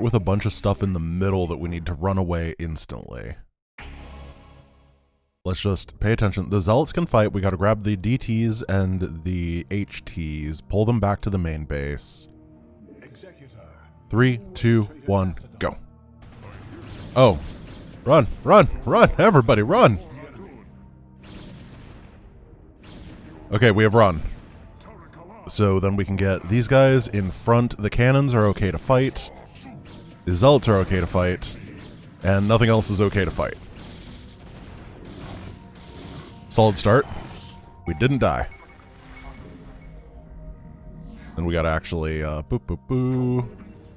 with a bunch of stuff in the middle that we need to run away instantly. Let's just pay attention. The Zealots can fight. We got to grab the DTs and the HTs, pull them back to the main base. 3, 2, 1, go. Oh, run, run, run, everybody run. Okay, we have run. So then we can get these guys in front. The cannons are okay to fight. The Zealots are okay to fight. And nothing else is okay to fight. Solid start. We didn't die. Then we gotta actually, boop, boop, boo.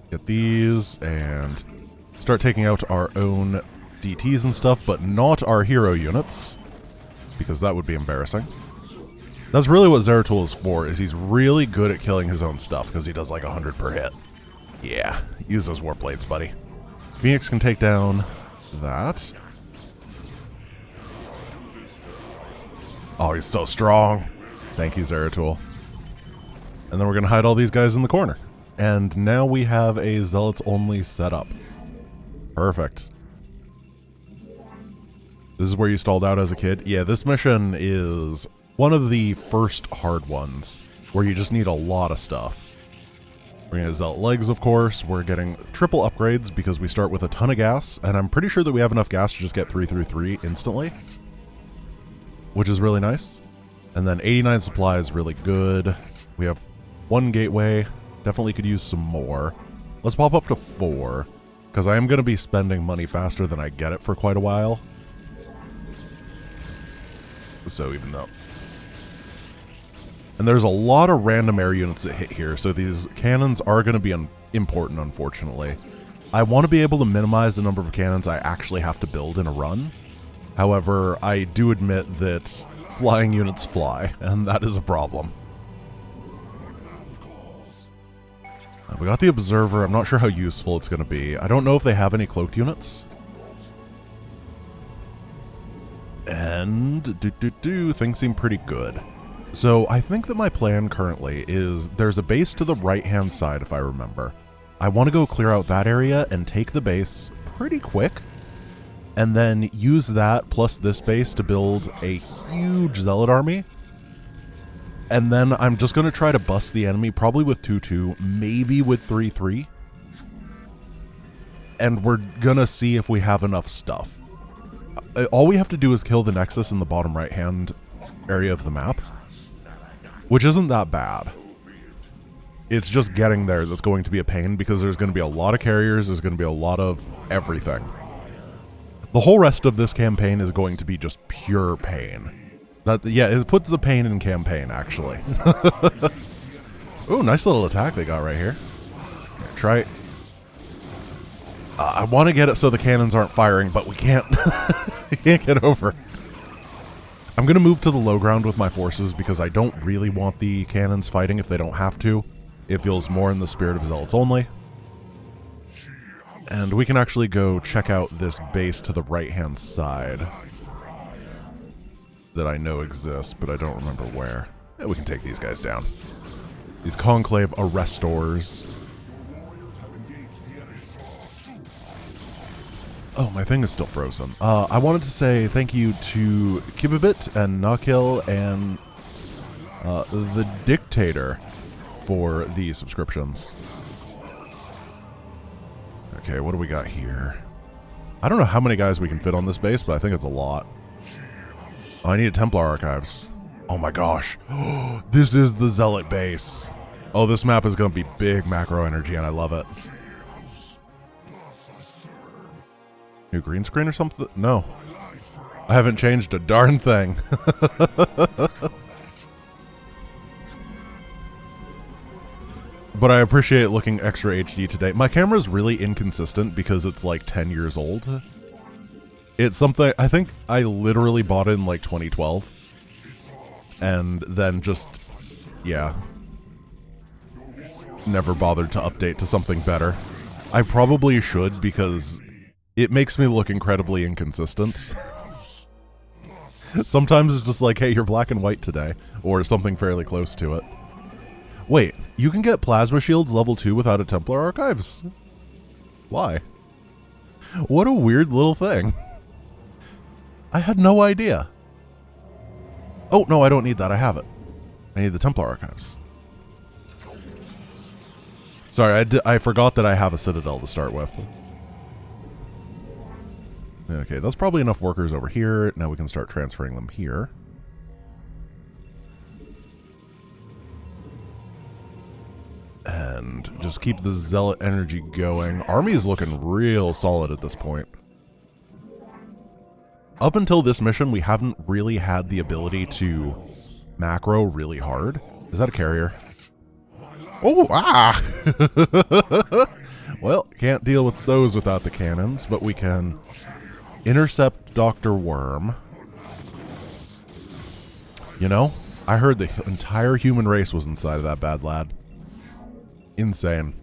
Get these and start taking out our own DTs and stuff, but not our hero units. Because that would be embarrassing. That's really what Zeratul is for, is he's really good at killing his own stuff, because he does like 100 per hit. Yeah, use those warplates, buddy. Phoenix can take down that. Oh, he's so strong. Thank you, Zeratul. And then we're going to hide all these guys in the corner. And now we have a Zealots only setup. Perfect. This is where you stalled out as a kid. Yeah, this mission is one of the first hard ones where you just need a lot of stuff. We're going to Zealot legs, of course. We're getting triple upgrades because we start with a ton of gas. And I'm pretty sure that we have enough gas to just get 3 through 3 instantly, which is really nice. And then 89 supply is really good. We have 1 gateway. Definitely could use some more. Let's pop up to 4, because I am going to be spending money faster than I get it for quite a while. So even though... And there's a lot of random air units that hit here, so these cannons are going to be important, unfortunately. I want to be able to minimize the number of cannons I actually have to build in a run. However, I do admit that flying units fly, and that is a problem. We got the Observer. I'm not sure how useful it's going to be. I don't know if they have any cloaked units. And things seem pretty good. So I think that my plan currently is there's a base to the right-hand side, if I remember. I want to go clear out that area and take the base pretty quick, and then use that plus this base to build a huge Zealot army. And then I'm just going to try to bust the enemy, probably with 2-2, maybe with 3-3. And we're going to see if we have enough stuff. All we have to do is kill the Nexus in the bottom right-hand area of the map, which isn't that bad. It's just getting there that's going to be a pain, because there's going to be a lot of carriers, there's going to be a lot of everything. The whole rest of this campaign is going to be just pure pain. Yeah, it puts the pain in campaign, actually. Ooh, nice little attack they got right here. Try... I want to get it so the cannons aren't firing, but we can't. We can't get over. I'm going to move to the low ground with my forces, because I don't really want the cannons fighting if they don't have to. It feels more in the spirit of Zealots only. And we can actually go check out this base to the right-hand side that I know exists, but I don't remember where. Yeah, we can take these guys down. These Conclave Arrestors. Oh, my thing is still frozen. I wanted to say thank you to Kibibit and Nakil and the Dictator for the subscriptions. Okay, what do we got here? I don't know how many guys we can fit on this base, but I think it's a lot. Oh, I need a Templar Archives. Oh my gosh. This is the Zealot base. Oh, this map is going to be big macro energy, and I love it. New green screen or something? No. I haven't changed a darn thing. But I appreciate looking extra HD today. My camera is really inconsistent because it's like 10 years old. It's something, I think I literally bought it in like 2012. And then just, yeah. Never bothered to update to something better. I probably should, because it makes me look incredibly inconsistent. Sometimes it's just like, hey, you're black and white today. Or something fairly close to it. Wait, you can get plasma shields level 2 without a Templar Archives? Why? What a weird little thing. I had no idea. Oh, no, I don't need that. I have it. I need the Templar Archives. Sorry, I forgot that I have a Citadel to start with. Okay, that's probably enough workers over here. Now we can start transferring them here. And just keep the Zealot energy going. Army is looking real solid at this point. Up until this mission, we haven't really had the ability to macro really hard. Is that a carrier? Oh, ah! Well, can't deal with those without the cannons, but we can intercept Dr. Worm. You know, I heard the entire human race was inside of that bad lad. Insane.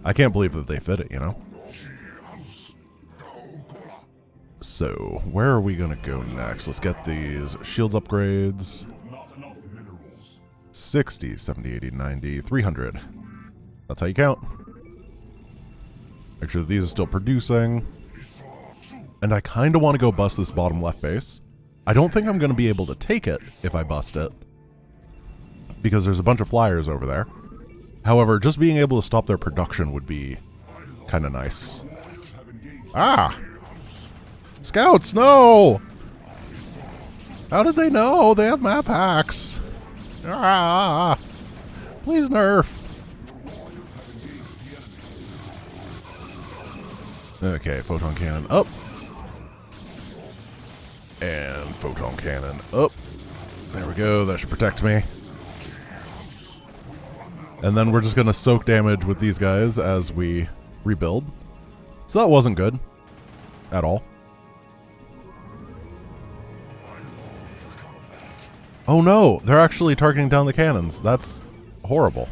I can't believe that they fit it, you know? So, where are we going to go next? Let's get these shields upgrades. 60, 70, 80, 90, 300. That's how you count. Make sure that these are still producing. And I kind of want to go bust this bottom left base. I don't think I'm going to be able to take it if I bust it, because there's a bunch of flyers over there. However, just being able to stop their production would be kind of nice. Ah! Scouts, no! How did they know? They have map hacks. Ah! Please nerf. Okay, photon cannon up. And photon cannon up. There we go, that should protect me. And then we're just going to soak damage with these guys as we rebuild. So that wasn't good. At all. Oh no, they're actually targeting down the cannons. That's horrible.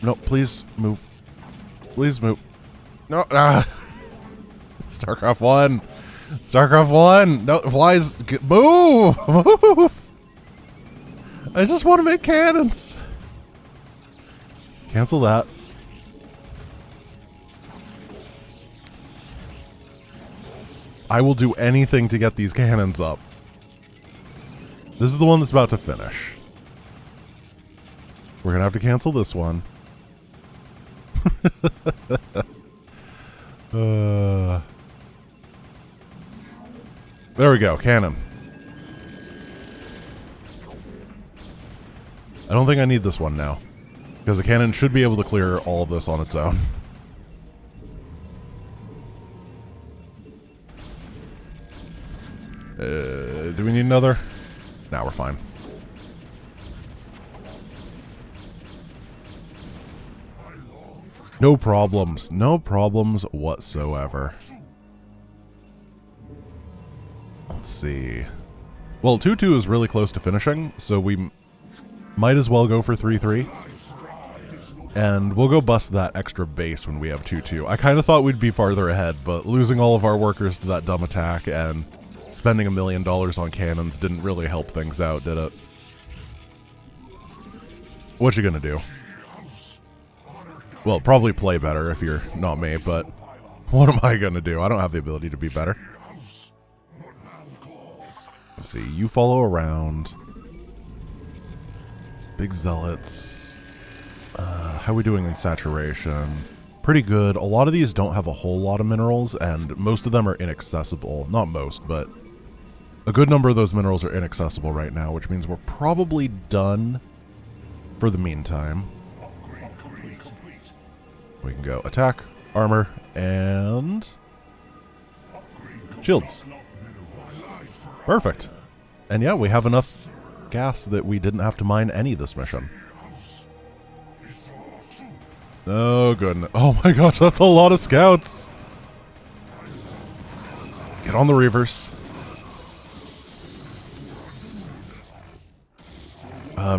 No, please move. Please move. No, Starcraft 1. Starcraft 1. No, flies. Move! Move! I just want to make cannons. Cancel that. I will do anything to get these cannons up. This is the one that's about to finish. We're going to have to cancel this one. There we go, cannon. I don't think I need this one now, because the cannon should be able to clear all of this on its own. Do we need another? Nah, we're fine. No problems. No problems whatsoever. Let's see. Well, 2-2 is really close to finishing, so we might as well go for 3-3. And we'll go bust that extra base when we have 2-2. I kind of thought we'd be farther ahead, but losing all of our workers to that dumb attack and spending $1 million on cannons didn't really help things out, did it? What you gonna do? Well, probably play better if you're not me, but what am I gonna do? I don't have the ability to be better. Let's see, you follow around. Big Zealots. How are we doing in saturation? Pretty good. A lot of these don't have a whole lot of minerals, and most of them are inaccessible. Not most, but a good number of those minerals are inaccessible right now, which means we're probably done for the meantime. We can go attack, armor, and shields. Perfect. And yeah, we have enough gas that we didn't have to mine any this mission. Oh, goodness. Oh my gosh, that's a lot of scouts. Get on the Reavers.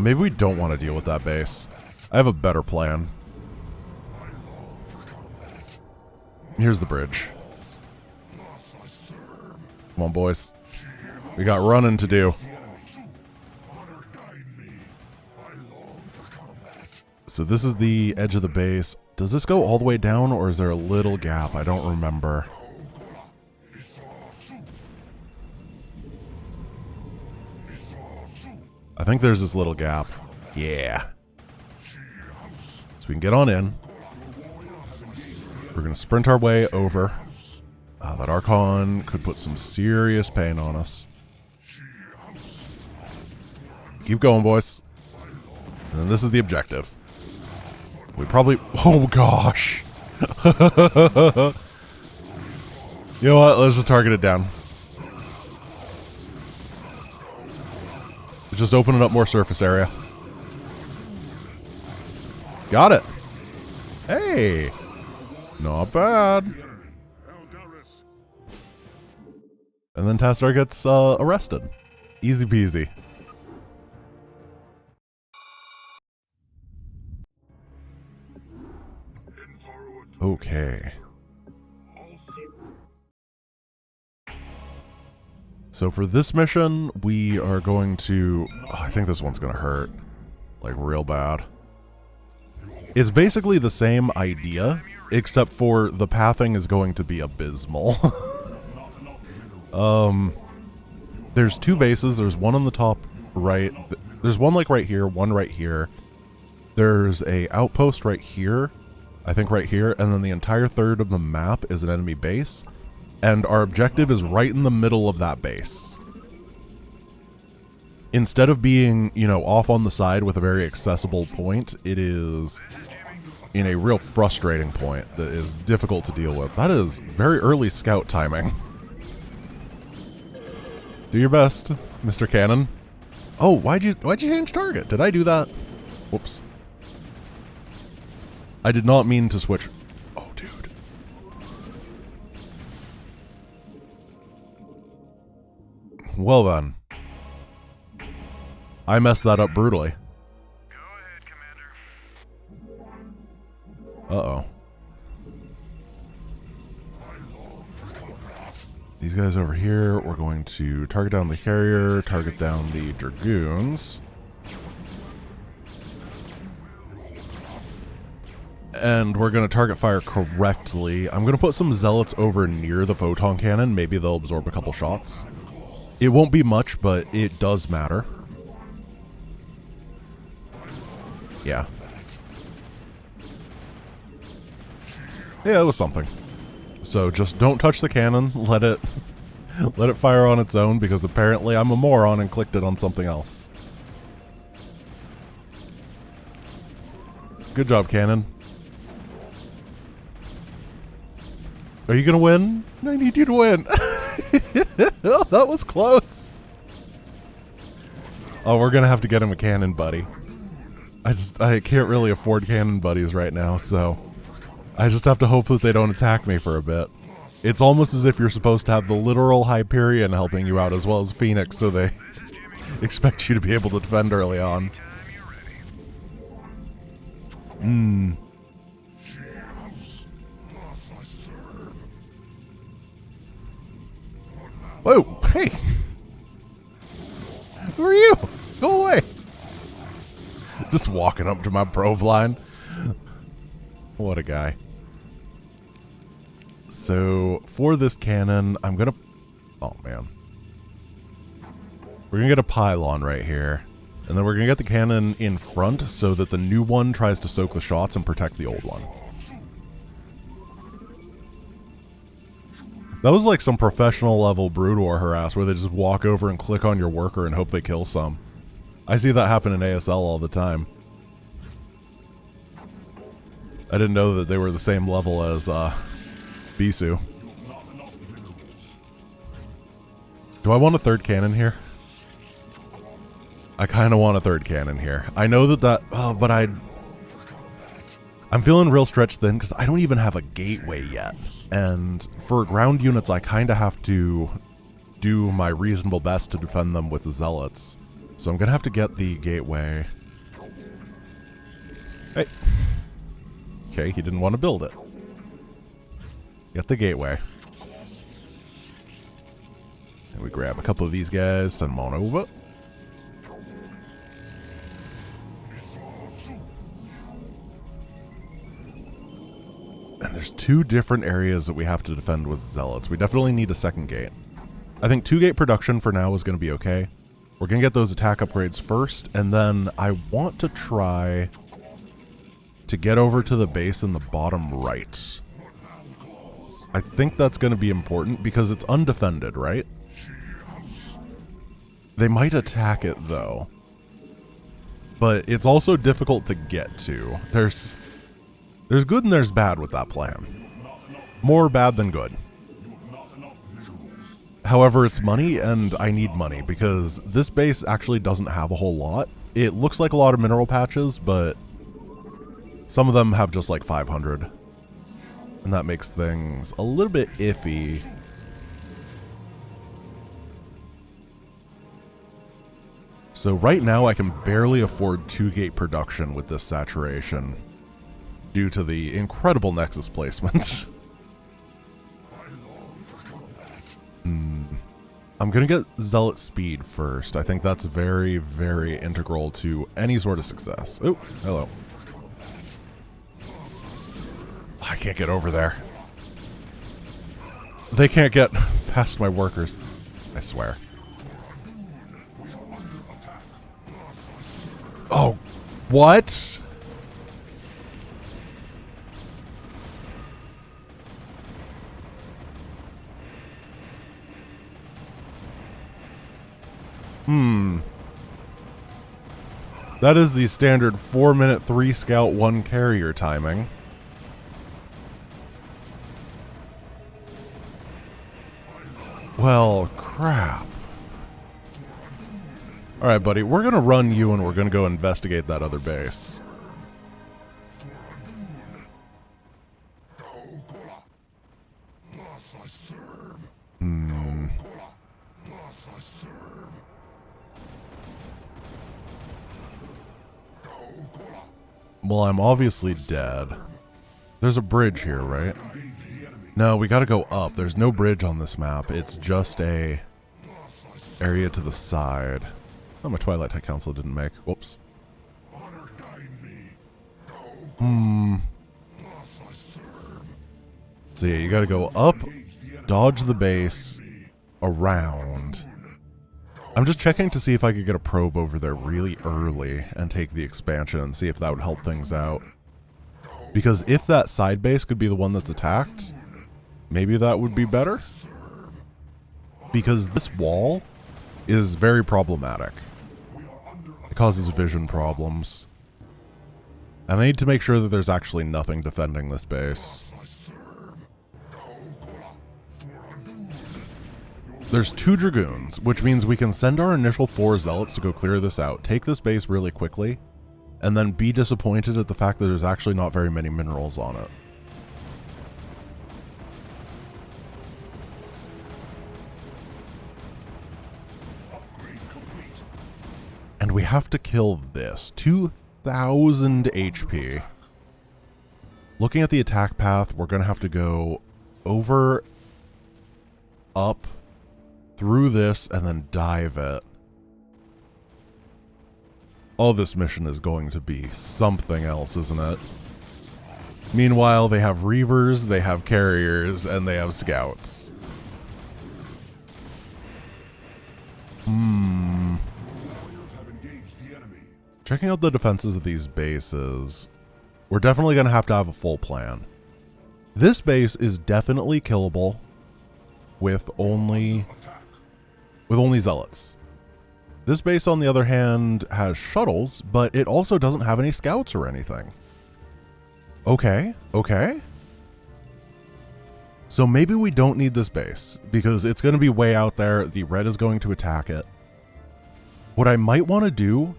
Maybe we don't want to deal with that base. I have a better plan. Here's the bridge. Come on, boys. We got running to do. so this is the edge of the base. Does this go all the way down, or is there a little gap? I don't remember. I think there's this little gap. Yeah. So we can get on in. We're going to sprint our way over. That Archon could put some serious pain on us. Keep going, boys. And then this is the objective. We probably... Oh, gosh. You know what? Let's just target it down. Just opening up more surface area. Got it. Hey. Not bad. And then Tastar gets arrested. Easy peasy. Okay. So for this mission, we are going to... Oh, I think this one's going to hurt. Like, real bad. It's basically the same idea, except for the pathing is going to be abysmal. There's two bases. There's one on the top right. There's one, like, right here, one right here. There's a outpost right here, I think right here, and then the entire third of the map is an enemy base. And our objective is right in the middle of that base. Instead of being, you know, off on the side with a very accessible point, it is in a real frustrating point that is difficult to deal with. That is very early scout timing. Do your best, Mr. Cannon. Oh, why'd you change target? Did I do that? Whoops. I did not mean to switch. Oh, dude. Well then. I messed that up brutally. Go ahead, Commander. Uh-oh. These guys over here, we're going to target down the carrier, target down the dragoons. And we're going to target fire correctly. I'm going to put some zealots over near the photon cannon. Maybe they'll absorb a couple shots. It won't be much, but it does matter. Yeah. Yeah, it was something. So just don't touch the cannon. Let it fire on its own, because apparently I'm a moron and clicked it on something else. Good job, cannon. Are you gonna win? I need you to win. Oh, that was close. Oh, we're gonna have to get him a cannon buddy. I can't really afford cannon buddies right now, so I just have to hope that they don't attack me for a bit. It's almost as if you're supposed to have the literal Hyperion helping you out as well as Phoenix, so they expect you to be able to defend early on. Whoa, hey! Who are you? Go away! Just walking up to my probe line. What a guy. So, for this cannon, I'm gonna... Oh, man. We're gonna get a pylon right here. And then we're gonna get the cannon in front so that the new one tries to soak the shots and protect the old one. That was like some professional level Brood War harass where they just walk over and click on your worker and hope they kill some. I see that happen in ASL all the time. I didn't know that they were the same level as Bisu. Do I want a third cannon here? I kind of want a third cannon here. I know that oh, but I'm feeling real stretched thin because I don't even have a gateway yet. And for ground units, I kind of have to do my reasonable best to defend them with the Zealots. So I'm going to have to get the gateway. Hey. Okay, he didn't want to build it. Get the gateway. And we grab a couple of these guys, send them on over. There's two different areas that we have to defend with Zealots. We definitely need a second gate. I think 2-gate production for now is going to be okay. We're going to get those attack upgrades first, and then I want to try to get over to the base in the bottom right. I think that's going to be important because it's undefended, right? They might attack it, though. But it's also difficult to get to. There's good and there's bad with that plan. More bad than good. However, it's money, and I need money, because this base actually doesn't have a whole lot. It looks like a lot of mineral patches, but some of them have just like 500. And that makes things a little bit iffy. So right now I can barely afford 2-gate production with this saturation due to the incredible Nexus placement. I'm going to get Zealot speed first. I think that's very, very integral to any sort of success. Oh, hello. I can't get over there. They can't get past my workers, I swear. Oh, what? That is the standard 4-minute 3 scout 1 carrier timing. Well, crap. Alright, buddy, we're gonna run you and we're gonna go investigate that other base. Well, I'm obviously dead. There's a bridge here, right? No, we gotta go up. There's no bridge on this map. It's just a area to the side. Oh, my Twilight High Council didn't make. Whoops. So yeah, you gotta go up, dodge the base, around. I'm just checking to see if I could get a probe over there really early and take the expansion and see if that would help things out. Because if that side base could be the one that's attacked, maybe that would be better. Because this wall is very problematic. It causes vision problems. And I need to make sure that there's actually nothing defending this base. There's 2 Dragoons, which means we can send our initial 4 Zealots to go clear this out, take this base really quickly, and then be disappointed at the fact that there's actually not very many minerals on it. And we have to kill this. 2,000 HP. Looking at the attack path, we're going to have to go over, up, through this, and then dive it. Oh, this mission is going to be something else, isn't it? Meanwhile, they have Reavers, they have carriers, and they have scouts. Checking out the defenses of these bases, we're definitely going to have a full plan. This base is definitely killable with only Zealots. This base, on the other hand, has shuttles, but it also doesn't have any scouts or anything. Okay, okay. So maybe we don't need this base, because it's going to be way out there. The red is going to attack it. What I might want to do,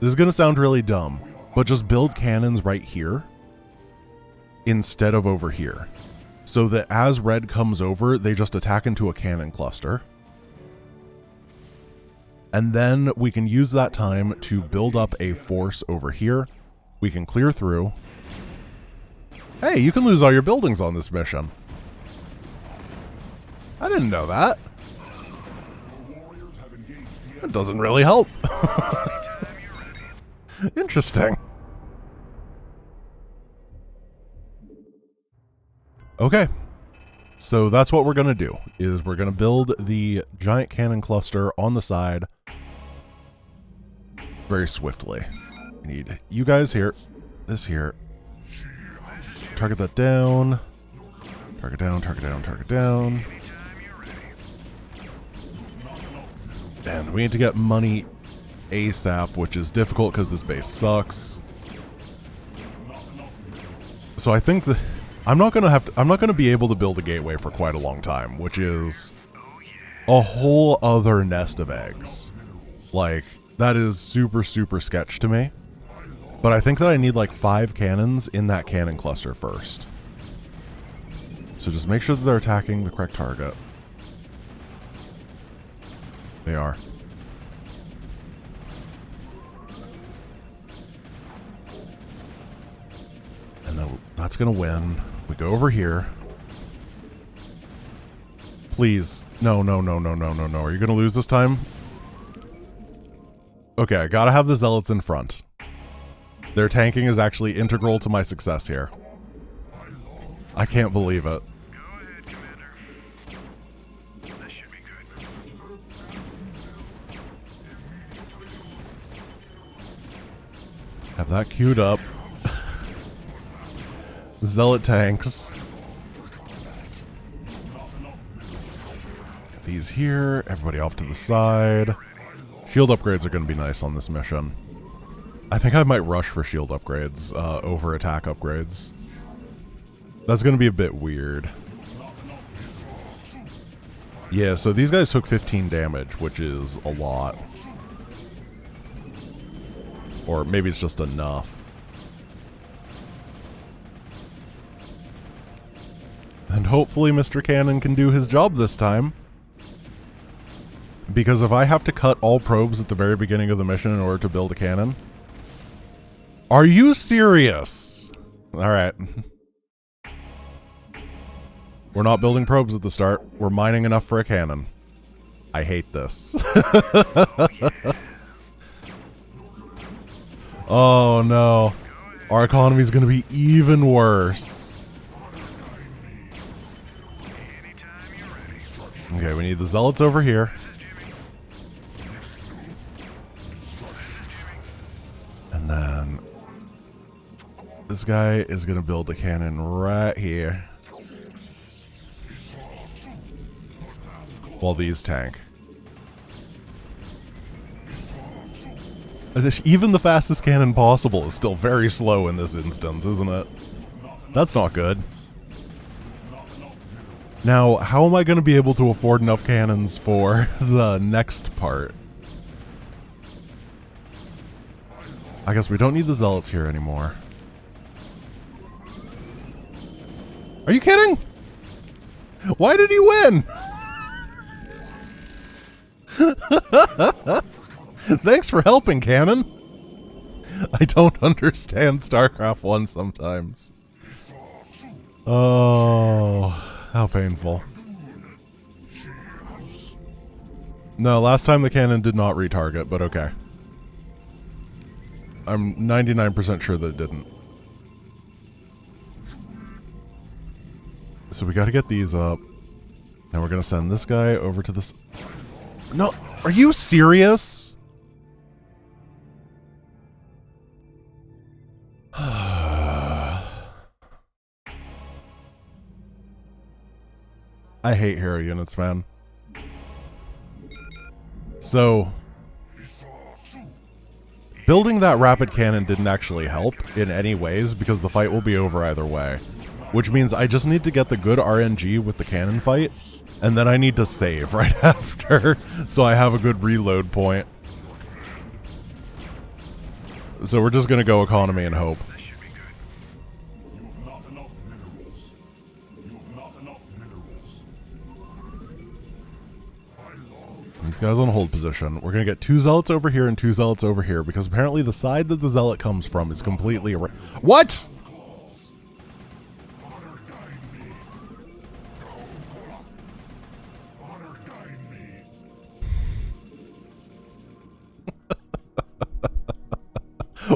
this is going to sound really dumb, but just build cannons right here instead of over here. So that as red comes over, they just attack into a cannon cluster. And then we can use that time to build up a force over here. We can clear through. Hey, you can lose all your buildings on this mission. I didn't know that. It doesn't really help. Interesting. Okay. So that's what we're going to do, is we're going to build the giant cannon cluster on the side very swiftly. We need you guys here, this here. Target that down. Target down, target down, target down. And we need to get money ASAP, which is difficult because this base sucks. So I think that I'm not gonna be able to build a gateway for quite a long time, which is a whole other nest of eggs. Like, that is super, super sketch to me. But I think that I need like 5 cannons in that cannon cluster first. So just make sure that they're attacking the correct target. They are. And then that's going to win. We go over here. Please. No, no, no, no, no, no, no. Are you going to lose this time? Okay, I got to have the Zealots in front. Their tanking is actually integral to my success here. I can't believe it. Go ahead, Commander. This should be good. Have that queued up. Zealot tanks. Get these here. Everybody off to the side. Shield upgrades are going to be nice on this mission. I think I might rush for shield upgrades over attack upgrades. That's going to be a bit weird. Yeah, so these guys took 15 damage, which is a lot. Or maybe it's just enough. And hopefully Mr. Cannon can do his job this time. Because if I have to cut all probes at the very beginning of the mission in order to build a cannon... Are you serious? Alright. We're not building probes at the start. We're mining enough for a cannon. I hate this. Oh no. Our economy is going to be even worse. Okay, we need the Zealots over here. And then this guy is going to build a cannon right here. While these tank. Even the fastest cannon possible is still very slow in this instance, isn't it? That's not good. Now, how am I going to be able to afford enough cannons for the next part? I guess we don't need the Zealots here anymore. Are you kidding? Why did he win? Thanks for helping, Cannon. I don't understand StarCraft 1 sometimes. Oh, how painful. No, last time the cannon did not retarget, but okay. I'm 99% sure that it didn't. So we gotta get these up. Now we're gonna send this guy over to this... No, are you serious? I hate hero units, man. So, building that rapid cannon didn't actually help in any ways because the fight will be over either way. Which means I just need to get the good RNG with the cannon fight, and then I need to save right after, so I have a good reload point. So we're just gonna go economy and hope. These guys on hold position. We're going to get 2 Zealots over here and 2 Zealots over here because apparently the side that the Zealot comes from is completely... What?!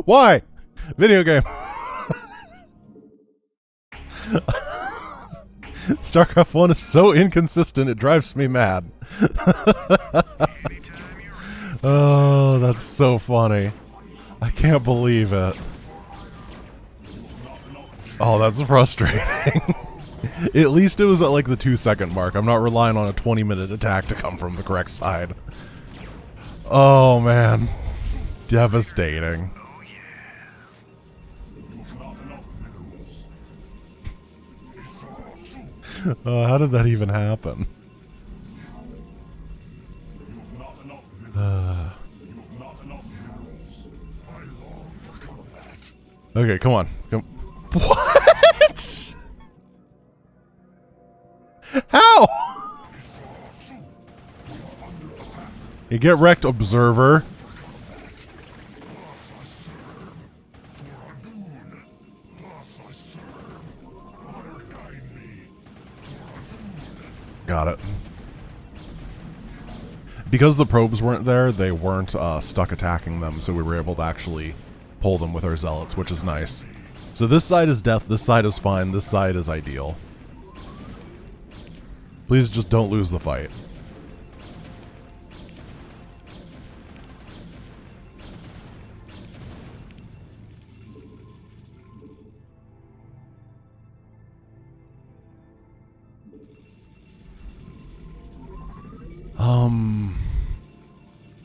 Why? Video game. StarCraft 1 is so inconsistent, it drives me mad. Oh, that's so funny. I can't believe it. Oh, that's frustrating. At least it was at like the 2-second mark. I'm not relying on a 20-minute attack to come from the correct side. Oh, man. Devastating. How did that even happen? Okay, come on. What? How? You get wrecked, observer. Got it. Because the probes weren't there, they weren't stuck attacking them, so we were able to actually pull them with our zealots, which is nice. So this side is death, this side is fine, this side is ideal. Please just don't lose the fight.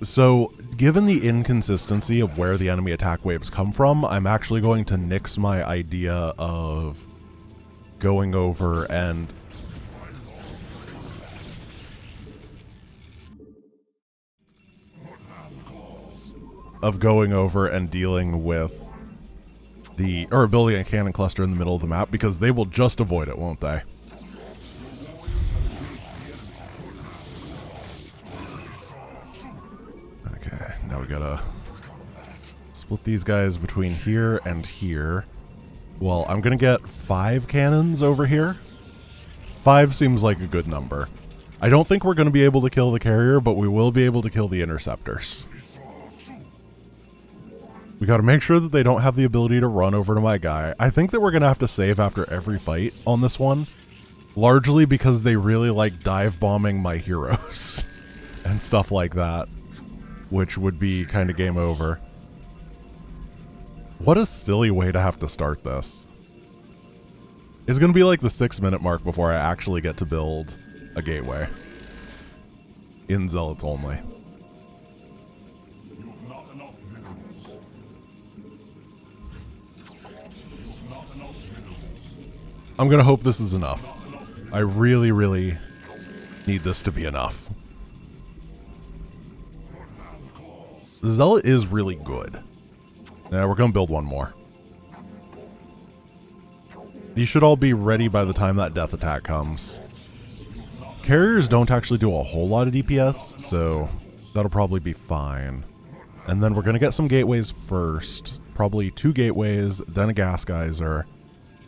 So, given the inconsistency of where the enemy attack waves come from, I'm actually going to nix my idea of going over and... dealing with the... or building a cannon cluster in the middle of the map, because they will just avoid it, won't they? Now we gotta split these guys between here and here. Well, I'm gonna get 5 cannons over here. 5 seems like a good number. I don't think we're gonna be able to kill the carrier, but we will be able to kill the interceptors. We gotta make sure that they don't have the ability to run over to my guy. I think that we're gonna have to save after every fight on this one, largely because they really like dive bombing my heroes and stuff like that, which would be kind of game over. What a silly way to have to start this. It's going to be like the 6-minute mark before I actually get to build a gateway. In Zealots only. I'm going to hope this is enough. I really, really need this to be enough. The Zealot is really good. Now we're going to build one more. These should all be ready by the time that death attack comes. Carriers don't actually do a whole lot of DPS, so that'll probably be fine. And then we're going to get some gateways first. Probably 2 gateways, then a gas geyser,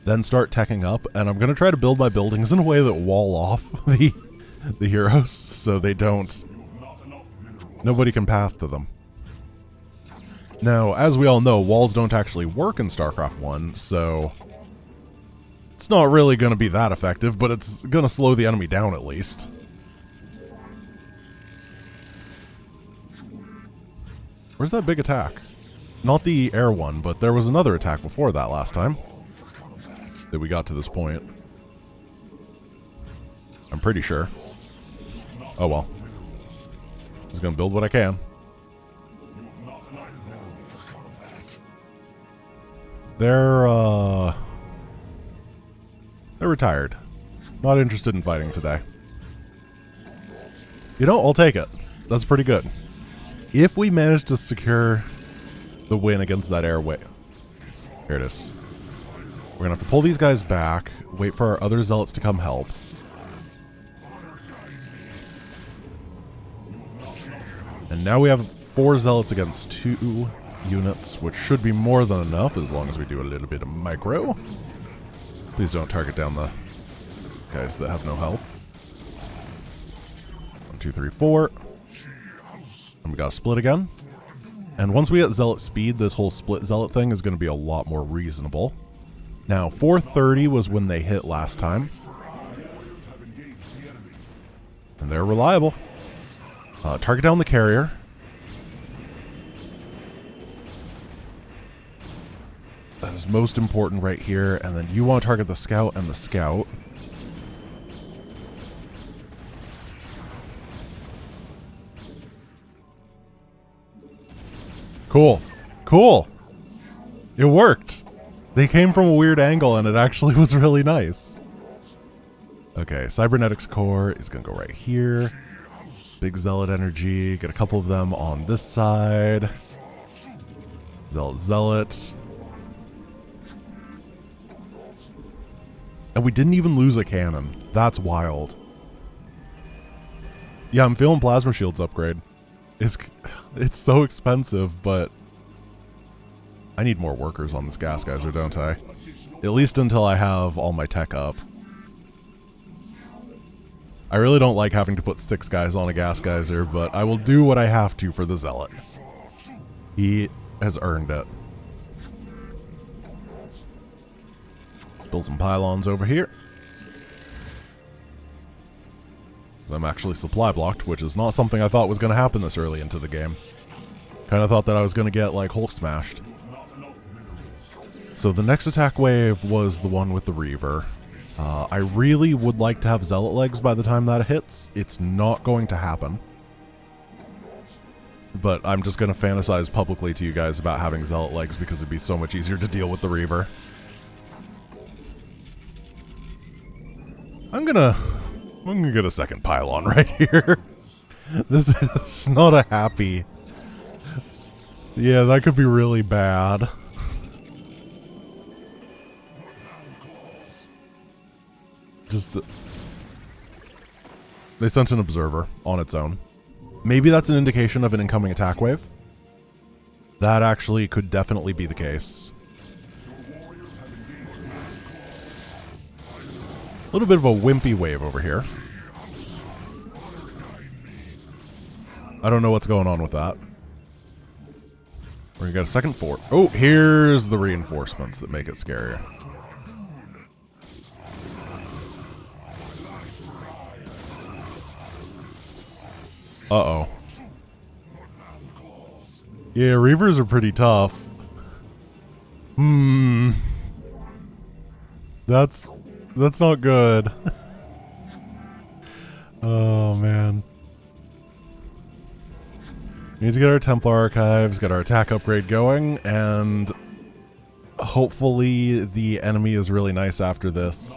then start teching up. And I'm going to try to build my buildings in a way that wall off the heroes, so they don't... nobody can path to them. Now, as we all know, walls don't actually work in StarCraft 1, so it's not really going to be that effective, but it's going to slow the enemy down at least. Where's that big attack? Not the air one, but there was another attack before that last time that we got to this point. I'm pretty sure. Oh well. Just going to build what I can. They're retired. Not interested in fighting today. You know, I'll take it. That's pretty good. If we manage to secure the win against that airway... Here it is. We're going to have to pull these guys back, wait for our other zealots to come help. And now we have 4 zealots against 2 units, which should be more than enough as long as we do a little bit of micro. Please don't target down the guys that have no health. 1, 2, 3, 4. And we got to split again. And once we get zealot speed, this whole split zealot thing is going to be a lot more reasonable. Now, 430 was when they hit last time. And they're reliable. Target down the carrier. That is most important right here. And then you want to target the scout and the scout. Cool. Cool. It worked. They came from a weird angle and it actually was really nice. Okay, cybernetics core is going to go right here. Big zealot energy. Get a couple of them on this side. Zealot. And we didn't even lose a cannon. That's wild. Yeah, I'm feeling plasma shields upgrade. It's so expensive, but I need more workers on this gas geyser, don't I? At least until I have all my tech up. I really don't like having to put 6 guys on a gas geyser, but I will do what I have to for the Zealot. He has earned it. Let's build some pylons over here. I'm actually supply blocked, which is not something I thought was going to happen this early into the game. Kind of thought that I was going to get, like, Hulk smashed. So the next attack wave was the one with the Reaver. I really would like to have Zealot legs by the time that hits. It's not going to happen. But I'm just going to fantasize publicly to you guys about having Zealot legs because it'd be so much easier to deal with the Reaver. I'm gonna get a second pylon right here. This is not a happy... Yeah, that could be really bad. Just... They sent an observer on its own. Maybe that's an indication of an incoming attack wave. That actually could definitely be the case. A little bit of a wimpy wave over here. I don't know what's going on with that. We're gonna get a second fort. Oh, here's the reinforcements that make it scarier. Uh-oh. Yeah, Reavers are pretty tough. That's not good. Oh, man. We need to get our Templar archives, get our attack upgrade going, and hopefully the enemy is really nice after this.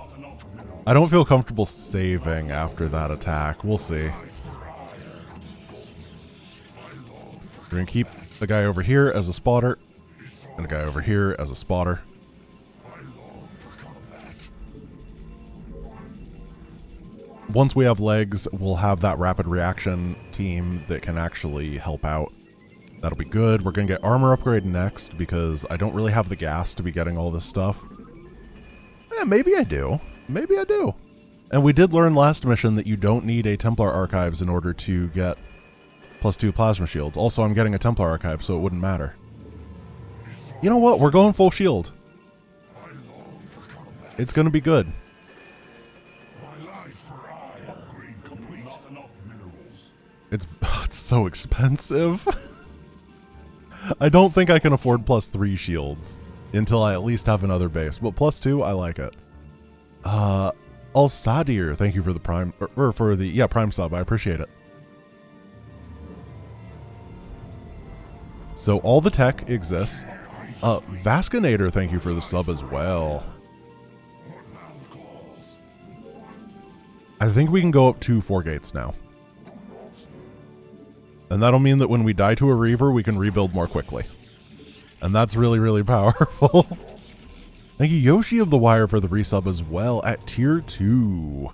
I don't feel comfortable saving after that attack. We'll see. We're going to keep the guy over here as a spotter, and a guy over here as a spotter. Once we have legs, we'll have that rapid reaction team that can actually help out. That'll be good. We're going to get armor upgrade next because I don't really have the gas to be getting all this stuff. Maybe I do. Maybe I do. And we did learn last mission that you don't need a Templar archives in order to get +2 plasma shields. Also, I'm getting a Templar archive, so it wouldn't matter. You know what? We're going full shield. It's going to be good. It's so expensive. I don't think I can afford +3 shields until I at least have another base. But +2, I like it. Al-Sadir, thank you for the prime, or for the, prime sub. I appreciate it. So all the tech exists. Vascinator, thank you for the sub as well. I think we can go up to 4 gates now. And that'll mean that when we die to a Reaver, we can rebuild more quickly. And that's really, really powerful. Thank you, Yoshi of the Wire, for the resub as well at tier 2.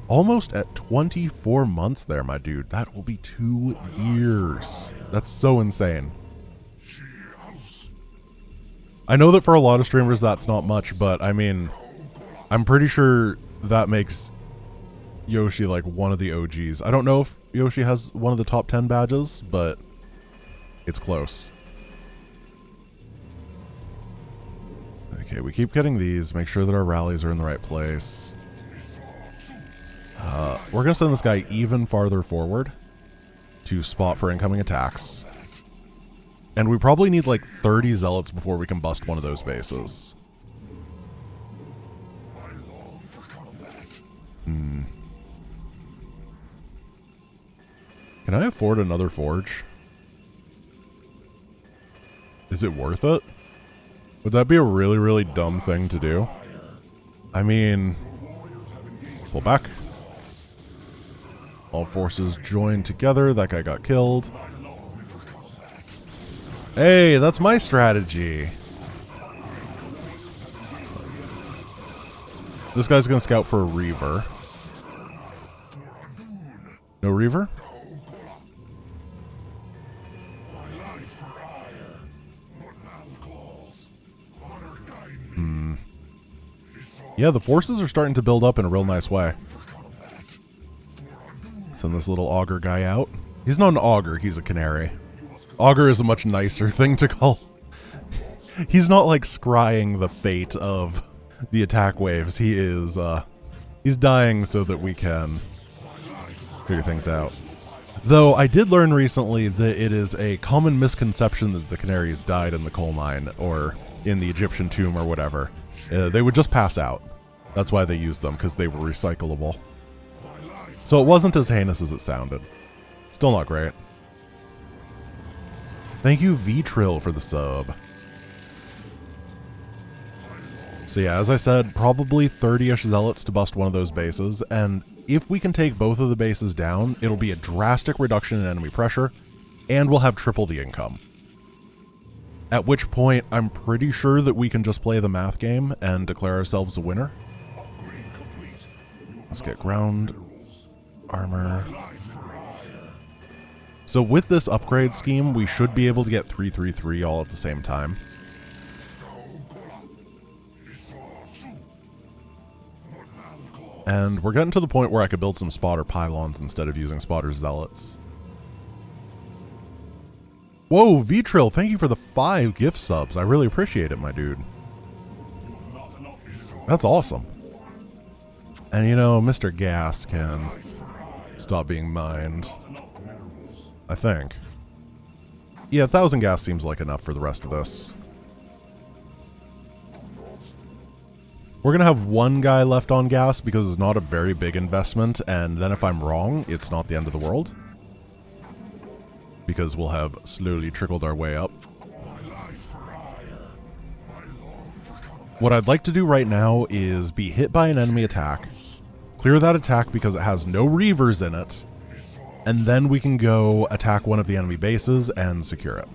Almost at 24 months there, my dude. That will be 2 years. That's so insane. I know that for a lot of streamers that's not much, but I mean, I'm pretty sure that makes Yoshi like one of the OGs. I don't know if Yoshi has one of the top 10 badges, but it's close. Okay, we keep getting these. Make sure that our rallies are in the right place. We're going to send this guy even farther forward to spot for incoming attacks. And we probably need like 30 Zealots before we can bust one of those bases. Can I afford another forge? Is it worth it? Would that be a really, really dumb thing to do? I mean, pull back. All forces join together. That guy got killed. Hey, that's my strategy. This guy's gonna scout for a Reaver. No Reaver? Yeah, the forces are starting to build up in a real nice way. Send this little augur guy out. He's not an augur, he's a canary. Augur is a much nicer thing to call. He's not like scrying the fate of the attack waves. He is, he's dying so that we can figure things out. Though I did learn recently that it is a common misconception that the canaries died in the coal mine or in the Egyptian tomb or whatever. They would just pass out. That's why they used them, because they were recyclable. So it wasn't as heinous as it sounded. Still not great. Thank you, V-Trill, for the sub. So yeah, as I said, probably 30-ish Zealots to bust one of those bases, and if we can take both of the bases down, it'll be a drastic reduction in enemy pressure, and we'll have triple the income. At which point, I'm pretty sure that we can just play the math game and declare ourselves a winner. Let's get ground armor. So with this upgrade scheme, we should be able to get 333 all at the same time. And we're getting to the point where I could build some spotter pylons instead of using spotter zealots. Whoa, V-Trill, thank you for the 5 gift subs. I really appreciate it, my dude. That's awesome. And you know, Mr. Gas can stop being mined. I think. Yeah, 1,000 gas seems like enough for the rest of this. We're going to have one guy left on gas because it's not a very big investment, and then if I'm wrong, it's not the end of the world. Because we'll have slowly trickled our way up. What I'd like to do right now is be hit by an enemy attack, clear that attack because it has no Reavers in it, and then we can go attack one of the enemy bases and secure it.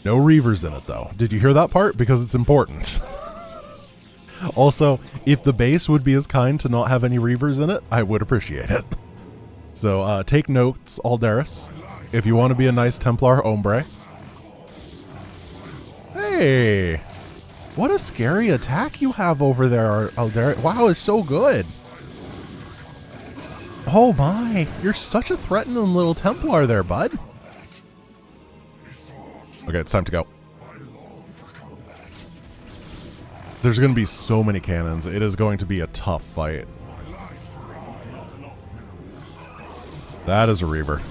No Reavers in it though. Did you hear that part? Because it's important. Also, if the base would be as kind to not have any Reavers in it, I would appreciate it. So take notes, Aldaris, if you want to be a nice Templar hombre. Hey, what a scary attack you have over there, Aldaris. Wow, it's so good. Oh my, you're such a threatening little Templar there, bud. Okay, it's time to go. There's going to be so many cannons. It is going to be a tough fight. That is a Reaver.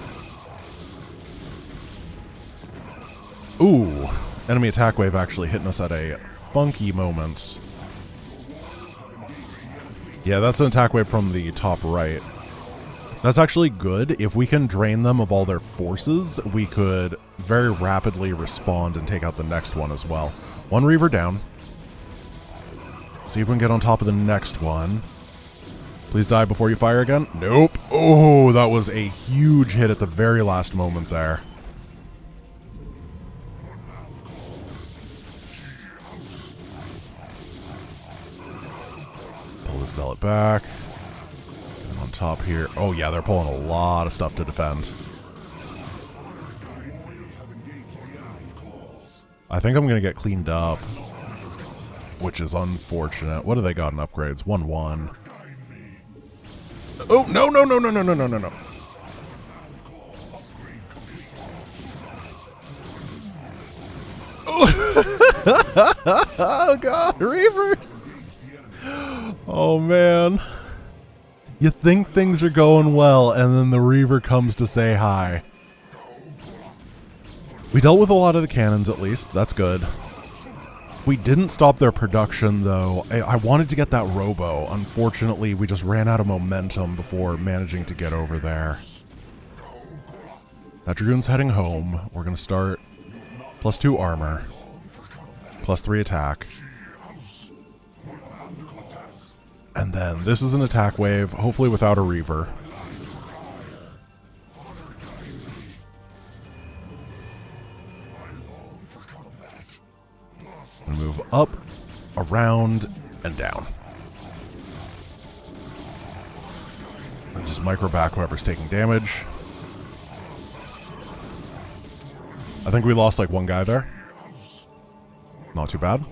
Ooh, enemy attack wave actually hitting us at a funky moment. Yeah, that's an attack wave from the top right. That's actually good. If we can drain them of all their forces, we could very rapidly respond and take out the next one as well. One Reaver down. See if we can get on top of the next one. Please die before you fire again. Nope. Oh, that was a huge hit at the very last moment there. Pull the zealot back. And on top here. Oh yeah, they're pulling a lot of stuff to defend. I think I'm going to get cleaned up, which is unfortunate. What do they got in upgrades? 1-1. Oh, no, no, no, no, no, no, no, no, no. Oh, God, Reavers. Oh, man. You think things are going well, and then the Reaver comes to say hi. We dealt with a lot of the cannons, at least. That's good. We didn't stop their production, though. I wanted to get that robo. Unfortunately, we just ran out of momentum before managing to get over there. That Dragoon's heading home. We're going to start +2 armor, +3 attack. And then this is an attack wave, hopefully without a Reaver. And move up, around, and down. And just micro back whoever's taking damage. I think we lost like one guy there. Not too bad.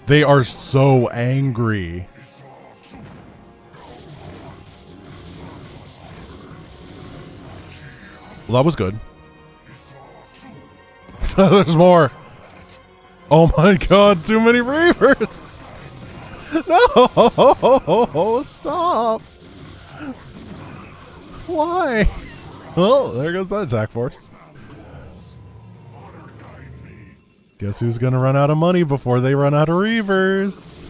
They are so angry. Well, that was good. There's more. Oh my god, too many Reavers. No, stop. Why? Well, there goes that attack force. Guess who's gonna run out of money before they run out of Reavers?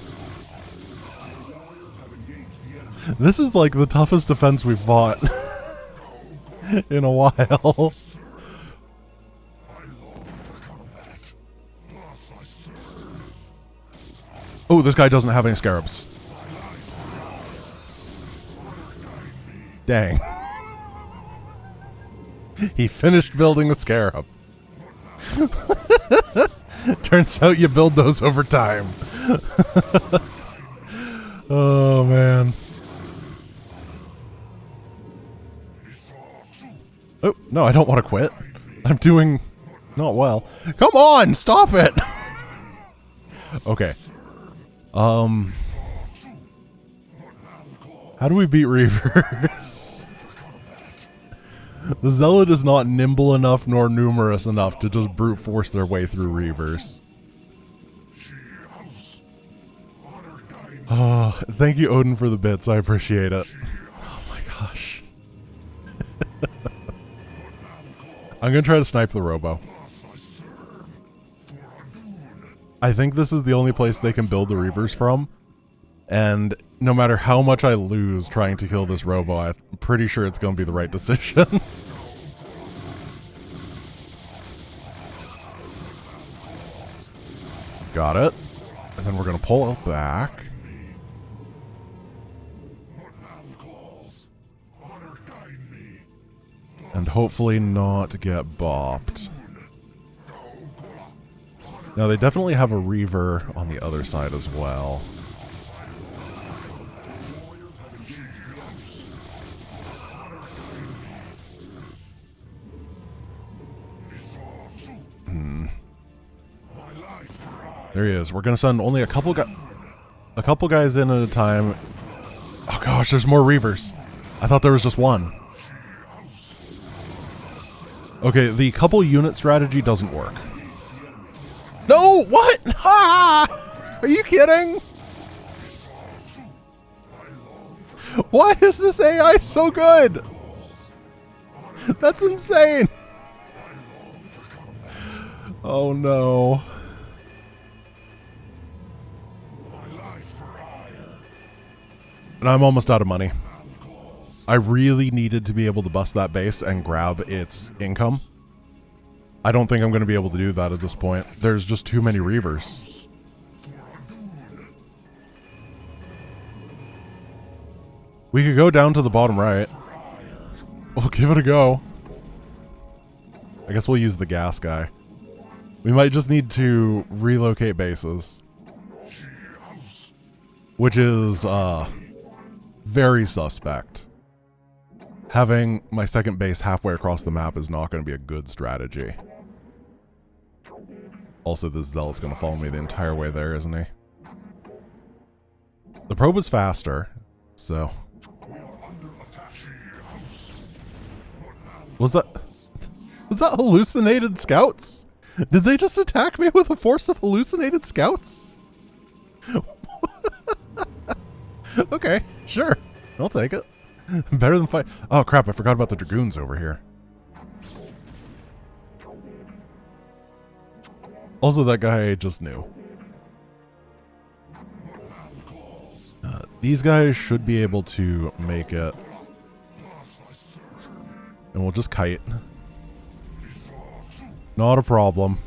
This is like the toughest defense we've fought in a while. Oh, this guy doesn't have any scarabs. Dang. He finished building the scarab. Turns out you build those over time. Oh, man. Oh, no, I don't want to quit. I'm doing not well. Come on, stop it! Okay. How do we beat Reavers? The Zealot is not nimble enough nor numerous enough to just brute force their way through Reavers. Oh, thank you, Odin, for the bits. I appreciate it. Oh my gosh. I'm gonna try to snipe the robo. I think this is the only place they can build the Reavers from. And no matter how much I lose trying to kill this robo, I'm pretty sure it's going to be the right decision. Got it. And then we're going to pull it back. And hopefully not get bopped. Now, they definitely have a Reaver on the other side as well. There he is. We're gonna send only a couple guys in at a time. Oh gosh, there's more Reavers. I thought there was just one. Okay, the couple unit strategy doesn't work. No! What? Ah! Are you kidding? Why is this AI so good? That's insane. Oh no. And I'm almost out of money. I really needed to be able to bust that base and grab its income. I don't think I'm going to be able to do that at this point. There's just too many Reavers. We could go down to the bottom right. We'll give it a go. I guess we'll use the gas guy. We might just need to relocate bases. Which is, very suspect. Having my second base halfway across the map is not going to be a good strategy. Also, this Zealot's going to follow me the entire way there, isn't he? The probe was faster, so... Was that hallucinated scouts? Did they just attack me with a force of hallucinated scouts? Okay, sure. I'll take it. Better than fight. Oh crap, I forgot about the dragoons over here. Also, that guy I just knew. These guys should be able to make it. And we'll just kite. Not a problem.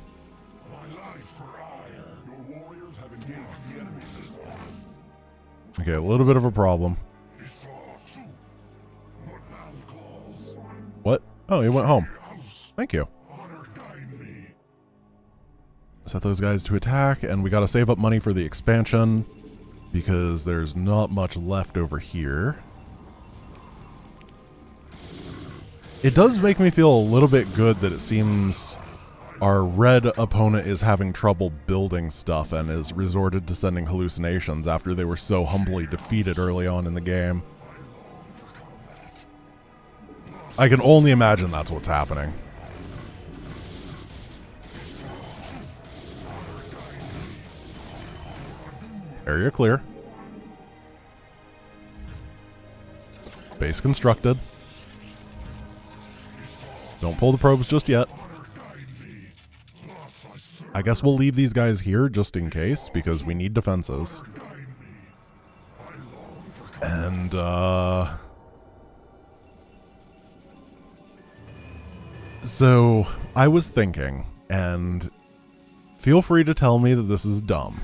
Okay, a little bit of a problem. What? Oh, he went home. Thank you. Set those guys to attack, and we gotta save up money for the expansion because there's not much left over here. It does make me feel a little bit good that it seems our red opponent is having trouble building stuff and is resorted to sending hallucinations after they were so humbly defeated early on in the game. I can only imagine that's what's happening. Area clear. Base constructed. Don't pull the probes just yet. I guess we'll leave these guys here just in case, because we need defenses. And, so, I was thinking, and feel free to tell me that this is dumb,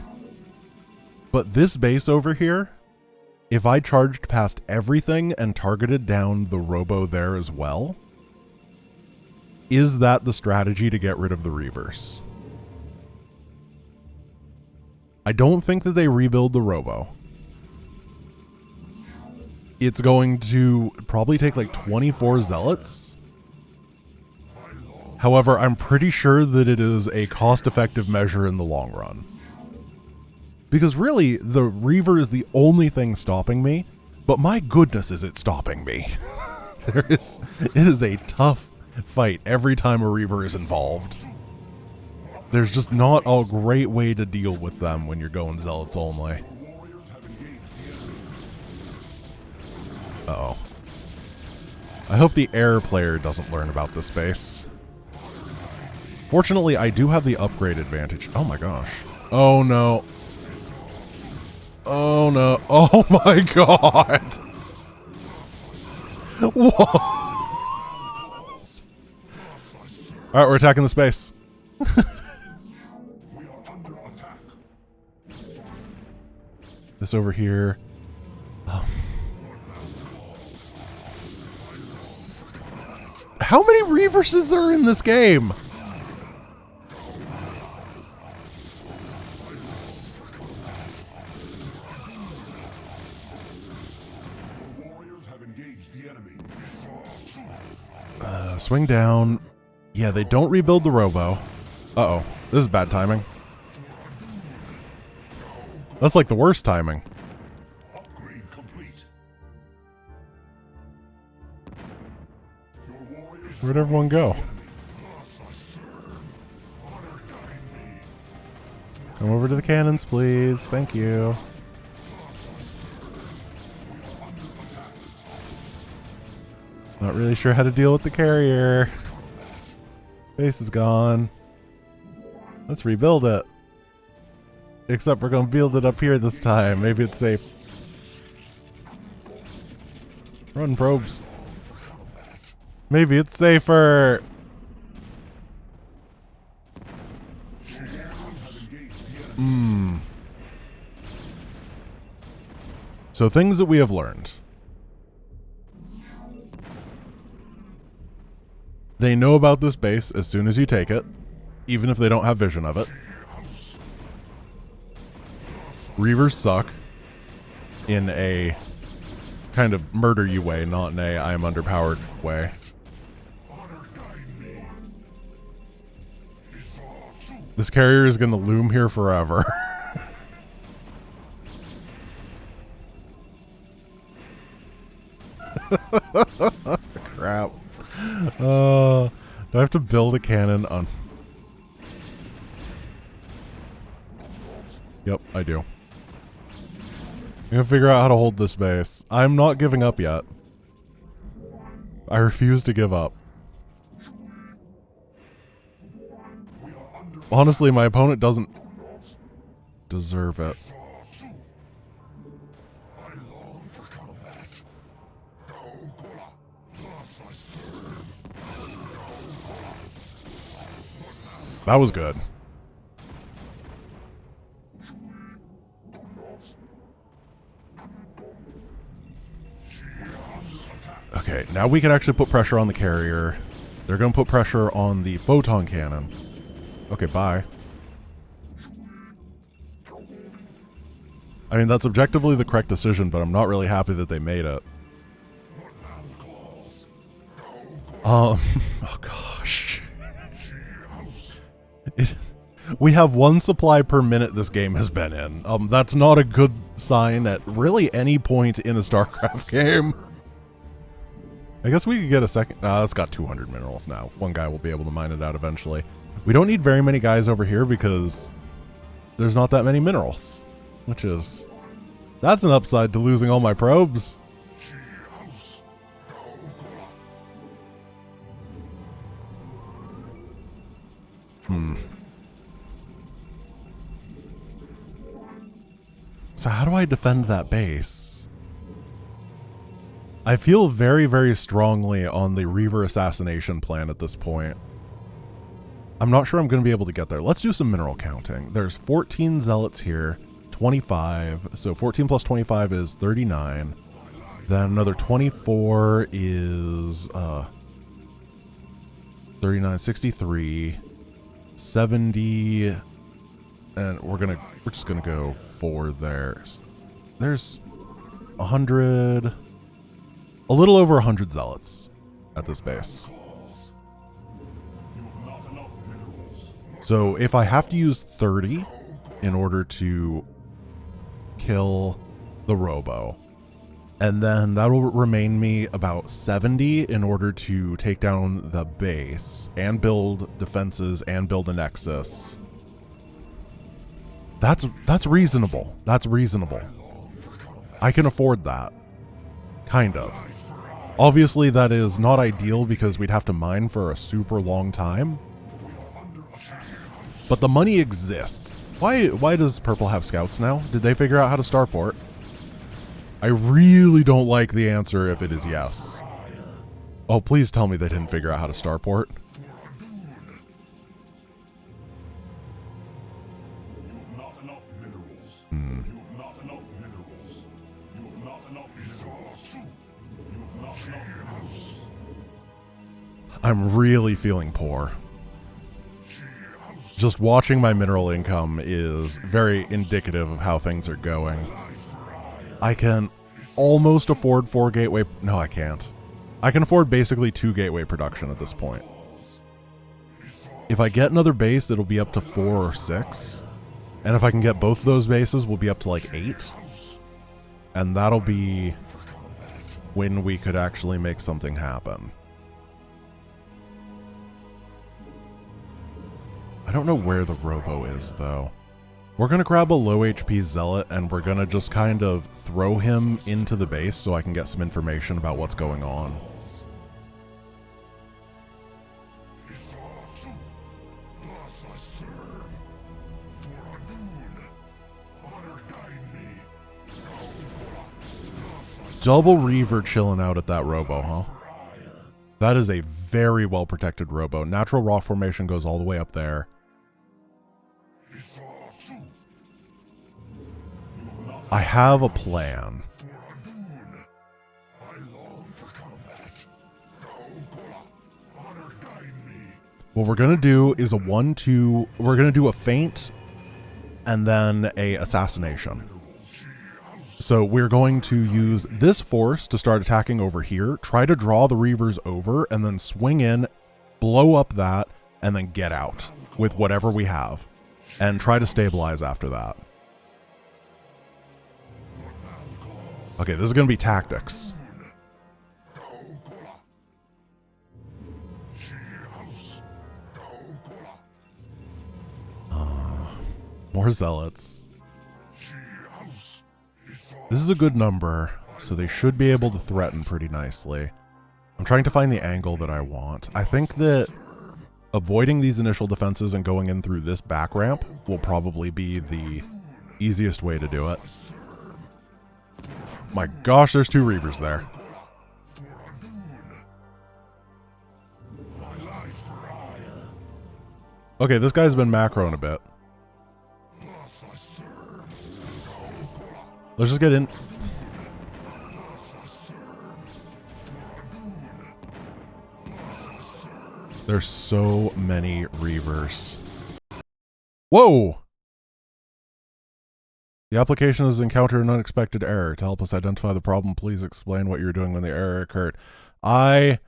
but this base over here, if I charged past everything and targeted down the robo there as well, is that the strategy to get rid of the Reavers? I don't think that they rebuild the robo. It's going to probably take like 24 Zealots. However, I'm pretty sure that it is a cost-effective measure in the long run. Because really, the Reaver is the only thing stopping me, but my goodness is it stopping me. It is a tough fight every time a Reaver is involved. There's just not a great way to deal with them when you're going Zealots only. Uh-oh. I hope the air player doesn't learn about this base. Fortunately, I do have the upgrade advantage. Oh my gosh. Oh no. Oh no. Oh my god. Whoa. Alright, we're attacking the space. This over here. How many Reavers is there in this game? Swing down. Yeah, they don't rebuild the robo. Uh-oh. This is bad timing. That's like the worst timing. Upgrade complete. Where'd everyone go? Come over to the cannons, please. Thank you. Not really sure how to deal with the carrier. Base is gone. Let's rebuild it. Except we're going to build it up here this time. Maybe it's safe. Run probes. Maybe it's safer. So things that we have learned. They know about this base as soon as you take it, even if they don't have vision of it. Reavers suck in a kind of murder you way, not in a I am underpowered way. This carrier is going to loom here forever. Crap. Do I have to build a cannon on... Yep, I do. I'm gonna figure out how to hold this base. I'm not giving up yet. I refuse to give up. Honestly, my opponent doesn't deserve it. That was good. Okay, now we can actually put pressure on the carrier. They're going to put pressure on the photon cannon. Okay, bye. I mean, that's objectively the correct decision, but I'm not really happy that they made it. Oh gosh. We have one supply per minute this game has been in. That's not a good sign at really any point in a StarCraft game. I guess we could get a second. That's got 200 minerals now. One guy will be able to mine it out eventually. We don't need very many guys over here because there's not that many minerals, which is... That's an upside to losing all my probes. So how do I defend that base? I feel very, very strongly on the Reaver assassination plan at this point. I'm not sure I'm going to be able to get there. Let's do some mineral counting. There's 14 Zealots here, 25. So 14 plus 25 is 39. Then another 24 is 39, 63, 70, and we're just gonna go for theirs. There's 100, a little over 100 Zealots at this base. So if I have to use 30 in order to kill the Robo, and then that will remain me about 70 in order to take down the base and build defenses and build a Nexus. That's reasonable. That's reasonable. I can afford that. Kind of. Obviously that is not ideal because we'd have to mine for a super long time. But the money exists. Why does Purple have scouts now? Did they figure out how to starport? I really don't like the answer if it is yes. Oh, please tell me they didn't figure out how to starport. I'm really feeling poor. Just watching my mineral income is very indicative of how things are going. I can almost afford 4 gateway... No, I can't. I can afford basically 2 gateway production at this point. If I get another base, it'll be up to 4 or 6. And if I can get both of those bases, we'll be up to like 8. And that'll be when we could actually make something happen. I don't know where the Robo is, though. We're going to grab a low HP Zealot, and we're going to just kind of throw him into the base so I can get some information about what's going on. Double Reaver chilling out at that Robo, huh? That is a very well protected Robo. Natural rock formation goes all the way up there. I have a plan. What we're going to do is a 1-2. We're going to do a feint and then a assassination. So we're going to use this force to start attacking over here, try to draw the Reavers over, and then swing in, blow up that, and then get out with whatever we have, and try to stabilize after that. Okay, this is going to be tactics. More Zealots. This is a good number, so they should be able to threaten pretty nicely. I'm trying to find the angle that I want. I think that avoiding these initial defenses and going in through this back ramp will probably be the easiest way to do it. My gosh, there's 2 Reavers there. Okay, this guy's been macroing a bit. Let's just get in. There's so many Reavers. Whoa! The application has encountered an unexpected error. To help us identify the problem, please explain what you were doing when the error occurred. I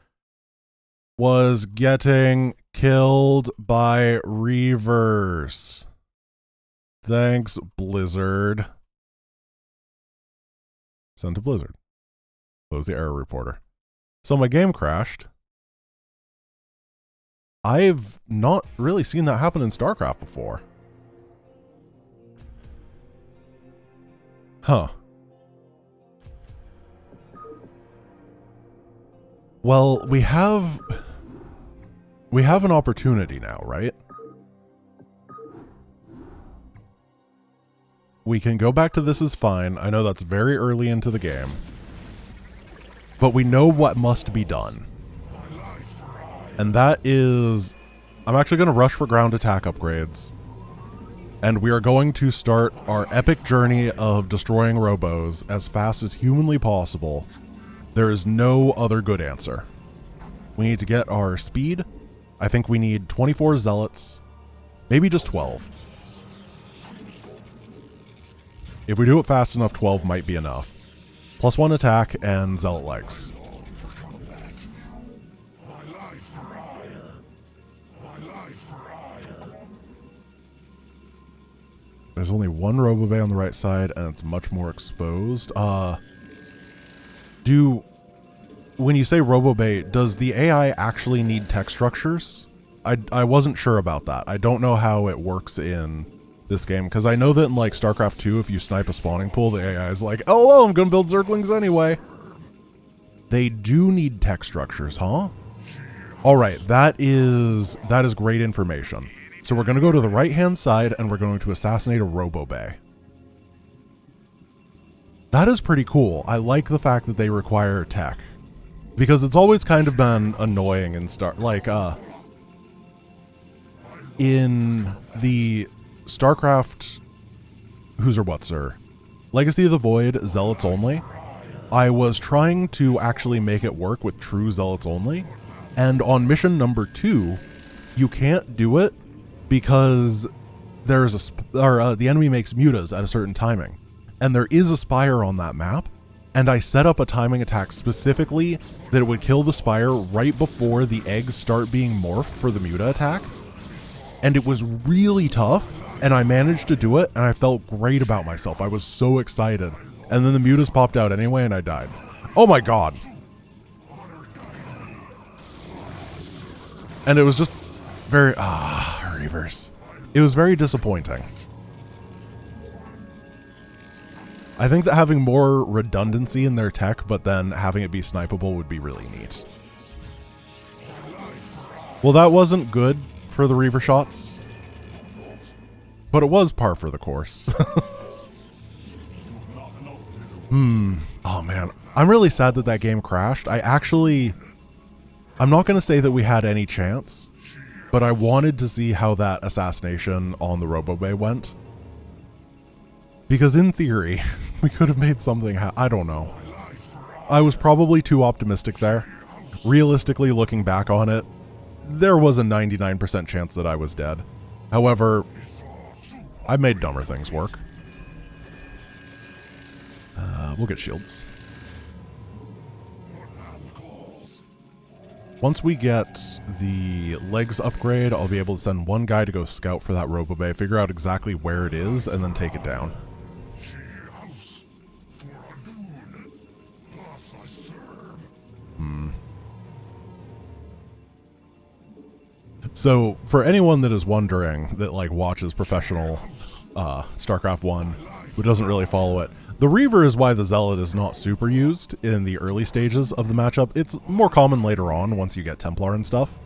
was getting killed by Reavers. Thanks, Blizzard. Send to Blizzard. Close the error reporter. So my game crashed. I've not really seen that happen in Starcraft before. Huh. Well, we have an opportunity now, right? We can go back to this is fine. I know that's very early into the game. But we know what must be done. And that is, I'm actually going to rush for ground attack upgrades. And we are going to start our epic journey of destroying robos as fast as humanly possible. There is no other good answer. We need to get our speed. I think we need 24 Zealots, maybe just 12. If we do it fast enough, 12 might be enough. +1 attack and Zealot legs. There's only one Robobay on the right side, and it's much more exposed. When you say Robobay, does the AI actually need text structures? I wasn't sure about that. I don't know how it works in this game, because I know that in like StarCraft 2, if you snipe a spawning pool, the AI is like, oh, well, I'm going to build Zerglings anyway. They do need text structures, huh? All right, that is great information. So we're going to go to the right-hand side, and we're going to assassinate a Robobay. That is pretty cool. I like the fact that they require tech. Because it's always kind of been annoying in in the StarCraft Who's or What's Sir Legacy of the Void Zealots only, I was trying to actually make it work with true Zealots only, and on mission number 2, you can't do it because there's the enemy makes mutas at a certain timing, and there is a spire on that map, and I set up a timing attack specifically that it would kill the spire right before the eggs start being morphed for the muta attack, and it was really tough, and I managed to do it, and I felt great about myself. I was so excited, and then the mutas popped out anyway, and I died. Oh my god. And it was just very, Reavers. It was very disappointing. I think that having more redundancy in their tech, but then having it be snipeable would be really neat. Well, that wasn't good for the Reaver shots, but it was par for the course. Oh man, I'm really sad that that game crashed. I'm not going to say that we had any chance, but I wanted to see how that assassination on the Robobay went. Because in theory, we could have made something I don't know. I was probably too optimistic there. Realistically, looking back on it, there was a 99% chance that I was dead. However, I made dumber things work. We'll get shields. Once we get the legs upgrade, I'll be able to send one guy to go scout for that Robobay, figure out exactly where it is, and then take it down. So, for anyone that is wondering, that like watches professional StarCraft 1, who doesn't really follow it, The Reaver is why the Zealot is not super used in the early stages of the matchup. It's more common later on once you get Templar and stuff,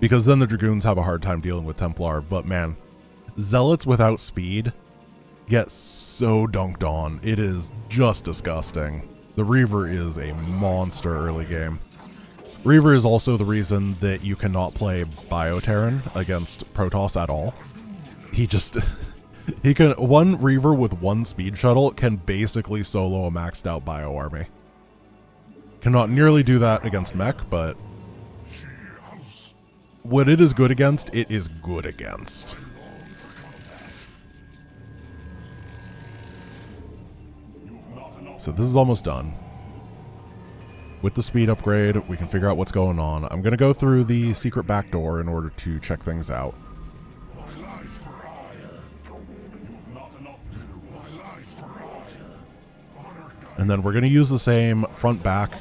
because then the Dragoons have a hard time dealing with Templar. But man, Zealots without speed get so dunked on. It is just disgusting. The Reaver is a monster early game. Reaver is also the reason that you cannot play Bioterran against Protoss at all. He just... he can... One Reaver with one speed shuttle can basically solo a maxed out Bio army. Cannot nearly do that against Mech, but... what it is good against, it is good against. So this is almost done. With the speed upgrade, we can figure out what's going on. I'm going to go through the secret back door in order to check things out. And then we're going to use the same front-back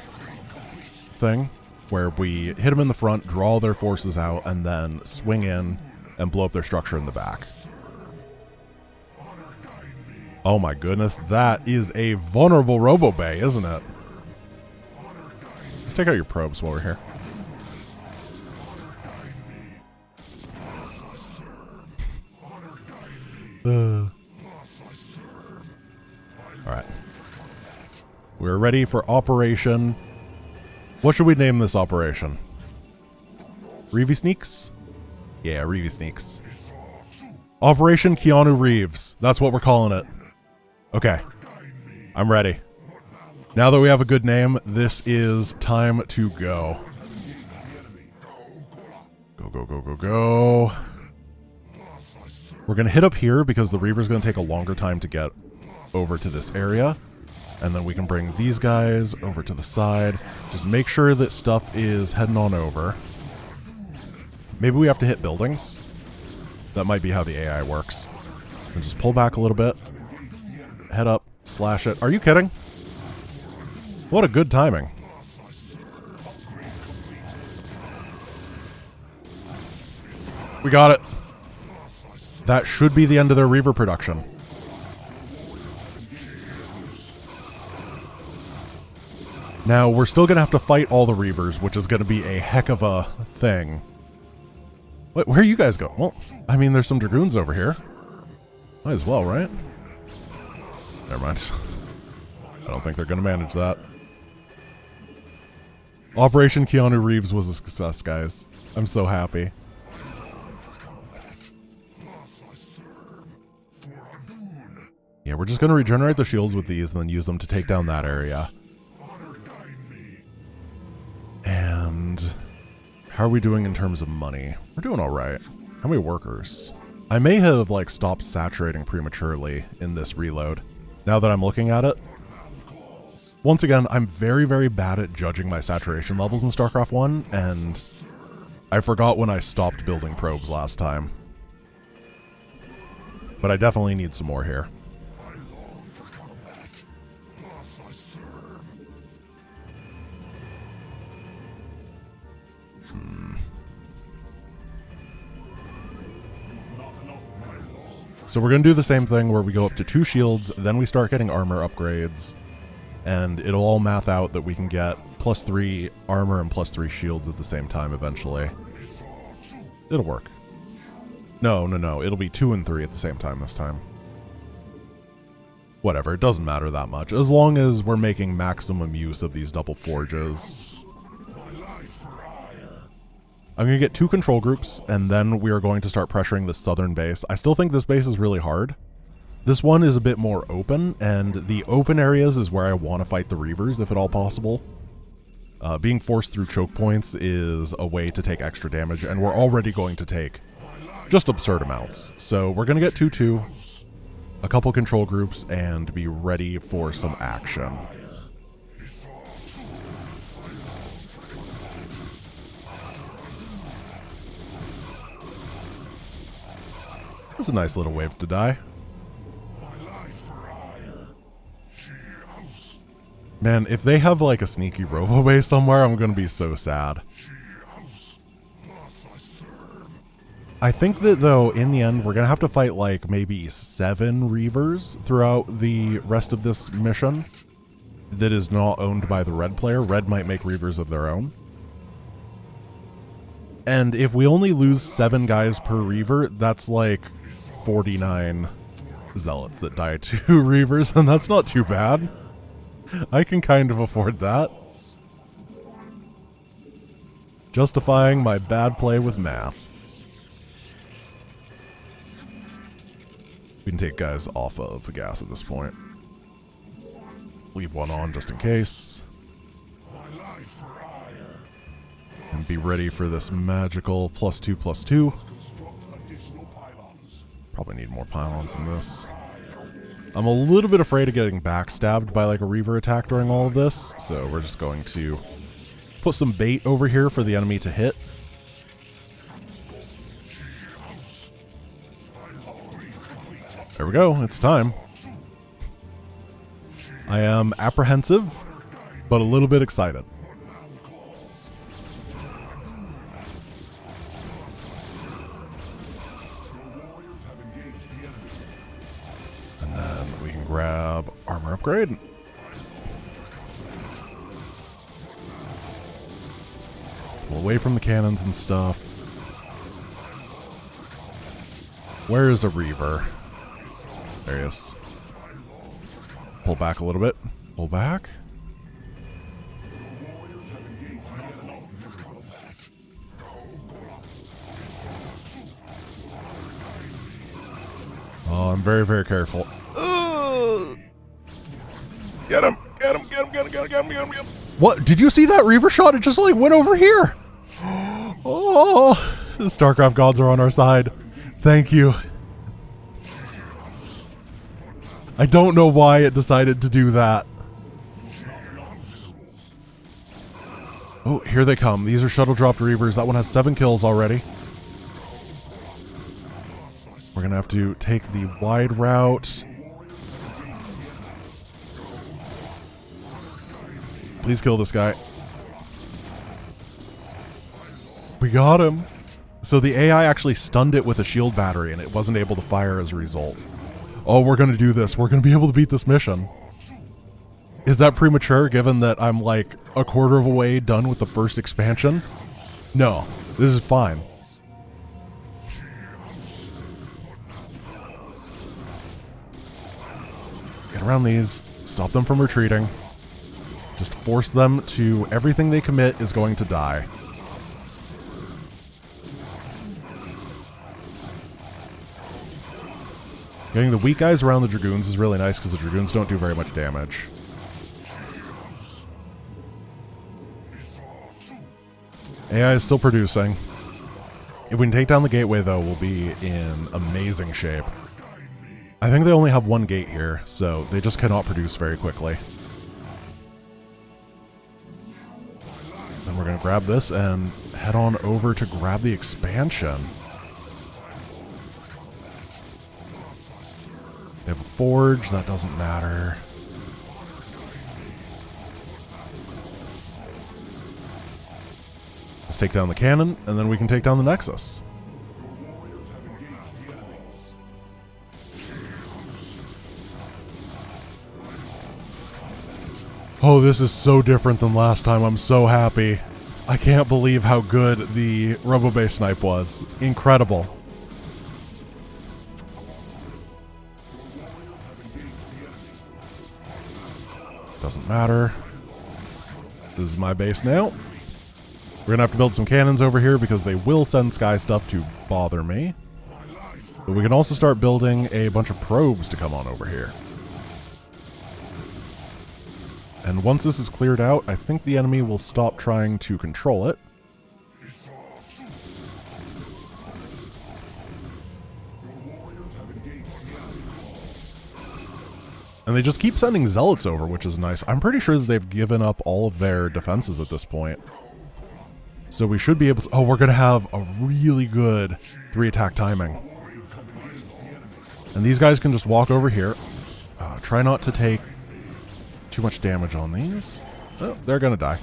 thing, where we hit them in the front, draw their forces out, and then swing in and blow up their structure in the back. Oh my goodness, that is a vulnerable Robo-Bay, isn't it? Let's take out your probes while we're here. Alright. We're ready for Operation... what should we name this operation? Reavy Sneaks? Yeah, Reavy Sneaks. Operation Keanu Reeves. That's what we're calling it. Okay. I'm ready. Now that we have a good name, this is time to go. Go, go, go, go, go. We're going to hit up here because the Reaver's going to take a longer time to get over to this area. And then we can bring these guys over to the side. Just make sure that stuff is heading on over. Maybe we have to hit buildings. That might be how the AI works. And just pull back a little bit. Head up, slash it. Are you kidding? What a good timing. We got it. That should be the end of their Reaver production. Now, we're still going to have to fight all the Reavers, which is going to be a heck of a thing. Wait, where are you guys going? Well, I mean, there's some Dragoons over here. Might as well, right? Never mind. I don't think they're going to manage that. Operation Keanu Reeves was a success, guys. I'm so happy. Yeah, we're just going to regenerate the shields with these and then use them to take down that area. And how are we doing in terms of money? We're doing all right. How many workers? I may have, like, stopped saturating prematurely in this reload, now that I'm looking at it. Once again, I'm very, very bad at judging my saturation levels in StarCraft 1, and I forgot when I stopped building probes last time. But I definitely need some more here. So we're going to do the same thing where we go up to 2 shields, then we start getting armor upgrades, and it'll all math out that we can get +3 armor and +3 shields at the same time eventually. It'll work. No, it'll be 2 and 3 at the same time this time. Whatever, it doesn't matter that much, as long as we're making maximum use of these double forges. I'm going to get 2 control groups, and then we are going to start pressuring the southern base. I still think this base is really hard. This one is a bit more open, and the open areas is where I want to fight the Reavers, if at all possible. Being forced through choke points is a way to take extra damage, and we're already going to take just absurd amounts. So we're going to get 2-2, a couple control groups, and be ready for some action. That's a nice little wave to die. Man, if they have like a sneaky robo base somewhere, I'm gonna be so sad. I think that, though, in the end, we're going to have to fight, like, maybe 7 Reavers throughout the rest of this mission that is not owned by the red player. Red might make Reavers of their own. And if we only lose 7 guys per Reaver, that's like 49 Zealots that die to Reavers, and that's not too bad. I can kind of afford that. Justifying my bad play with math. We can take guys off of the gas at this point. Leave one on just in case. And be ready for this magical +2/+2. Probably need more pylons than this. I'm a little bit afraid of getting backstabbed by like a Reaver attack during all of this, so we're just going to put some bait over here for the enemy to hit. There we go, it's time. I am apprehensive, but a little bit excited. And then we can grab armor upgrade. Pull away from the cannons and stuff. Where is a Reaver? There he is. Pull back a little bit. Pull back. Oh, I'm very, very careful. Get him! Get him! Get him! Get him! Get him! Get him! Get him! Get him! What? Did you see that Reaver shot? It just like went over here. Oh, the Starcraft gods are on our side. Thank you. I don't know why it decided to do that. Oh, here they come. These are shuttle dropped Reavers. That one has 7 kills already. We're going to have to take the wide route. Please kill this guy. We got him. So the AI actually stunned it with a shield battery and it wasn't able to fire as a result. Oh, we're going to do this. We're going to be able to beat this mission. Is that premature, given that I'm like a quarter of a way done with the first expansion? No, this is fine. Get around these. Stop them from retreating. Just force them to everything they commit is going to die. Getting the weak guys around the Dragoons is really nice because the Dragoons don't do very much damage. AI is still producing. If we can take down the gateway, though, we'll be in amazing shape. I think they only have 1 gate here, so they just cannot produce very quickly. Then we're going to grab this and head on over to grab the expansion. They have a forge, that doesn't matter. Let's take down the cannon, and then we can take down the Nexus. Oh, this is so different than last time. I'm so happy. I can't believe how good the RoboBase snipe was. Incredible. Doesn't matter. This is my base now. We're going to have to build some cannons over here because they will send sky stuff to bother me. But we can also start building a bunch of probes to come on over here. And once this is cleared out, I think the enemy will stop trying to control it. And they just keep sending Zealots over, which is nice. I'm pretty sure that they've given up all of their defenses at this point. So we should be able to... Oh, we're going to have a really good 3-attack timing. And these guys can just walk over here. Try not to take too much damage on these. Oh, they're going to die.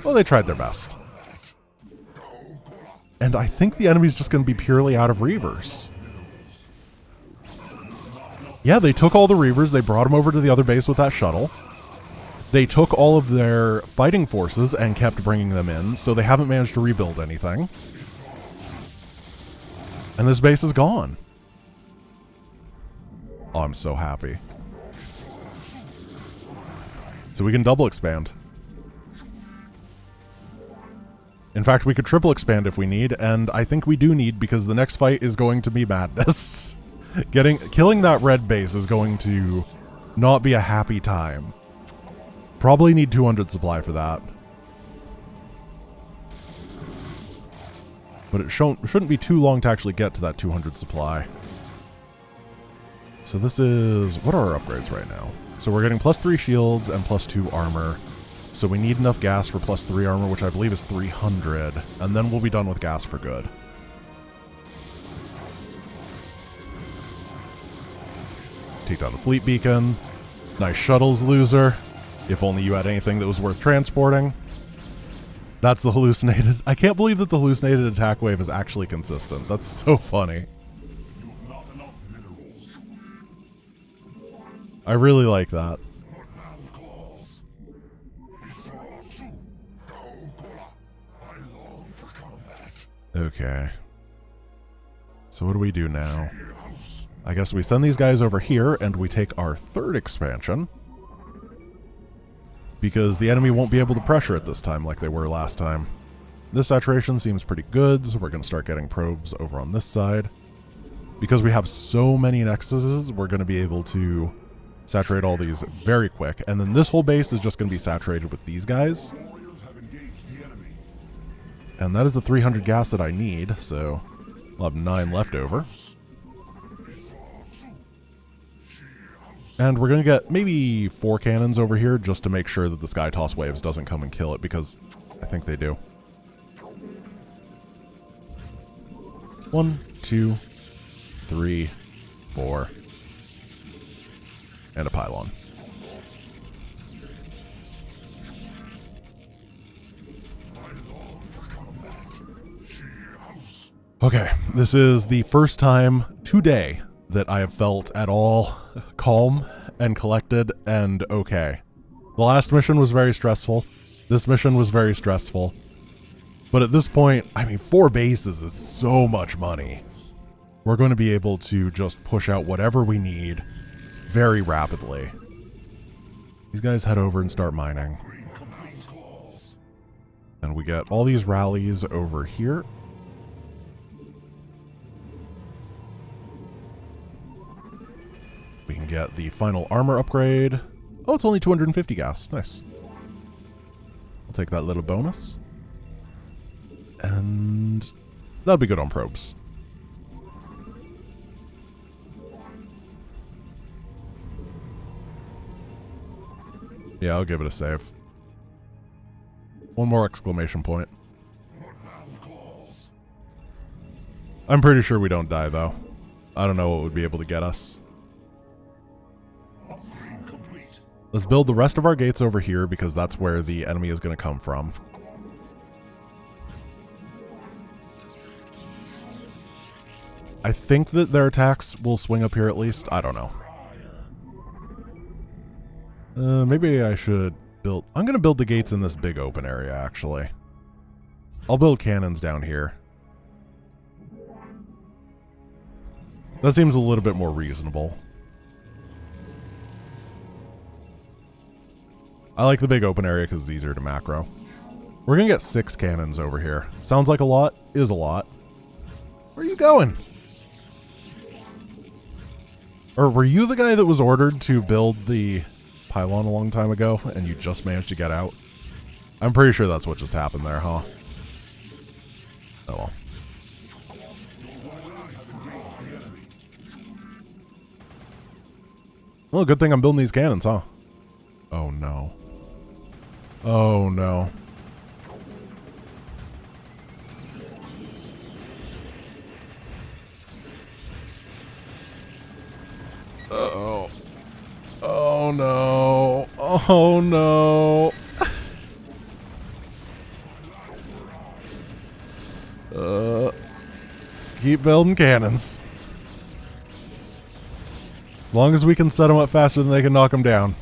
Well, they tried their best. and I think the enemy's just going to be purely out of Reavers. Yeah, they took all the Reavers, they brought them over to the other base with that shuttle. They took all of their fighting forces and kept bringing them in, so they haven't managed to rebuild anything. And this base is gone. Oh, I'm so happy. So we can double expand. In fact, we could triple expand if we need, and I think we do need because the next fight is going to be madness. Killing that red base is going to not be a happy time. Probably need 200 supply for that. But it shouldn't be too long to actually get to that 200 supply. So this is... what are our upgrades right now? So we're getting +3 shields and +2 armor. So we need enough gas for +3 armor, which I believe is 300. And then we'll be done with gas for good. Take down the fleet beacon. Nice shuttles, loser. If only you had anything that was worth transporting. That's the hallucinated. I can't believe that the hallucinated attack wave is actually consistent. That's so funny. You've not enough minerals. I really like that. Okay. So what do we do now? I guess we send these guys over here and we take our third expansion. Because the enemy won't be able to pressure it this time like they were last time. This saturation seems pretty good, so we're going to start getting probes over on this side. Because we have so many nexuses, we're going to be able to saturate all these very quick. And then this whole base is just going to be saturated with these guys. And that is the 300 gas that I need, so we'll have 9 left over. And we're going to get maybe 4 cannons over here just to make sure that the Sky Toss Waves doesn't come and kill it, because I think they do. 1, 2, 3, 4. And a pylon. Okay, this is the first time today that I have felt at all calm and collected and okay. The last mission was very stressful. This mission was very stressful. But at this point, I mean, 4 bases is so much money. We're going to be able to just push out whatever we need very rapidly. These guys head over and start mining. And we get all these rallies over here. We can get the final armor upgrade. Oh, it's only 250 gas. Nice. I'll take that little bonus. And that'll be good on probes. Yeah, I'll give it a save. 1 more exclamation point. I'm pretty sure we don't die, though. I don't know what would be able to get us. Let's build the rest of our gates over here, because that's where the enemy is going to come from. I think that their attacks will swing up here at least. I don't know. Maybe I should build... I'm going to build the gates in this big open area, actually. I'll build cannons down here. That seems a little bit more reasonable. I like the big open area because it's easier to macro. We're going to get 6 cannons over here. Sounds like a lot, is a lot. Where are you going? Or were you the guy that was ordered to build the pylon a long time ago and you just managed to get out? I'm pretty sure that's what just happened there, huh? Oh well. Well, good thing I'm building these cannons, huh? Oh no. Oh no. Uh-oh. Oh no. Oh no. Keep building cannons. As long as we can set them up faster than they can knock them down.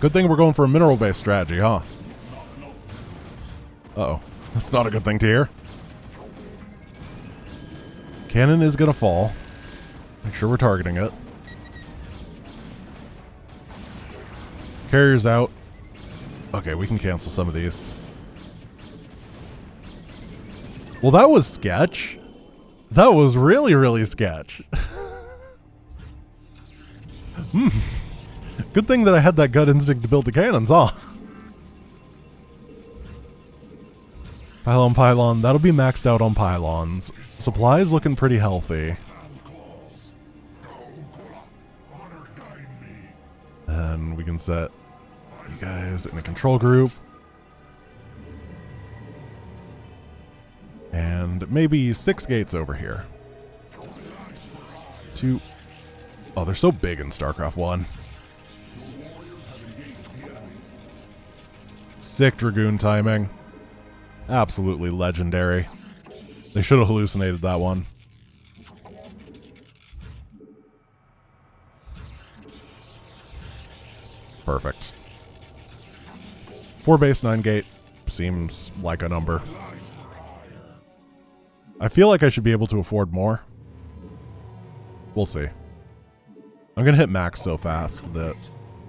Good thing we're going for a mineral-based strategy, huh? Uh-oh. That's not a good thing to hear. Cannon is gonna fall. Make sure we're targeting it. Carrier's out. Okay, we can cancel some of these. Well, that was sketch. That was really, really sketch. Good thing that I had that gut instinct to build the cannons, huh? Pylon. That'll be maxed out on pylons. Supplies looking pretty healthy. And we can set you guys in a control group. And maybe 6 gates over here. 2. Oh, they're so big in StarCraft 1. Sick Dragoon timing. Absolutely legendary. They should have hallucinated that one. Perfect. 4 base, 9 gate. Seems like a number. I feel like I should be able to afford more. We'll see. I'm gonna hit max so fast that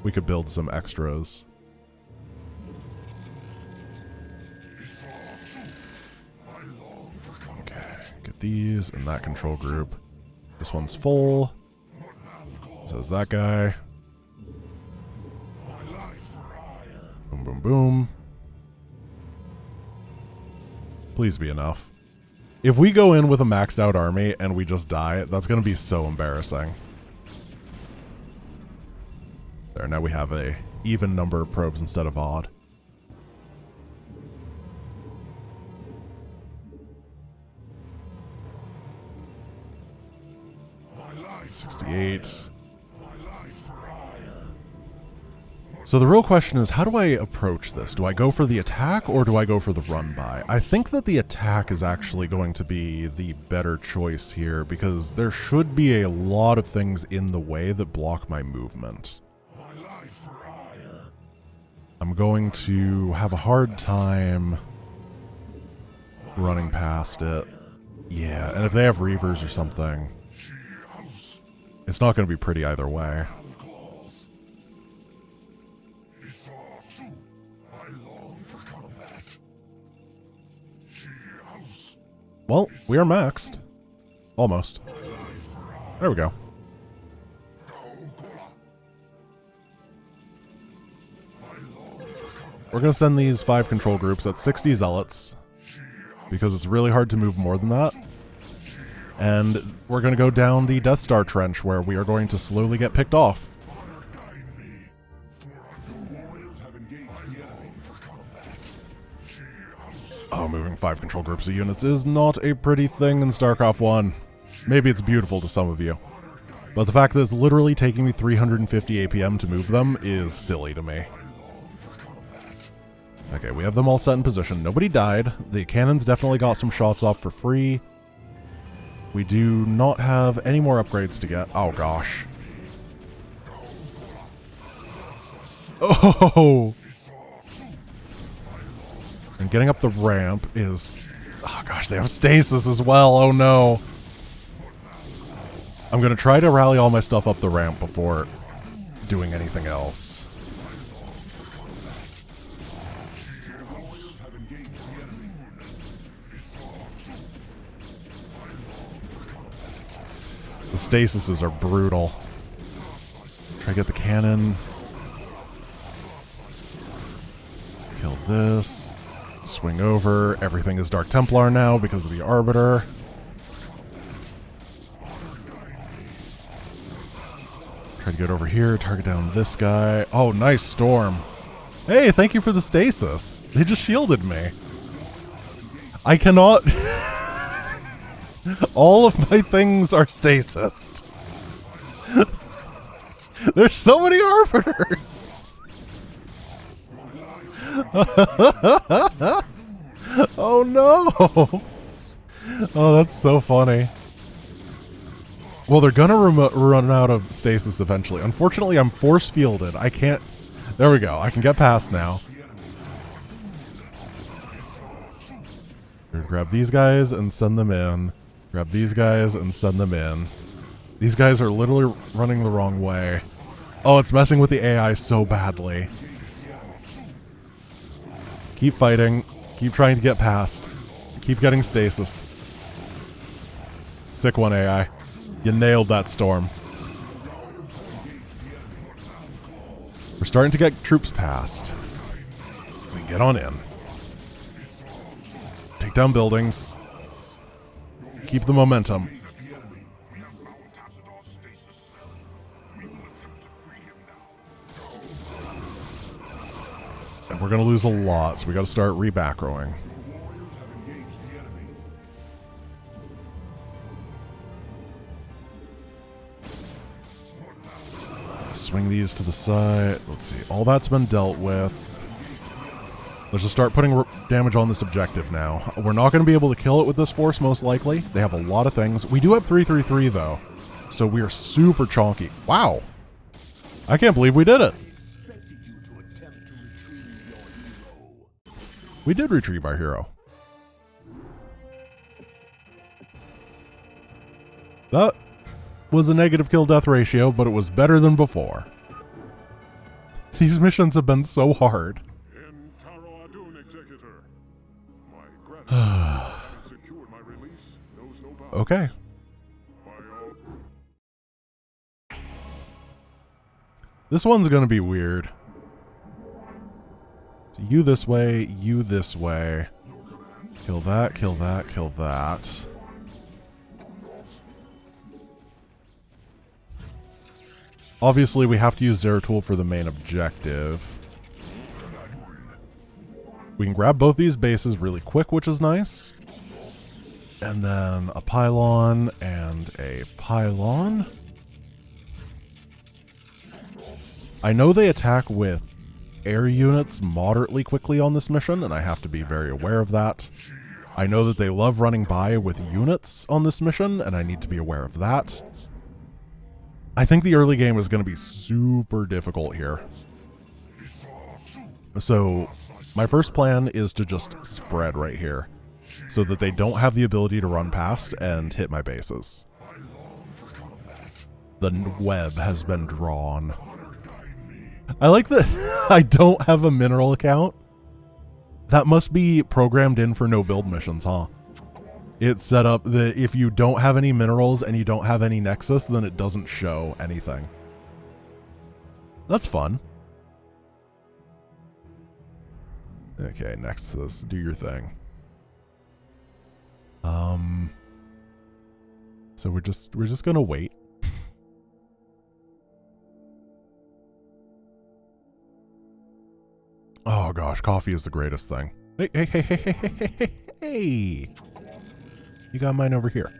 we could build some extras. Okay, get these in that control group. This one's full. So is that guy. Boom, boom, boom. Please be enough. If we go in with a maxed out army and we just die, that's going to be so embarrassing. There, now we have a even number of probes instead of odd. $68. So the real question is, how do I approach this? Do I go for the attack or do I go for the run by? I think that the attack is actually going to be the better choice here because there should be a lot of things in the way that block my movement. I'm going to have a hard time running past it. Yeah, and if they have Reavers or something, it's not going to be pretty either way. Well, we are maxed. Almost. There we go. We're going to send these 5 control groups at 60 Zealots, because it's really hard to move more than that. And we're going to go down the Death Star trench, where we are going to slowly get picked off. Oh, moving 5 control groups of units is not a pretty thing in StarCraft 1. Maybe it's beautiful to some of you. But the fact that it's literally taking me 350 APM to move them is silly to me. Okay, we have them all set in position. Nobody died. The cannons definitely got some shots off for free. We do not have any more upgrades to get. Oh, gosh. Oh! And getting up the ramp is... Oh gosh, they have stasis as well. Oh no. I'm going to try to rally all my stuff up the ramp before doing anything else. The stasises are brutal. Try to get the cannon. Kill this. Swing over. Everything is Dark Templar now because of the Arbiter. Try to get over here, target down this guy. Oh, nice storm. Hey, thank you for the stasis. They just shielded me. I cannot... All of my things are stasis. There's so many Arbiters. Oh no! Oh, that's so funny. Well, they're gonna run out of stasis eventually. Unfortunately, I'm force fielded. I can't... There we go. I can get past now. Grab these guys and send them in. Grab these guys and send them in. These guys are literally running the wrong way. Oh, it's messing with the AI so badly. Keep fighting. Keep trying to get past. Keep getting stasis. Sick one, AI. You nailed that storm. We're starting to get troops past. We can get on in. Take down buildings. Keep the momentum. And we're going to lose a lot, so we got to start re-backrowing. Swing these to the side. Let's see. All that's been dealt with. Let's just start putting damage on this objective now. We're not going to be able to kill it with this force, most likely. They have a lot of things. We do have 333, though. So we are super chonky. Wow. I can't believe we did it. We did retrieve our hero. That was a negative kill-death ratio, but it was better than before. These missions have been so hard. Okay. This one's gonna be weird. So you this way, you this way. Kill that, kill that, kill that. Obviously, we have to use Zeratul for the main objective. We can grab both these bases really quick, which is nice. And then a pylon and a pylon. I know they attack with air units moderately quickly on this mission, and I have to be very aware of that. I know that they love running by with units on this mission, and I need to be aware of that. I think the early game is going to be super difficult here. So my first plan is to just spread right here so that they don't have the ability to run past and hit my bases. The web has been drawn. I like that I don't have a mineral account. That must be programmed in for no build missions, huh? It's set up that if you don't have any minerals and you don't have any nexus, then it doesn't show anything. That's fun. Okay, nexus, do your thing. So we're just gonna wait. Oh gosh, coffee is the greatest thing. Hey, hey, hey, hey, hey, hey, hey, hey, hey! You got mine over here.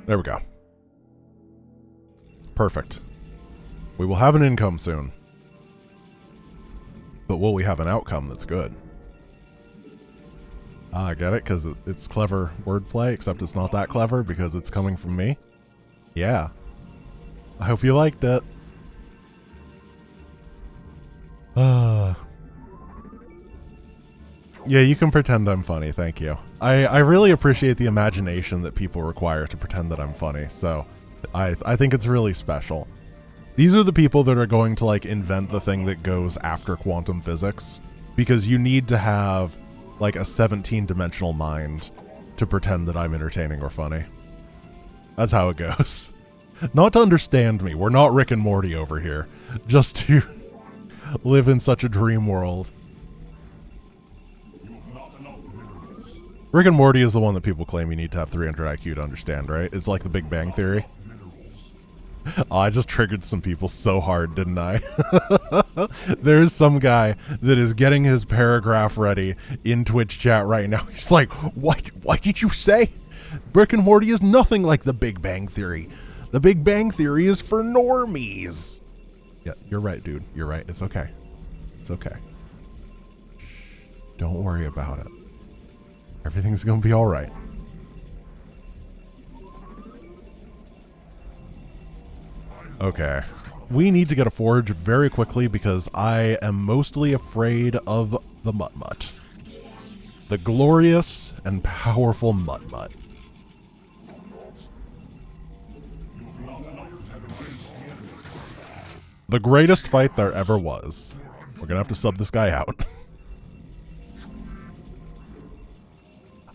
There we go. Perfect. We will have an income soon. But will we have an outcome that's good? Ah, I get it, because it's clever wordplay, except it's not that clever because it's coming from me. Yeah. I hope you liked it. Yeah, you can pretend I'm funny, thank you. I really appreciate the imagination that people require to pretend that I'm funny, so I think it's really special. These are the people that are going to like invent the thing that goes after quantum physics, because you need to have like a 17-dimensional mind to pretend that I'm entertaining or funny. That's how it goes. Not to understand me, we're not Rick and Morty over here, just to live in such a dream world. Rick and Morty is the one that people claim you need to have 300 IQ to understand, right? It's like the Big Bang Theory. Oh, I just triggered some people so hard, didn't I? There's some guy that is getting his paragraph ready in Twitch chat right now. He's like, what did you say? Rick and Morty is nothing like the Big Bang Theory. The Big Bang Theory is for normies. Yeah, you're right, dude. You're right. It's okay. It's okay. Don't worry about it. Everything's gonna be alright. Okay. We need to get a forge very quickly because I am mostly afraid of the Mutt-Mutt. The glorious and powerful Mutt-Mutt. The greatest fight there ever was. We're gonna have to sub this guy out.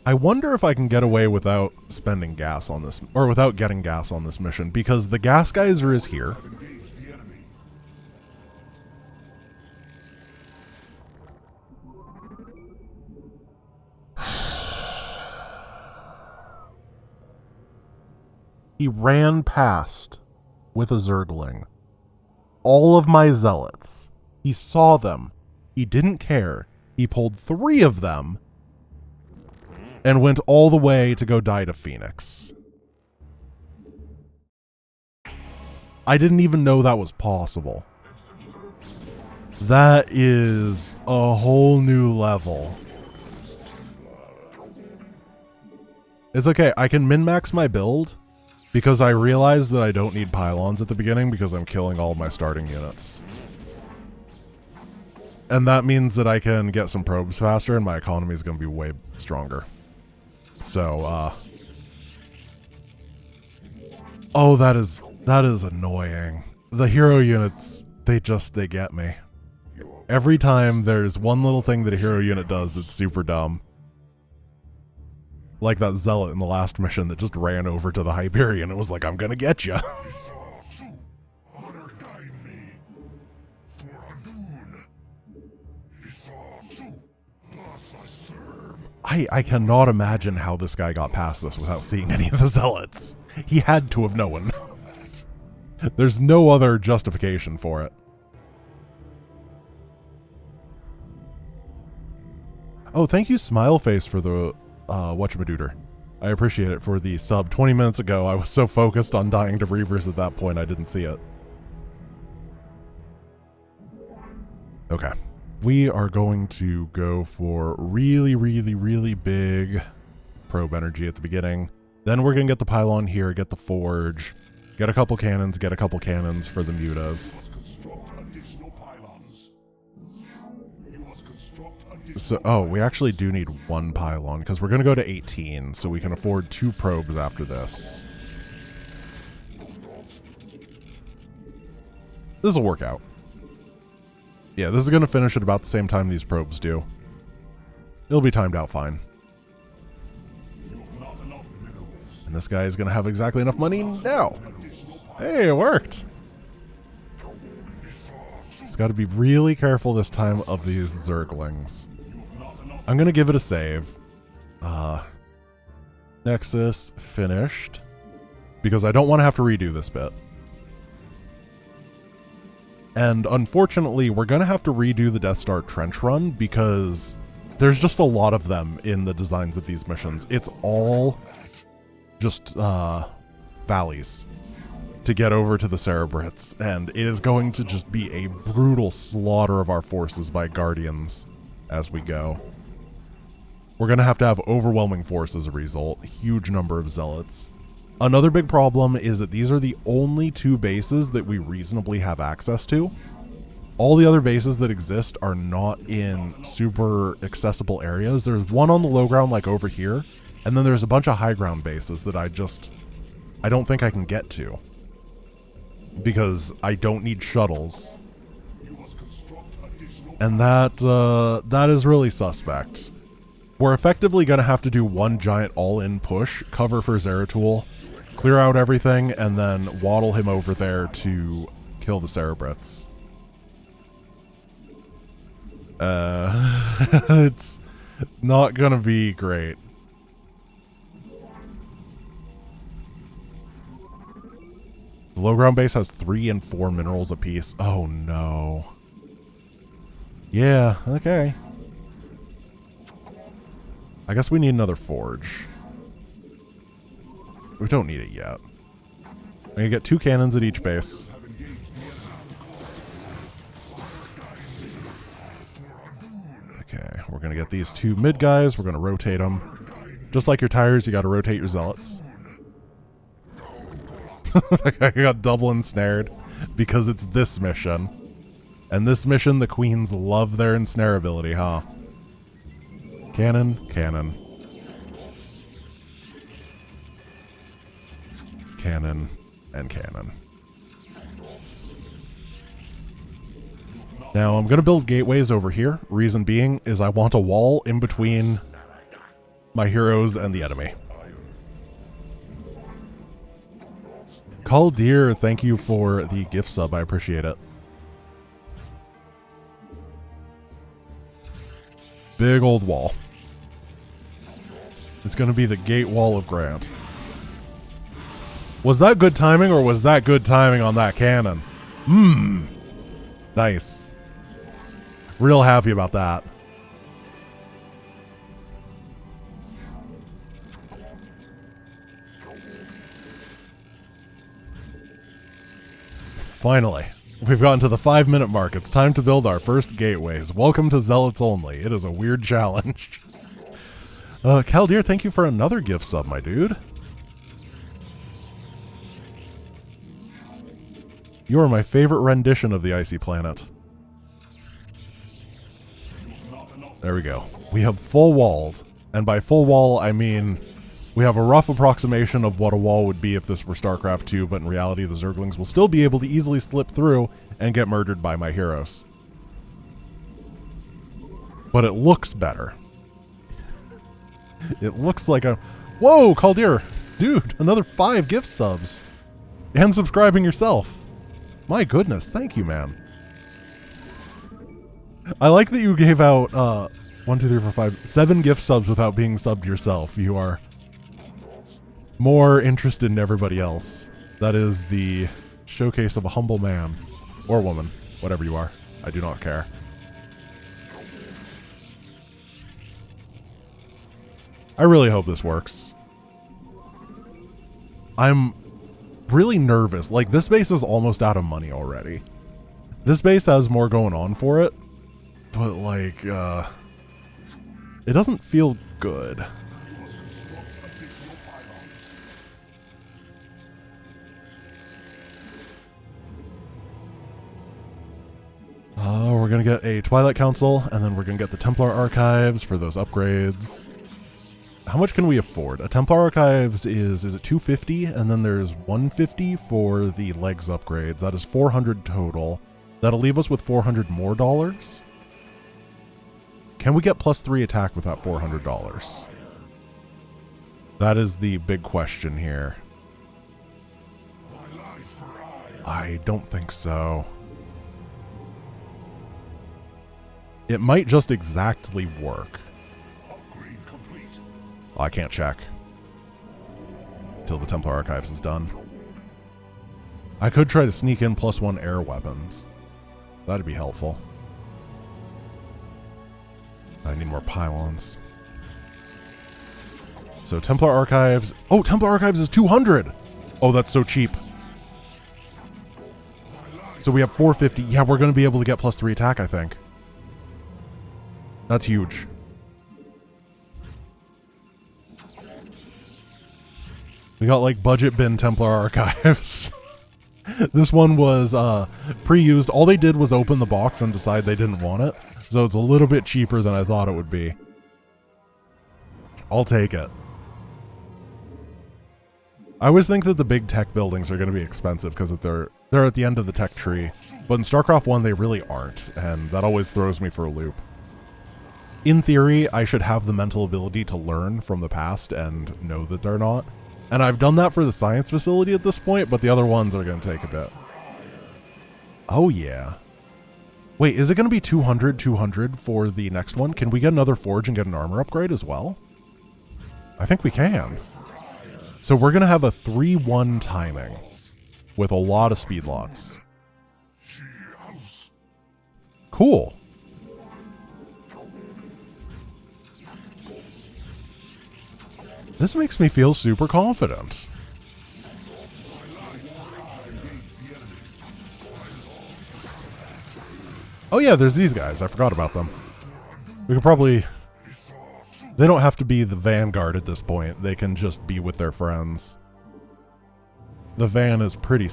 I wonder if I can get away without spending gas on this, or without getting gas on this mission, because the gas geyser is here. He ran past with a Zergling all of my Zealots. He saw them. He didn't care. He pulled 3 of them and went all the way to go die to Phoenix. I didn't even know that was possible. That is a whole new level. It's okay, I can min-max my build because I realize that I don't need pylons at the beginning because I'm killing all of my starting units. And that means that I can get some probes faster and my economy is going to be way stronger. So, oh, that is annoying. The hero units, they get me. Every time there's one little thing that a hero unit does that's super dumb. Like that Zealot in the last mission that just ran over to the Hyperion and was like, I'm gonna get you. I cannot imagine how this guy got past this without seeing any of the Zealots. He had to have known. There's no other justification for it. Oh, thank you, Smileface, for the whatchamadooter. I appreciate it for the sub. 20 minutes ago, I was so focused on dying to Reavers at that point, I didn't see it. Okay. We are going to go for really, really, really big probe energy at the beginning. Then we're going to get the pylon here, get the forge, get a couple cannons for the mutas. So, oh, we actually do need 1 pylon because we're going to go to 18, so we can afford 2 probes after this. This will work out. Yeah, this is going to finish at about the same time these probes do. It'll be timed out fine. And this guy is going to have exactly enough money now. Hey, it worked. Just got to be really careful this time of these Zerglings. I'm going to give it a save. Nexus finished. Because I don't want to have to redo this bit. And unfortunately, we're going to have to redo the Death Star trench run because there's just a lot of them in the designs of these missions. It's all just valleys to get over to the Cerebrits, and it is going to just be a brutal slaughter of our forces by Guardians as we go. We're going to have overwhelming force as a result, huge number of Zealots. Another big problem is that these are the only 2 bases that we reasonably have access to. All the other bases that exist are not in super accessible areas. There's one on the low ground like over here, and then there's a bunch of high ground bases that I don't think I can get to. Because I don't need shuttles. And that is really suspect. We're effectively going to have to do one giant all-in push, cover for Zeratul, clear out everything, and then waddle him over there to kill the Cerebrits. It's not gonna be great. The low ground base has 3 and 4 minerals apiece. Oh no. Yeah, okay. I guess we need another forge. We don't need it yet. I'm gonna get 2 cannons at each base. Okay, we're gonna going to get these two mid guys. We're going to rotate them. Just like your tires, you got to rotate your zealots. That guy got double ensnared because it's this mission. And this mission, the queens love their ensnare ability, huh? Cannon, cannon. Cannon, and cannon. Now, I'm going to build gateways over here. Reason being is I want a wall in between my heroes and the enemy. Call Deer, thank you for the gift sub. I appreciate it. Big old wall. It's going to be the gate wall of Grant. Was that good timing, or was that good timing on that cannon? Nice. Real happy about that. Finally, we've gotten to the 5-minute mark. It's time to build our first gateways. Welcome to Zealots Only. It is a weird challenge. Caldeer, thank you for another gift sub, my dude. You are my favorite rendition of the Icy Planet. There we go. We have full walled. And by full wall, I mean we have a rough approximation of what a wall would be if this were Starcraft 2, but in reality the Zerglings will still be able to easily slip through and get murdered by my heroes. But it looks better. It looks like a... Whoa, Caldeer! Dude, another 5 gift subs. And subscribing yourself. My goodness, thank you, man. I like that you gave out 1, 2, 3, 4, 5, 7 gift subs without being subbed yourself. You are more interested in everybody else. That is the showcase of a humble man. Or woman. Whatever you are. I do not care. I really hope this works. I'm really nervous. Like, this base is almost out of money already. This base has more going on for it. But, like, it doesn't feel good. We're going to get a Twilight Council, and then we're going to get the Templar Archives for those upgrades. How much can we afford? A Templar Archives is it 250? And then there's 150 for the legs upgrades. That is 400 total. That'll leave us with 400 more dollars. Can we get +3 attack without $400? That is the big question here. I don't think so. It might just exactly work. I can't check till the Templar Archives is done. I could try to sneak in +1 air weapons. That'd be helpful. I need more pylons. So Templar Archives. Oh, Templar Archives is 200. Oh, that's so cheap. So we have 450. Yeah, we're going to be able to get +3 attack, I think. That's huge. We got like budget bin Templar Archives. This one was pre-used. All they did was open the box and decide they didn't want it. So it's a little bit cheaper than I thought it would be. I'll take it. I always think that the big tech buildings are going to be expensive because they're at the end of the tech tree. But in StarCraft 1 they really aren't, and that always throws me for a loop. In theory, I should have the mental ability to learn from the past and know that they're not. And I've done that for the science facility at this point, but the other ones are going to take a bit. Oh, yeah. Wait, is it going to be 200 for the next one? Can we get another forge and get an armor upgrade as well? I think we can. So we're going to have a 3-1 timing with a lot of speed lots. Cool. This makes me feel super confident. Oh yeah, there's these guys. I forgot about them. We could probably They don't have to be the vanguard at this point. They can just be with their friends. The van is pretty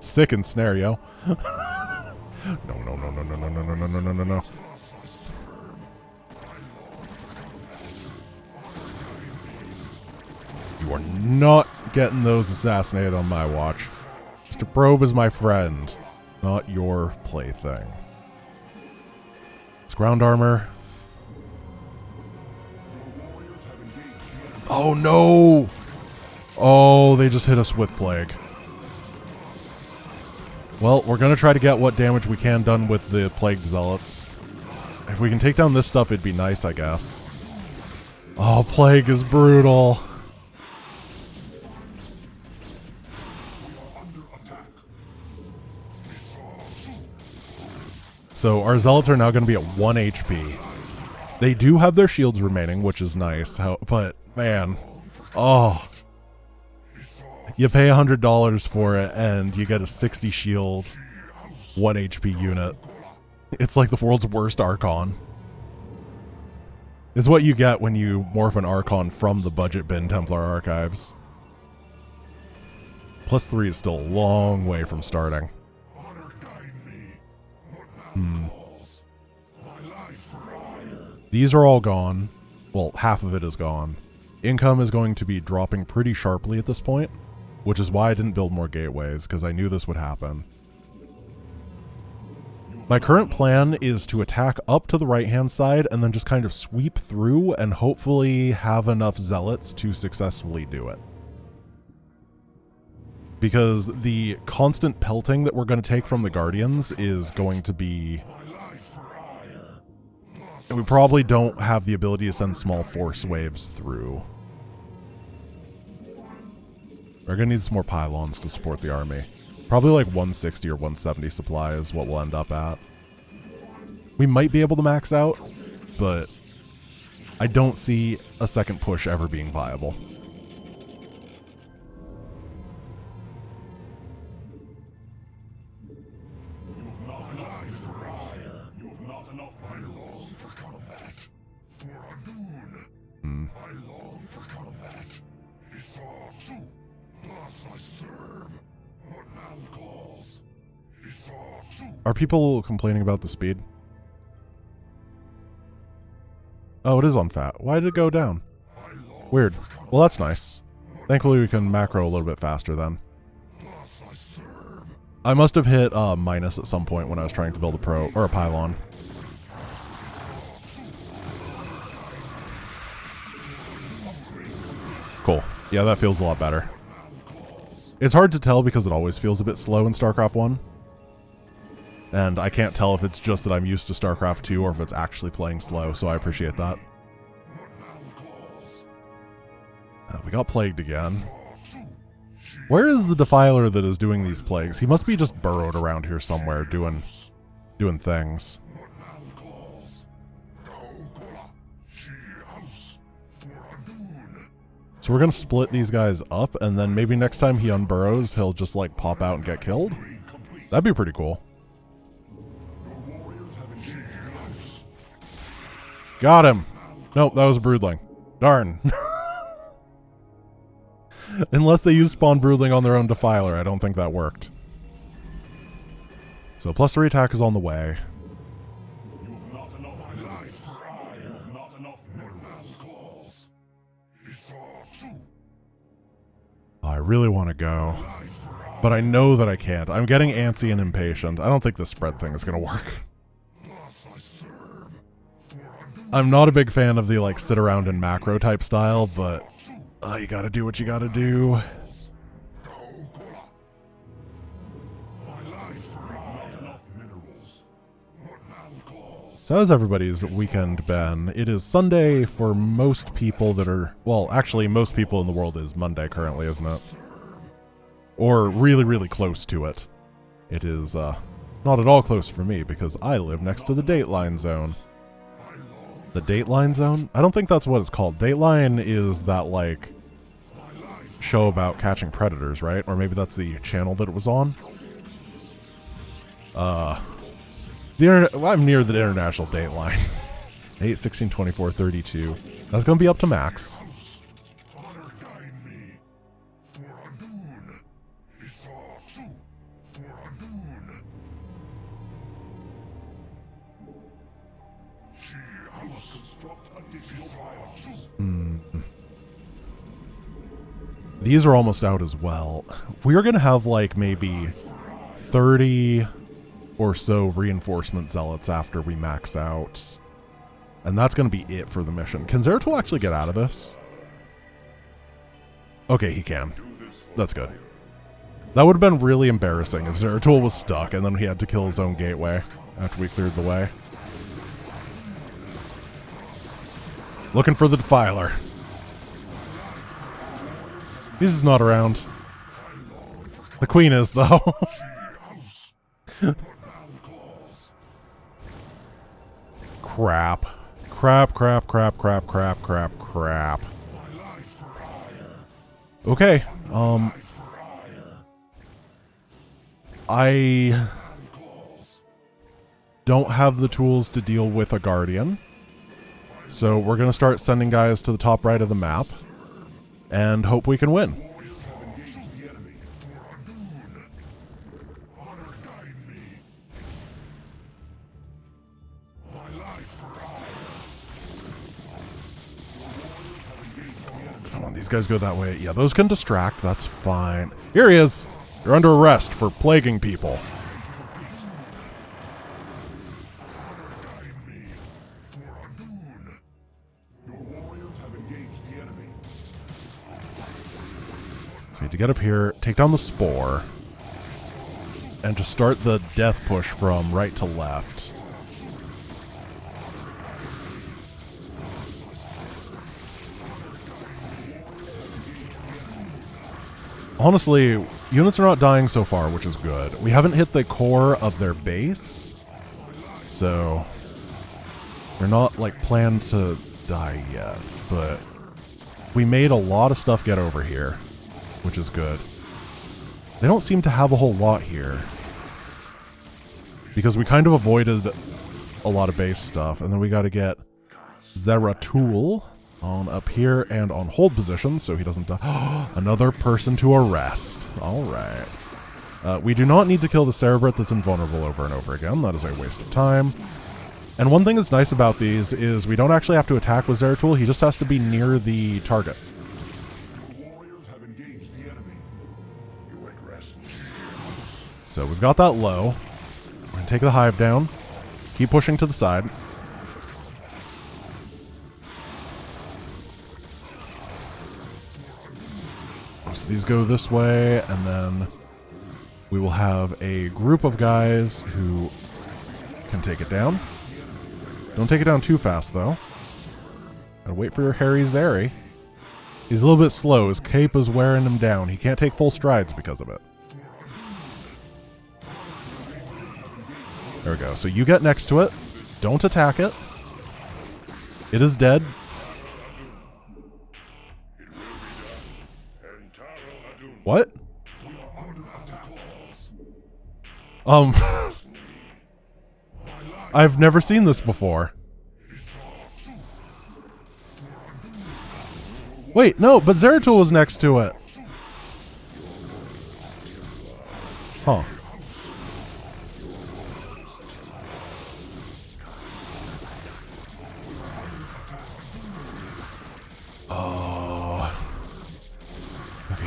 sick and snare, yo. No, no, no, no, no, no, no, no, no, no, no, no, no. You are not getting those assassinated on my watch. Mr. Probe is my friend, not your plaything. It's ground armor. Oh no! Oh, they just hit us with plague. Well, we're gonna try to get what damage we can done with the plagued zealots. If we can take down this stuff, it'd be nice, I guess. Oh, plague is brutal. So our zealots are now going to be at 1 HP. They do have their shields remaining, which is nice. But, man. Oh. You pay $100 for it, and you get a 60 shield, 1 HP unit. It's like the world's worst Archon. It's what you get when you morph an Archon from the budget bin Templar Archives. +3 is still a long way from starting. These are all gone. Well, half of it is gone. Income is going to be dropping pretty sharply at this point, which is why I didn't build more gateways, because I knew this would happen. My current plan is to attack up to the right-hand side and then just kind of sweep through and hopefully have enough zealots to successfully do it. Because the constant pelting that we're going to take from the Guardians is going to be... And we probably don't have the ability to send small force waves through. We're going to need some more pylons to support the army. Probably like 160 or 170 supply is what we'll end up at. We might be able to max out, but I don't see a second push ever being viable. Are people complaining about the speed? Oh, it is on fat. Why did it go down? Weird. Well, that's nice. Thankfully, we can macro a little bit faster then. I must have hit minus at some point when I was trying to build a or a pylon. Cool. Yeah, that feels a lot better. It's hard to tell because it always feels a bit slow in StarCraft 1. And I can't tell if it's just that I'm used to StarCraft 2 or if it's actually playing slow, so I appreciate that. We got plagued again. Where is the Defiler that is doing these plagues? He must be just burrowed around here somewhere doing things. So we're gonna split these guys up, and then maybe next time he unburrows, he'll just like pop out and get killed? That'd be pretty cool. Got him! Nope, that was a broodling. Darn. Unless they use spawn broodling on their own Defiler, I don't think that worked. So +3 attack is on the way. I really want to go, but I know that I can't. I'm getting antsy and impatient. I don't think this spread thing is going to work. I'm not a big fan of the like sit around and macro type style, but you gotta do what you gotta do. So how's everybody's weekend been? It is Sunday for most people that are, well, actually most people in the world is Monday currently, isn't it? Or really, really close to it. It is not at all close for me because I live next to the Dateline Zone. The Dateline Zone? I don't think that's what it's called. Dateline is that, like, show about catching predators, right? Or maybe that's the channel that it was on. I'm near the international Dateline. 8, 16, 24, 32. That's going to be up to max. Honor guide me. Torandun. Isatu. Torandun. I must construct additional silos. These are almost out as well. We're going to have like maybe 30 or so reinforcement zealots after we max out. And that's going to be it for the mission. Can Zeratul actually get out of this? Okay, he can. That's good. That would have been really embarrassing if Zeratul was stuck and then he had to kill his own gateway after we cleared the way. Looking for the Defiler. He's not around. The Queen is, though. Crap. Crap, crap, crap, crap, crap, crap, crap. Okay, I don't have the tools to deal with a Guardian. So we're going to start sending guys to the top right of the map and hope we can win. Come on, these guys go that way. Yeah, those can distract. That's fine. Here he is. You're under arrest for plaguing people. We need to get up here, take down the Spore, and to start the death push from right to left. Honestly, units are not dying so far, which is good. We haven't hit the core of their base, so they're not, like, planned to die yet, but we made a lot of stuff get over here, which is good. They don't seem to have a whole lot here, because we kind of avoided a lot of base stuff, and then we got to get Zeratul on up here and on hold position so he doesn't die. Another person to arrest. Alright. We do not need to kill the Cerebrit that's invulnerable over and over again. That is a waste of time. And one thing that's nice about these is we don't actually have to attack with Zeratul. He just has to be near the target. So we've got that low. We're going to take the hive down. Keep pushing to the side. So these go this way, and then we will have a group of guys who can take it down. Don't take it down too fast, though. Gotta wait for your Harry Zeri. He's a little bit slow. His cape is wearing him down. He can't take full strides because of it. There we go. So you get next to it. Don't attack it. It is dead. What? I've never seen this before. Wait, no, but Zeratul was next to it. Huh.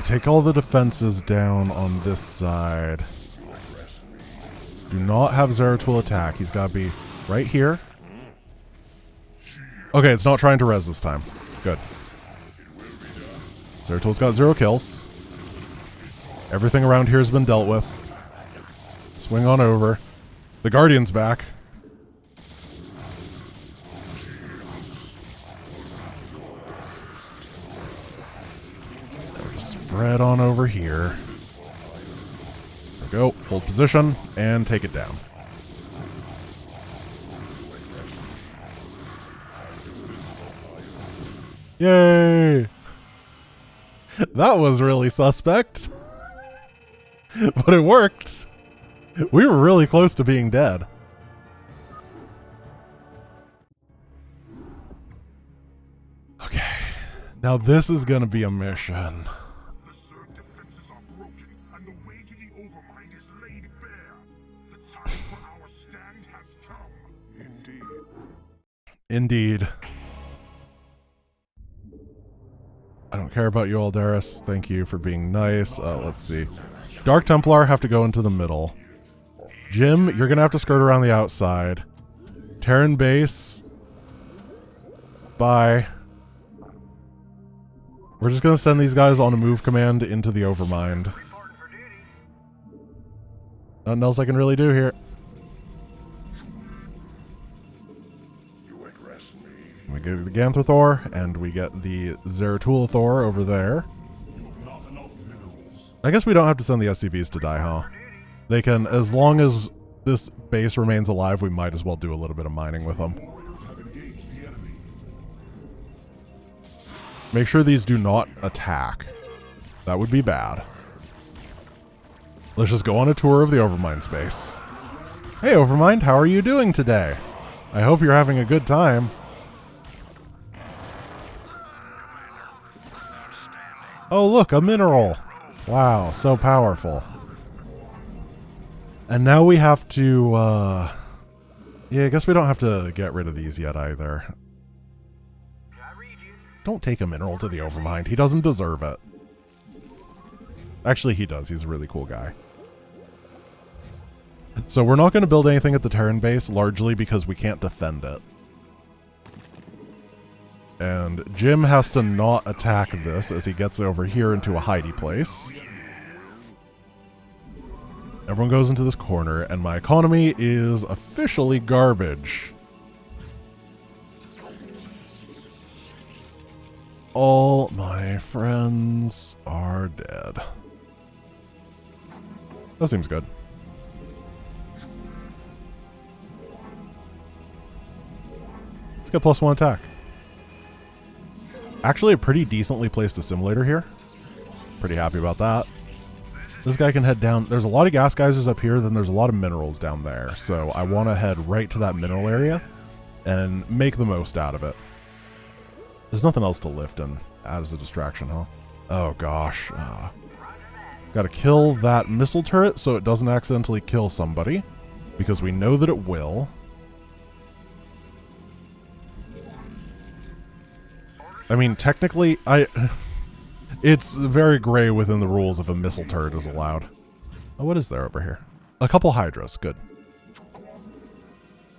Take all the defenses down on this side. Do not have Zeratul attack. He's got to be right here. Okay, it's not trying to res this time. Good. Zeratul's got 0 kills. Everything around here has been dealt with. Swing on over. The Guardian's back. Spread on over here. There we go. Hold position and take it down. Yay! That was really suspect. But it worked. We were really close to being dead. Now this is gonna be a mission. The Zerg defenses are broken, and the way to the Overmind is laid bare. The time for our stand has come. Indeed. Indeed. I don't care about you, Aldaris. Thank you for being nice. Let's see. Dark Templar have to go into the middle. Jim, you're gonna have to skirt around the outside. Terran base. Bye. We're just gonna send these guys on a move command into the Overmind. Reporting for duty. Nothing else I can really do here. You address me. We get the Ganthrathor, and we get the Zeratul Thor over there. You have not enough minerals. I guess we don't have to send the SCVs to die, huh? They can, as long as this base remains alive, we might as well do a little bit of mining with them. Warriors have engaged the enemy. Make sure these do not attack. That would be bad. Let's just go on a tour of the Overmind space. Hey Overmind, how are you doing today? I hope you're having a good time. Oh look, a mineral. Wow, so powerful. And now we have to, yeah, I guess we don't have to get rid of these yet either. I read you. Don't take a mineral to the Overmind. He doesn't deserve it. Actually, he does. He's a really cool guy. So we're not going to build anything at the Terran base, largely because we can't defend it. And Jim has to not attack this as he gets over here into a hidey place. Everyone goes into this corner, and my economy is officially garbage. All my friends are dead. That seems good. Let's get +1 attack. Actually, a pretty decently placed assimilator here. Pretty happy about that. This guy can head down. There's a lot of gas geysers up here, then there's a lot of minerals down there. So I want to head right to that mineral area and make the most out of it. There's nothing else to lift and add as a distraction, huh? Oh gosh. Gotta kill that missile turret so it doesn't accidentally kill somebody, because we know that it will. I mean, technically, it's very gray within the rules if a missile turret is allowed. Oh, what is there over here? A couple Hydras, good.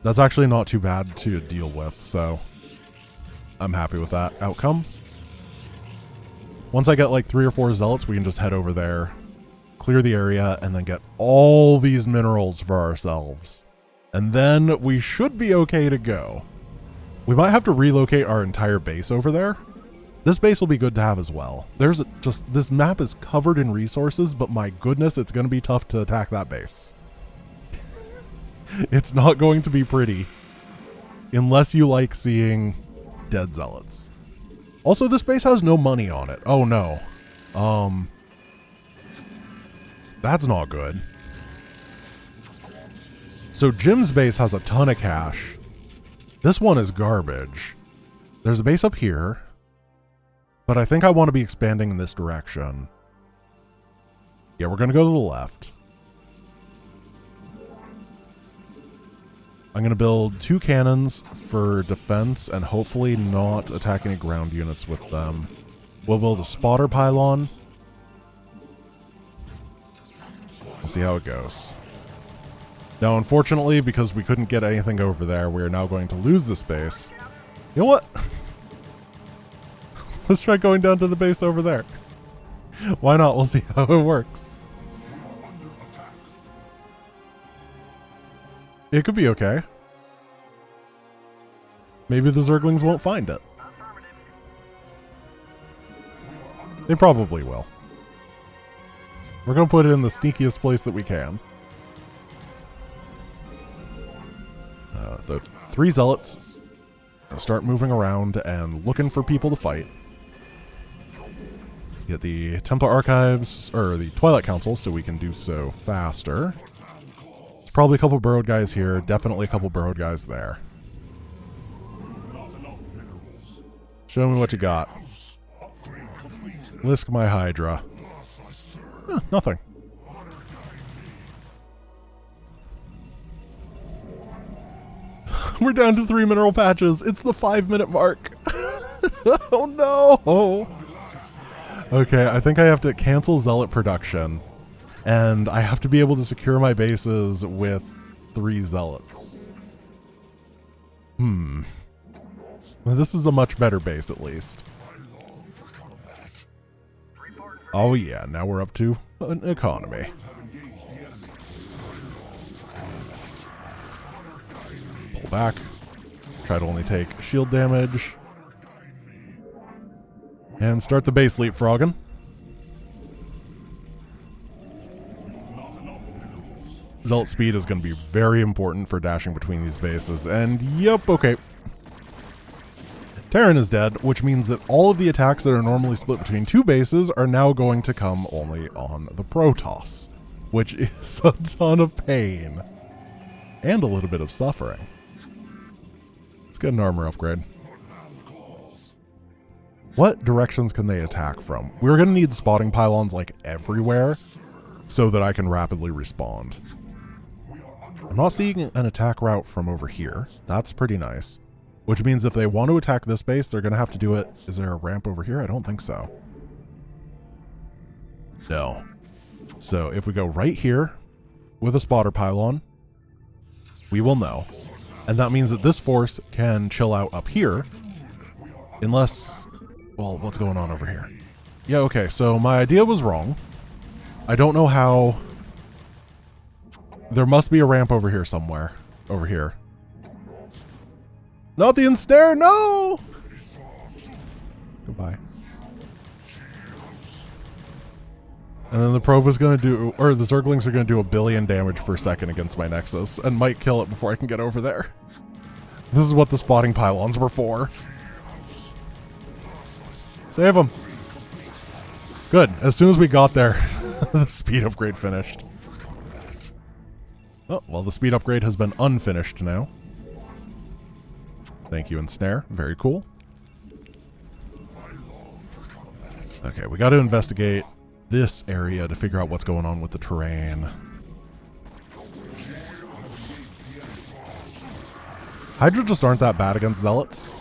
That's actually not too bad to deal with, so I'm happy with that outcome. Once I get like 3 or 4 Zealots, we can just head over there, clear the area, and then get all these minerals for ourselves. And then we should be okay to go. We might have to relocate our entire base over there. This base will be good to have as well. This map is covered in resources, but my goodness, it's going to be tough to attack that base. It's not going to be pretty. Unless you like seeing dead Zealots. Also, this base has no money on it. Oh no. That's not good. So Jim's base has a ton of cash. This one is garbage. There's a base up here. But I think I want to be expanding in this direction. Yeah, we're going to go to the left. I'm going to build 2 cannons for defense and hopefully not attack any ground units with them. We'll build a spotter pylon. We'll see how it goes. Now, unfortunately, because we couldn't get anything over there, we are now going to lose the space. You know what? Let's try going down to the base over there. Why not? We'll see how it works. It could be okay. Maybe the Zerglings won't find it. They probably will. We're going to put it in the sneakiest place that we can. The 3 Zealots start moving around and looking for people to fight. Get the Templar Archives, or the Twilight Council, so we can do so faster. There's probably a couple burrowed guys here, definitely a couple burrowed guys there. Show me what you got. Lisk my Hydra. Nothing. We're down to 3 mineral patches. It's the 5-minute mark. Oh no. Okay, I think I have to cancel Zealot production. And I have to be able to secure my bases with 3 Zealots. Well, this is a much better base, at least. Oh yeah, now we're up to an economy. Pull back. Try to only take shield damage. And start the base leapfrogging. Zealot speed is going to be very important for dashing between these bases. And yep, okay. Terran is dead, which means that all of the attacks that are normally split between 2 bases are now going to come only on the Protoss, which is a ton of pain. And a little bit of suffering. Let's get an armor upgrade. What directions can they attack from? We're going to need spotting pylons like everywhere so that I can rapidly respond. I'm not seeing an attack route from over here. That's pretty nice. Which means if they want to attack this base, they're going to have to do it. Is there a ramp over here? I don't think so. No. So if we go right here with a spotter pylon, we will know. And that means that this force can chill out up here. Unless... well, what's going on over here? Yeah, okay, so my idea was wrong. I don't know how... there must be a ramp over here somewhere. Over here. Not the ensnare, no! Goodbye. And then the probe is going to do, or the Zerglings are going to do 1 billion damage per second against my Nexus, and might kill it before I can get over there. This is what the spotting pylons were for. Save them. Good. As soon as we got there, the speed upgrade finished. Oh, well, the speed upgrade has been unfinished now. Thank you, Ensnare. Very cool. Okay, we got to investigate this area to figure out what's going on with the terrain. Hydra just aren't that bad against Zealots.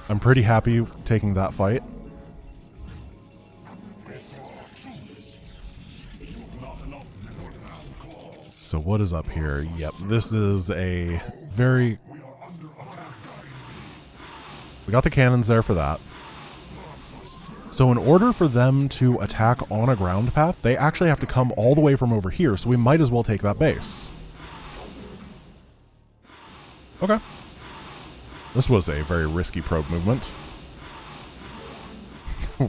I'm pretty happy taking that fight. So what is up here? Yep, this is a very... we got the cannons there for that. So in order for them to attack on a ground path, they actually have to come all the way from over here, so we might as well take that base. Okay. This was a very risky probe movement.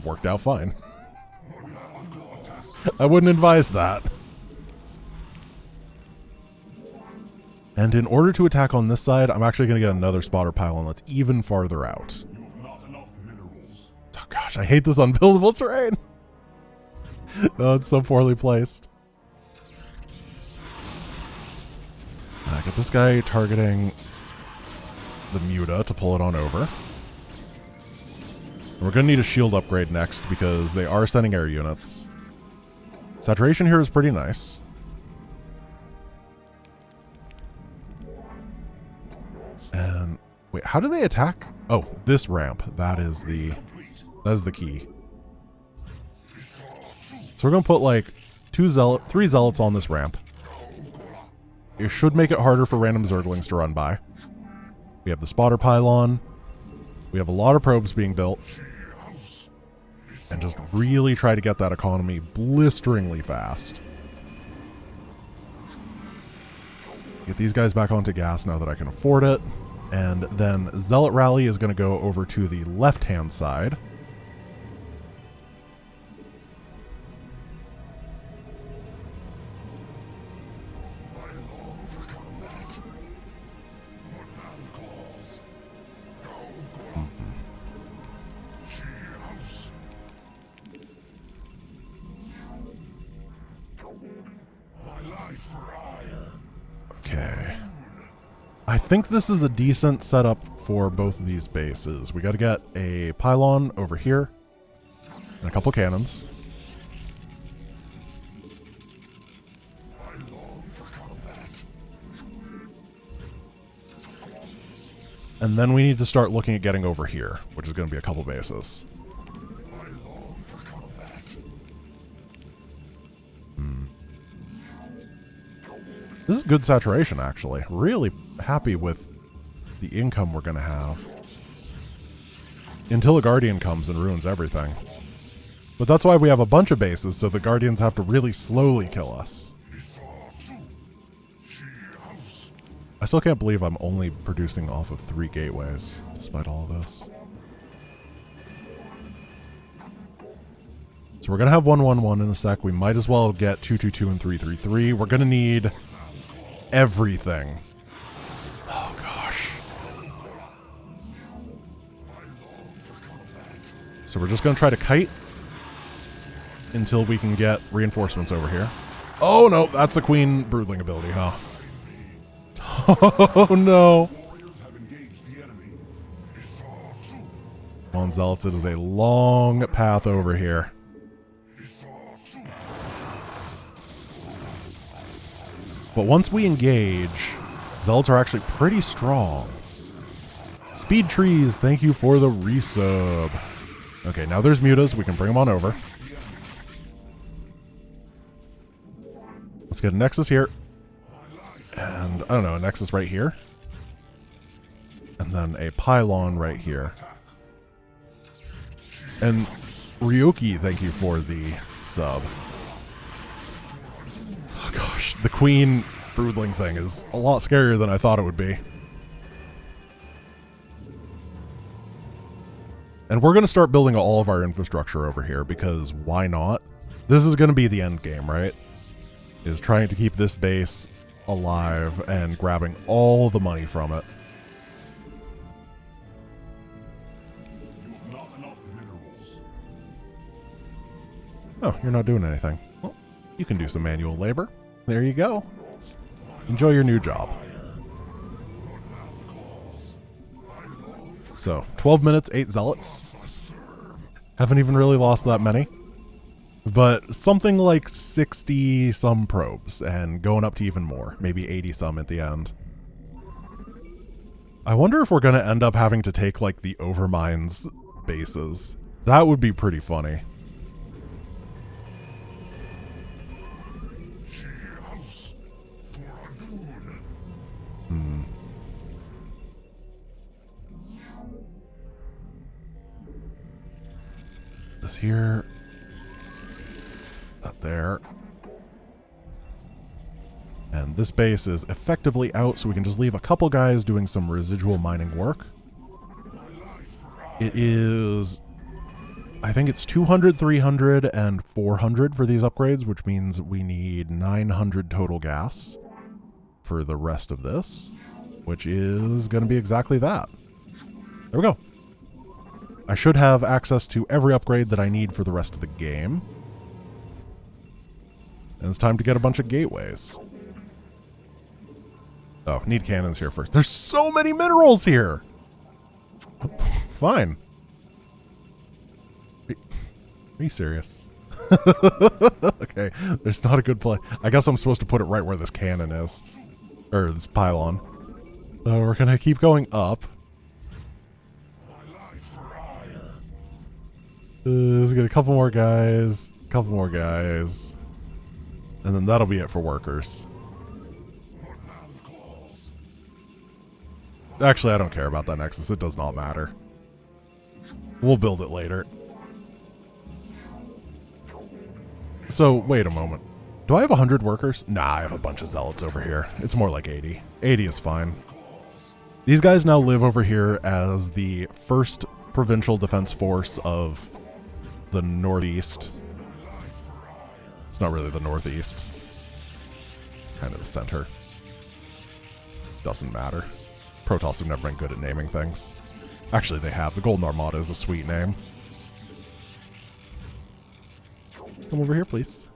Worked out fine. I wouldn't advise that. And in order to attack on this side, I'm actually going to get another spotter pylon that's even farther out. Oh gosh, I hate this unbuildable terrain. Oh, it's so poorly placed. Get this guy targeting the Muta to pull it on over. We're going to need a shield upgrade next because they are sending air units. Saturation here is pretty nice. And wait, how do they attack? Oh, this ramp. That is the key. So we're going to put like 3 Zealots on this ramp. It should make it harder for random Zerglings to run by. We have the spotter pylon. We have a lot of probes being built. And just really try to get that economy blisteringly fast. Get these guys back onto gas now that I can afford it. And then Zealot Rally is going to go over to the left-hand side. Okay. I think this is a decent setup for both of these bases. We got to get a pylon over here And a couple cannons. And then we need to start looking at getting over here, which is going to be a couple bases. This is good saturation, actually. Really happy with the income we're going to have. Until a Guardian comes and ruins everything. But that's why we have a bunch of bases, so the Guardians have to really slowly kill us. I still can't believe I'm only producing off of 3 gateways, despite all of this. So we're going to have 111 in a sec. We might as well get 222 and 333. We're going to need everything. Oh, gosh. So we're just going to try to kite until we can get reinforcements over here. Oh, no, that's the Queen Broodling ability, huh? Oh, no. Come on, Zealots. It is a long path over here. But once we engage, Zealots are actually pretty strong. Speed Trees, thank you for the resub. Okay, now there's mutas. We can bring them on over. Let's get a Nexus here. And, I don't know, a Nexus right here. And then a Pylon right here. And Ryoki, thank you for the sub. Oh gosh, the Queen Broodling thing is a lot scarier than I thought it would be. And we're going to start building all of our infrastructure over here, because why not? This is going to be the end game, right? Is trying to keep this base alive and grabbing all the money from it. You have not enough minerals. Oh, you're not doing anything. Well, you can do some manual labor. There you go. Enjoy your new job. So, 12 minutes, 8 Zealots. Haven't even really lost that many. But something like 60-some probes, and going up to even more. Maybe 80-some at the end. I wonder if we're going to end up having to take, like, the Overmind's bases. That would be pretty funny. This here. That there. And this base is effectively out, so we can just leave a couple guys doing some residual mining work. It is... I think it's 200, 300, and 400 for these upgrades, which means we need 900 total gas for the rest of this, which is going to be exactly that. There we go. I should have access to every upgrade that I need for the rest of the game. And it's time to get a bunch of gateways. Oh, need cannons here first. There's so many minerals here! Fine. Are you serious? Okay, there's not a good play. I guess I'm supposed to put it right where this cannon is. Or this pylon. So we're gonna keep going up. Let's get a couple more guys. And then that'll be it for workers. Actually, I don't care about that Nexus. It does not matter. We'll build it later. So, wait a moment. Do I have 100 workers? Nah, I have a bunch of Zealots over here. It's more like 80. 80 is fine. These guys now live over here as the 1st Provincial Defense Force of the Northeast. It's not really the Northeast. It's kind of the center. Doesn't matter. Protoss have never been good at naming things. Actually, they have. The Golden Armada is a sweet name. Come over here, please.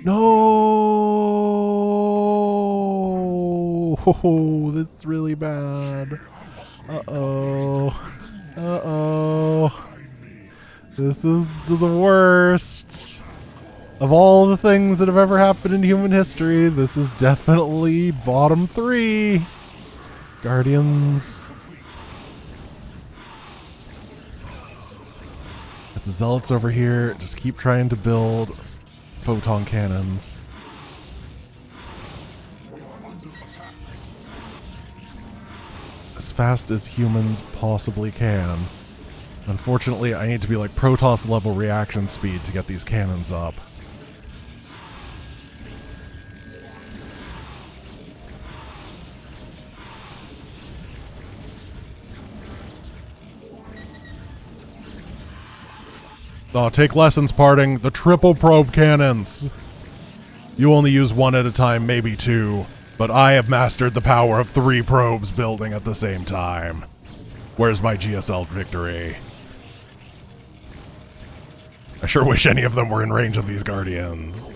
No! Oh, this is really bad. Uh-oh. Uh-oh. This is the worst. Of all the things that have ever happened in human history, this is definitely bottom 3. Guardians. Got the Zealots over here. Just keep trying to build photon cannons. As fast as humans possibly can. Unfortunately, I need to be like Protoss level reaction speed to get these cannons up. Oh, take lessons, parting. The triple probe cannons. You only use one at a time, maybe 2. But I have mastered the power of 3 probes building at the same time. Where's my GSL victory? I sure wish any of them were in range of these Guardians.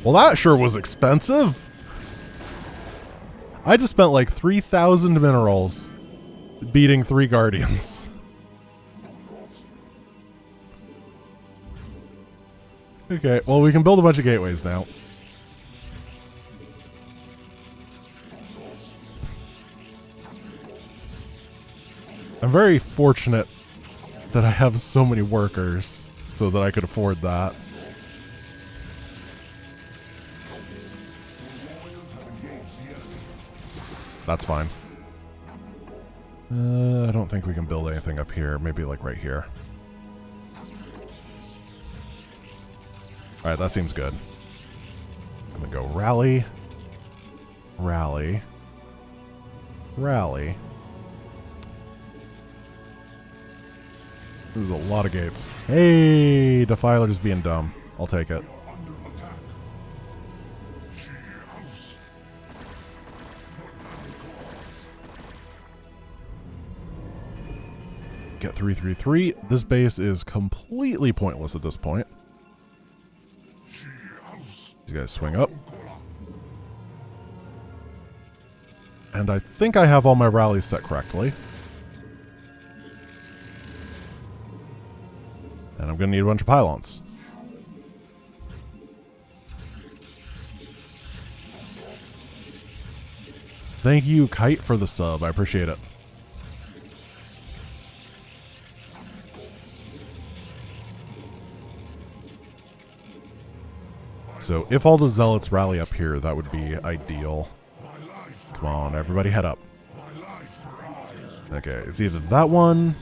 Well, that sure was expensive. I just spent like 3,000 minerals beating 3 Guardians. Okay, well, we can build a bunch of gateways now. I'm very fortunate that I have so many workers so that I could afford that. That's fine. I don't think we can build anything up here. Maybe like right here. Alright, that seems good. I'm gonna go rally. Rally. Rally. This is a lot of gates. Hey, Defiler's being dumb. I'll take it. Get 333. This base is completely pointless at this point. These guys swing up. And I think I have all my rallies set correctly. And I'm going to need a bunch of pylons. Thank you, Kite, for the sub. I appreciate it. So if all the Zealots rally up here, that would be ideal. Come on, everybody head up. Okay, it's either that one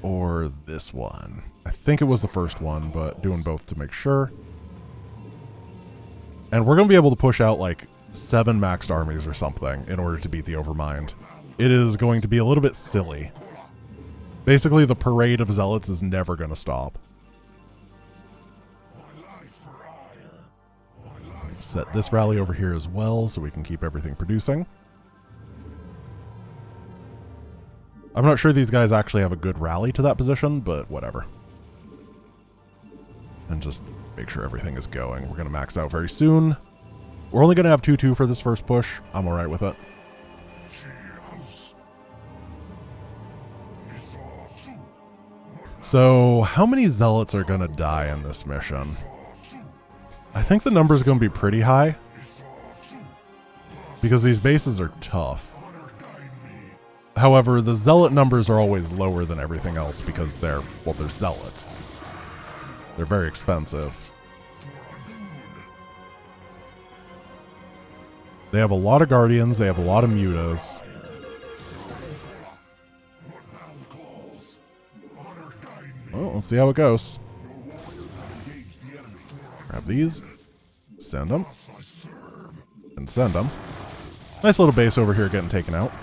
or this one. I think it was the first one, but doing both to make sure. And we're going to be able to push out like 7 maxed armies or something in order to beat the Overmind. It is going to be a little bit silly. Basically, the parade of Zealots is never going to stop. Set this rally over here as well so we can keep everything producing. I'm not sure these guys actually have a good rally to that position, but whatever. And just make sure everything is going. We're going to max out very soon. We're only going to have 2-2 for this first push. I'm alright with it. So, how many Zealots are going to die in this mission? I think the number is going to be pretty high. Because these bases are tough. However, the Zealot numbers are always lower than everything else because they're Zealots. They're very expensive. They have a lot of Guardians, they have a lot of Mutas. Well, let's see how it goes. Grab these, send them, and send them. Nice little base over here getting taken out.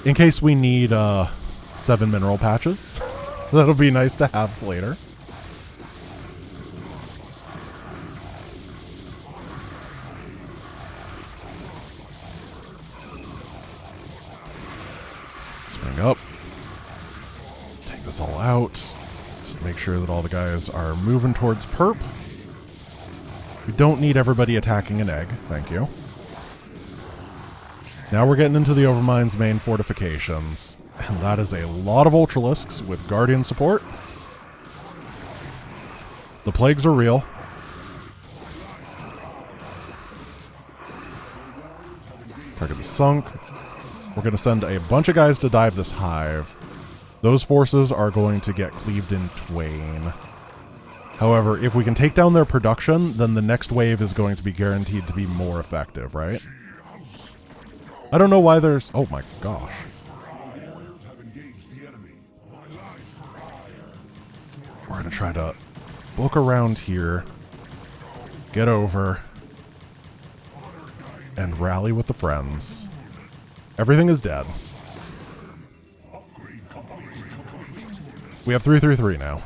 In case we need 7 mineral patches. That'll be nice to have later. Swing up. Take this all out. Just make sure that all the guys are moving towards perp. We don't need everybody attacking an egg. Thank you. Now we're getting into the Overmind's main fortifications. And that is a lot of Ultralisks with Guardian support. The plagues are real. Target is sunk. We're going to send a bunch of guys to dive this hive. Those forces are going to get cleaved in twain. However, if we can take down their production, then the next wave is going to be guaranteed to be more effective, right? I don't know why there's... Oh my gosh. We're going to try to book around here, get over, and rally with the friends. Everything is dead. We have 333 now.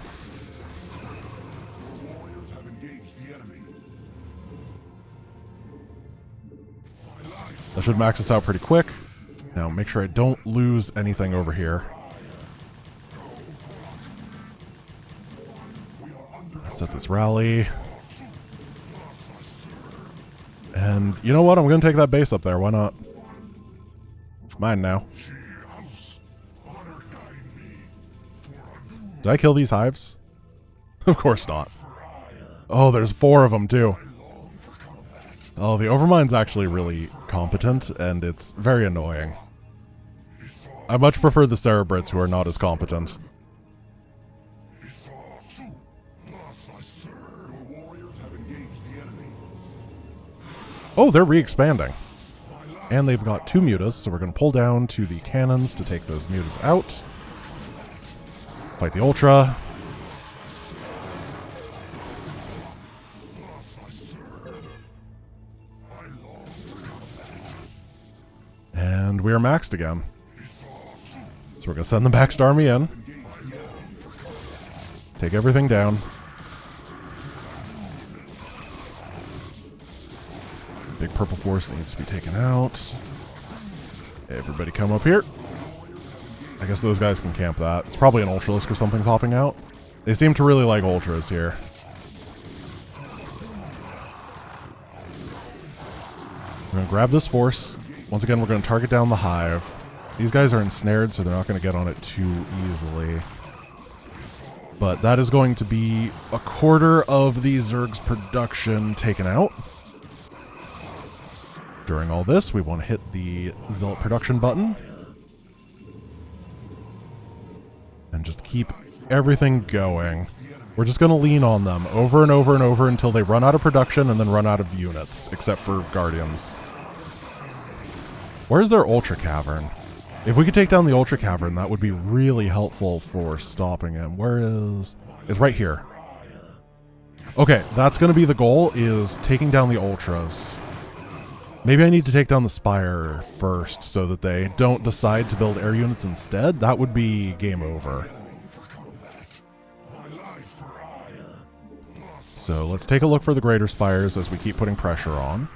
That should max us out pretty quick. Now make sure I don't lose anything over here. Set this rally. And you know what? I'm going to take that base up there. Why not? It's mine now. Did I kill these hives? Of course not. Oh, there's 4 of them too. Oh, the Overmind's actually really competent, and it's very annoying. I much prefer the Cerebrits, who are not as competent. Oh, they're re-expanding. And they've got 2 mutas, so we're going to pull down to the cannons to take those mutas out. Fight the Ultra. And we are maxed again. So we're going to send the maxed army in. Take everything down. Big purple force needs to be taken out. Everybody come up here. I guess those guys can camp that. It's probably an Ultralisk or something popping out. They seem to really like Ultras here. We're going to grab this force. Once again, we're going to target down the hive. These guys are ensnared, so they're not going to get on it too easily. But that is going to be a quarter of the Zerg's production taken out. During all this, we want to hit the Zealot production button. And just keep everything going. We're just going to lean on them over and over and over until they run out of production and then run out of units, except for Guardians. Where's their Ultra Cavern? If we could take down the Ultra Cavern, that would be really helpful for stopping him. Where is... It's right here. Okay, that's going to be the goal, is taking down the Ultras. Maybe I need to take down the Spire first so that they don't decide to build air units instead. That would be game over. So let's take a look for the Greater Spires as we keep putting pressure on.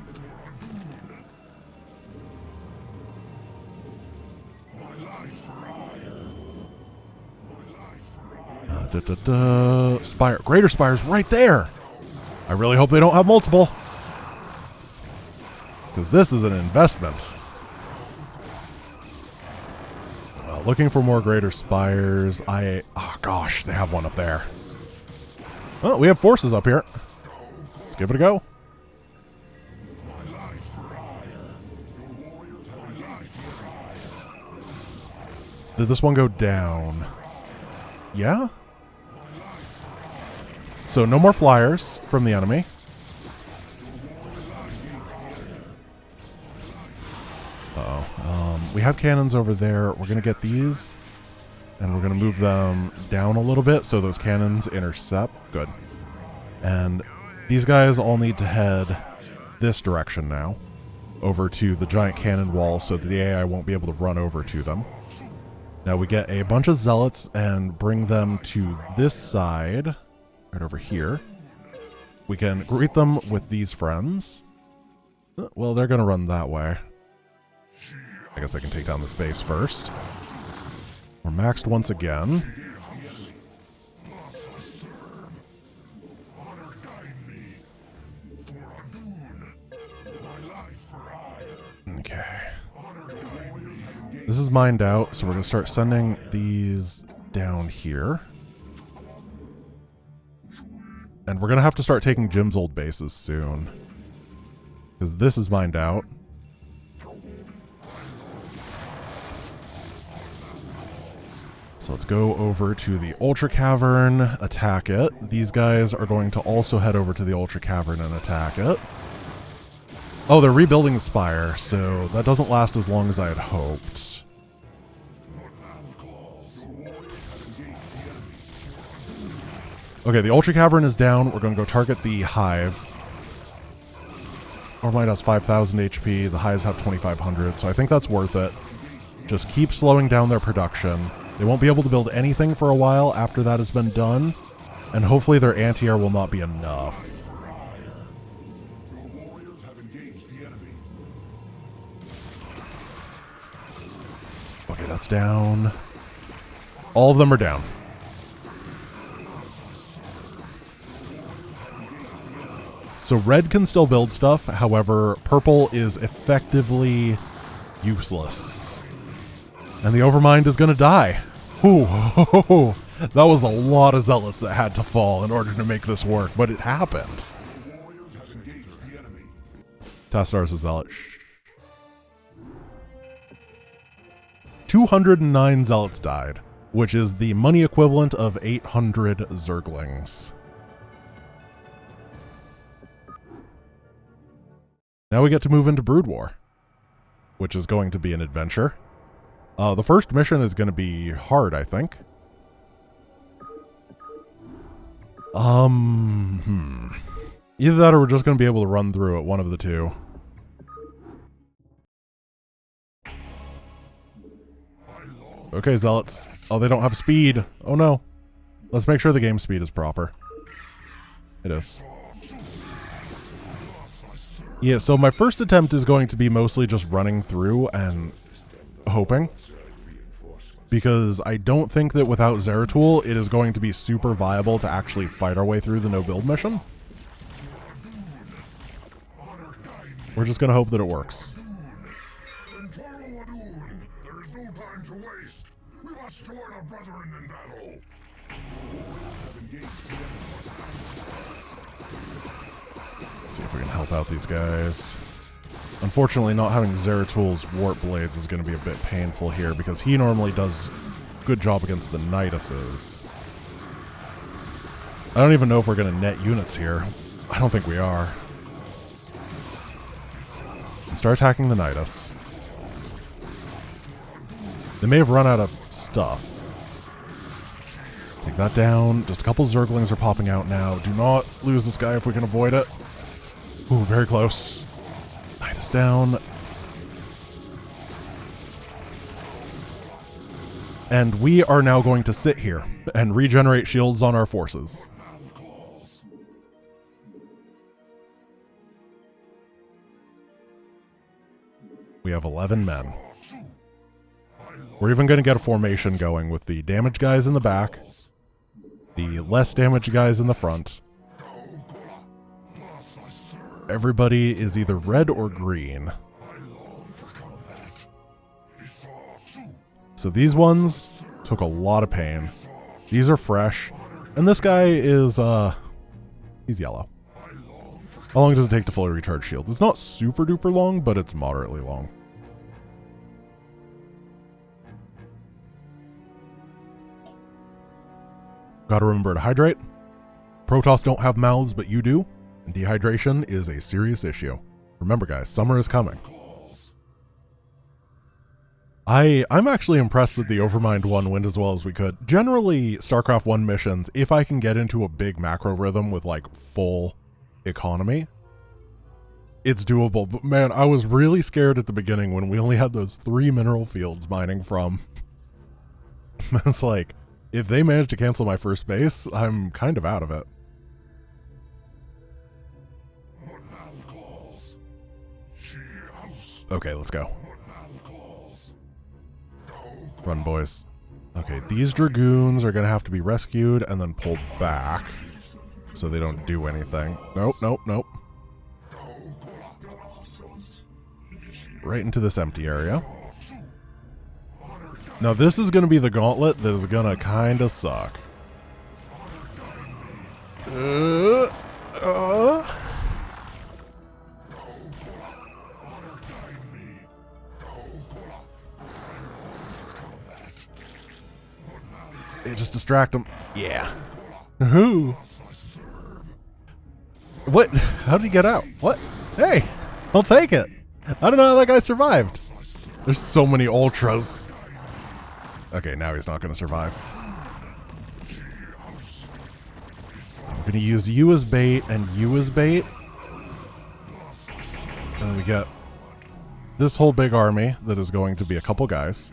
Spire. Greater Spire's right there! I really hope they don't have multiple. Because this is an investment. Looking for more Greater Spires. Oh gosh, they have one up there. Oh, we have forces up here. Let's give it a go. Did this one go down? Yeah? So no more flyers from the enemy. We have cannons over there. We're going to get these, and we're going to move them down a little bit so those cannons intercept. Good. And these guys all need to head this direction now, over to the giant cannon wall so that the AI won't be able to run over to them. Now we get a bunch of Zealots and bring them to this side, right over here. We can greet them with these friends. Well, they're going to run that way. I guess I can take down this base first. We're maxed once again. Honor guide me. For Adun, my life for hire. Okay. Honor guide me. This is mined out, so we're going to start sending these down here. And we're going to have to start taking Jim's old bases soon. Because this is mined out. So let's go over to the Ultra Cavern, attack it. These guys are going to also head over to the Ultra Cavern and attack it. Oh, they're rebuilding the Spire, so that doesn't last as long as I had hoped. Okay, the Ultra Cavern is down. We're going to go target the Hive. Overmind has 5,000 HP. The Hives have 2,500, so I think that's worth it. Just keep slowing down their production. They won't be able to build anything for a while after that has been done, and hopefully their anti-air will not be enough. Okay, that's down. All of them are down. So red can still build stuff, however, purple is effectively useless. And the Overmind is going to die. Ooh, that was a lot of Zealots that had to fall in order to make this work, but it happened. Tastar's a Zealot. 209 Zealots died, which is the money equivalent of 800 Zerglings. Now we get to move into Brood War, which is going to be an adventure. The first mission is going to be hard, I think. Either that or we're just going to be able to run through it, one of the two. Okay, Zealots. Oh, they don't have speed. Oh no. Let's make sure the game speed is proper. It is. Yeah, so my first attempt is going to be mostly just running through and hoping. Because I don't think that without Zeratul, it is going to be super viable to actually fight our way through the no-build mission. We're just going to hope that it works. There is no time to waste. We must join our brethren in battle. Let's see if we can help out these guys. Unfortunately, not having Zeratul's Warp Blades is going to be a bit painful here because he normally does a good job against the Niduses. I don't even know if we're going to net units here. I don't think we are. Let's start attacking the Nidus. They may have run out of stuff. Take that down. Just a couple Zerglings are popping out now. Do not lose this guy if we can avoid it. Ooh, very close. Nidus down. And we are now going to sit here and regenerate shields on our forces. We have 11 men. We're even going to get a formation going with the damage guys in the back, the less damage guys in the front. Everybody is either red or green. So these ones took a lot of pain. These are fresh. And this guy is, he's yellow. How long does it take to fully recharge shields? It's not super duper long, but it's moderately long. Gotta remember to hydrate. Protoss don't have mouths, but you do. And dehydration is a serious issue. Remember guys, summer is coming. I'm actually impressed that the Overmind 1 went as well as we could. Generally, StarCraft 1 missions, if I can get into a big macro rhythm with like full economy, it's doable. But man, I was really scared at the beginning when we only had those 3 mineral fields mining from. It's like, if they manage to cancel my first base, I'm kind of out of it. Okay, let's go. Run, boys. Okay, these dragoons are going to have to be rescued and then pulled back so they don't do anything. Nope, nope, nope. Right into this empty area. Now this is going to be the gauntlet that is going to kind of suck. Yeah, just distract him. Yeah. Who? What? How did he get out? What? Hey, I'll take it. I don't know how that guy survived. There's so many ultras. Okay, now he's not going to survive. I'm going to use you as bait and you as bait. And then we get this whole big army that is going to be a couple guys.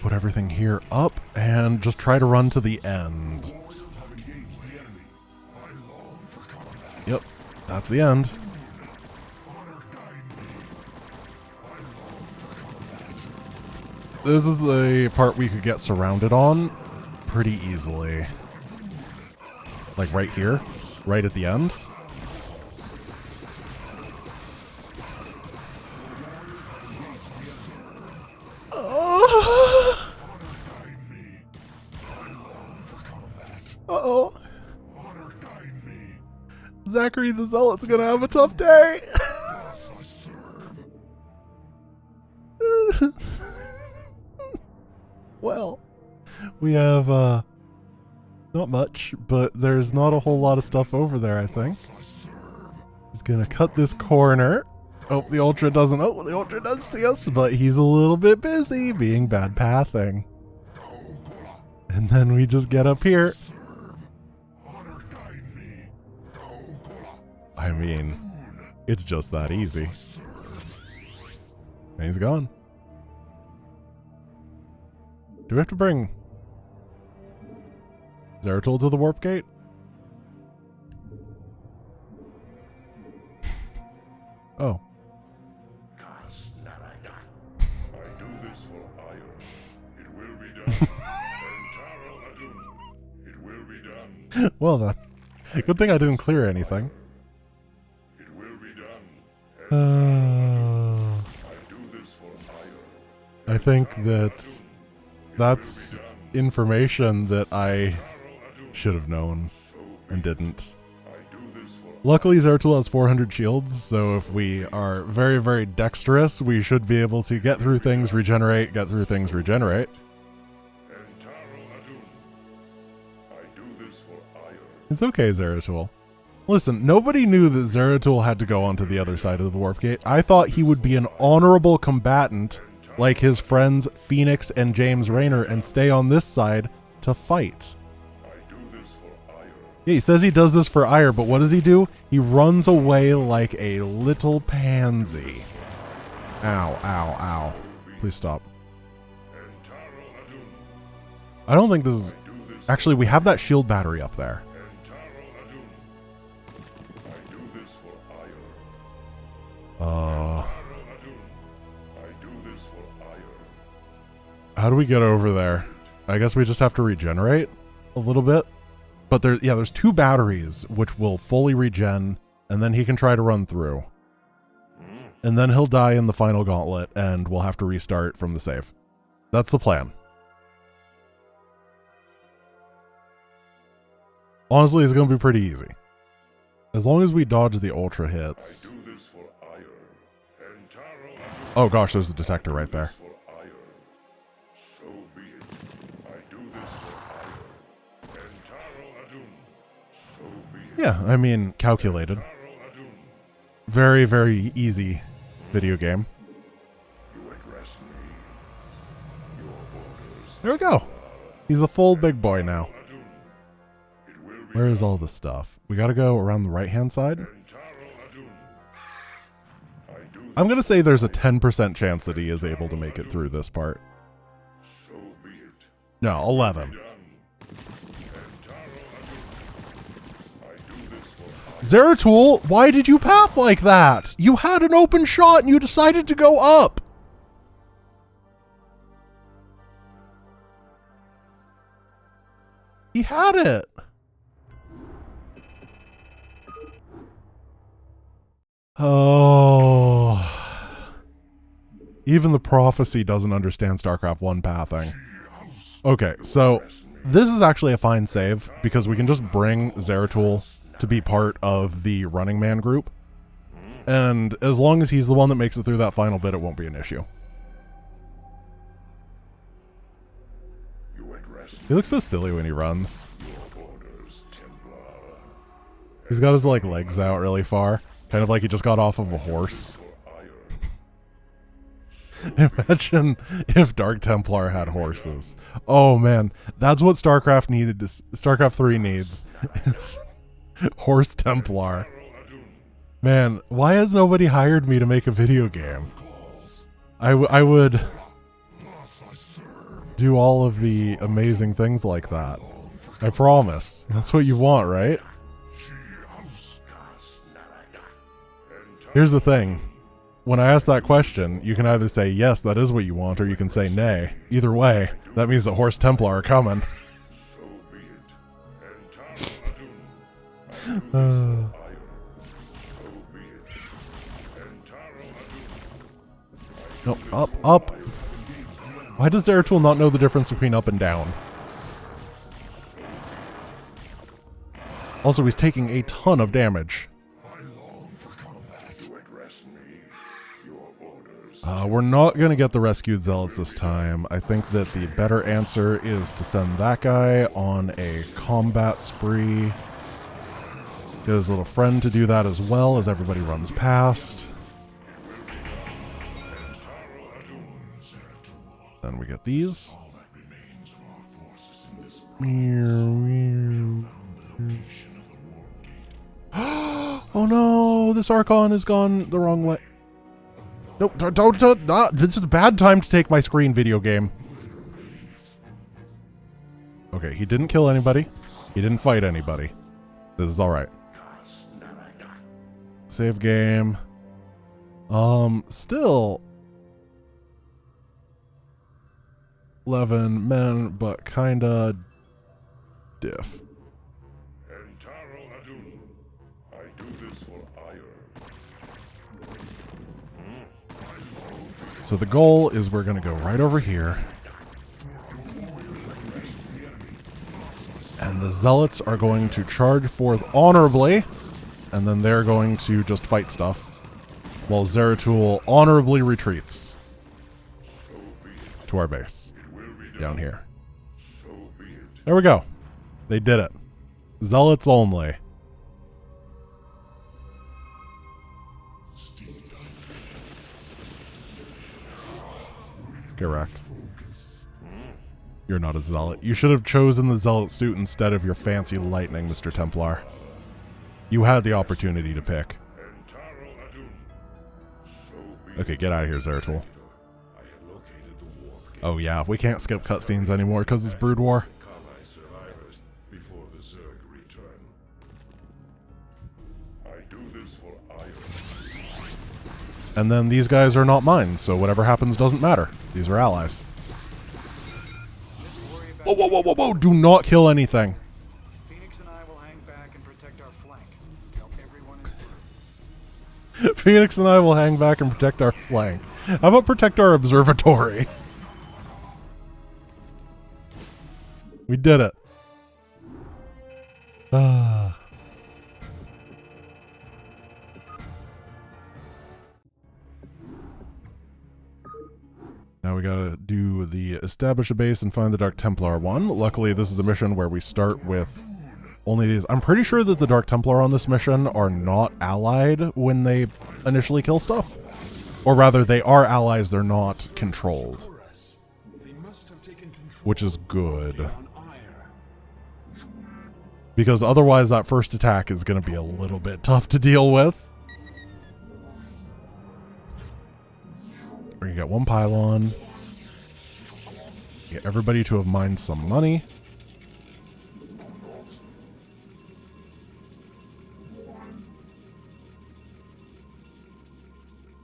Put everything here up and just try to run to the end. Yep, that's the end. This is a part we could get surrounded on pretty easily. Like right here, right at the end. Uh-oh. Zachary the Zealot's gonna have a tough day. Well, we have, not much, but there's not a whole lot of stuff over there, I think. He's gonna cut this corner. Oh, the Ultra doesn't, oh, the Ultra does see us, but he's a little bit busy being bad pathing. And then we just get up here. I mean, it's just that easy. And he's gone. Do we have to bring Zeratul to the warp gate? Oh. I do this for ire. It will be done. It will be done. Well done. Good thing I didn't clear anything. It will be done. I do this for ire. I think that's information that I should have known and didn't. Luckily, Zeratul has 400 shields, so if we are very, very dexterous, we should be able to get through things, regenerate, get through things, regenerate. It's okay, Zeratul. Listen, nobody knew that Zeratul had to go onto the other side of the warp gate. I thought he would be an honorable combatant like his friends Phoenix and James Raynor and stay on this side to fight. Yeah, he says he does this for ire, but what does he do? He runs away like a little pansy. Ow, ow, ow. Please stop. I don't think this is... Actually, we have that shield battery up there. How do we get over there? I guess we just have to regenerate a little bit. But there's two batteries which will fully regen, and then he can try to run through. And then he'll die in the final gauntlet, and we'll have to restart from the save. That's the plan. Honestly, it's going to be pretty easy. As long as we dodge the ultra hits. Oh gosh, there's a detector right there. Yeah, I mean, calculated. Very, very easy video game. There we go. He's a full big boy now. Where is all the stuff? We gotta go around the right-hand side. I'm gonna say there's a 10% chance that he is able to make it through this part. No, 11. Zeratul, why did you path like that? You had an open shot and you decided to go up. He had it! Oh. Even the prophecy doesn't understand StarCraft 1 pathing. Okay, so this is actually a fine save because we can just bring Zeratul to be part of the Running Man group. And as long as he's the one that makes it through that final bit, it won't be an issue. He looks so silly when he runs. He's got his like legs out really far, kind of like he just got off of a horse. Imagine if Dark Templar had horses. Oh man, that's what StarCraft needed. StarCraft 3 needs. Horse Templar. Man, why has nobody hired me to make a video game? I would do all of the amazing things like that. I promise. That's what you want, right? Here's the thing. When I ask that question, you can either say, yes, that is what you want, or you can say, nay. Either way, that means the Horse Templar are coming. No, up. Why does Zeratul not know the difference between up and down? Also, he's taking a ton of damage. We're not going to get the rescued Zealots this time. I think that the better answer is to send that guy on a combat spree. Get his little friend to do that as well as everybody runs past. Then we get these. Oh no, this Archon has gone the wrong way. Nope, don't, this is a bad time to take my screen, video game. Okay, he didn't kill anybody. He didn't fight anybody. This is alright. Save game. Still 11 men, but kinda diff. So the goal is we're going to go right over here. And the Zealots are going to charge forth honorably. And then they're going to just fight stuff. While Zeratul honorably retreats. To our base. Down here. There we go. They did it. Zealots only. Correct. You're not a Zealot. You should have chosen the Zealot suit instead of your fancy lightning, Mr. Templar. You had the opportunity to pick. Okay, get out of here, Zeratul. Oh yeah, we can't skip cutscenes anymore because it's Brood War. And then these guys are not mine, so whatever happens doesn't matter. These are allies. Whoa, whoa, whoa, whoa, whoa! Do not kill anything. Phoenix and I will hang back and protect our flank. Tell everyone it's Phoenix and I will hang back and protect our flank. How about protect our observatory? We did it. Ah. Now we gotta do the establish a base and find the Dark Templar one. Luckily, this is a mission where we start with only these. I'm pretty sure that the Dark Templar on this mission are not allied when they initially kill stuff. Or rather, they are allies, they're not controlled. Which is good. Because otherwise that first attack is going to be a little bit tough to deal with. We're going to get one pylon. Get everybody to have mined some money.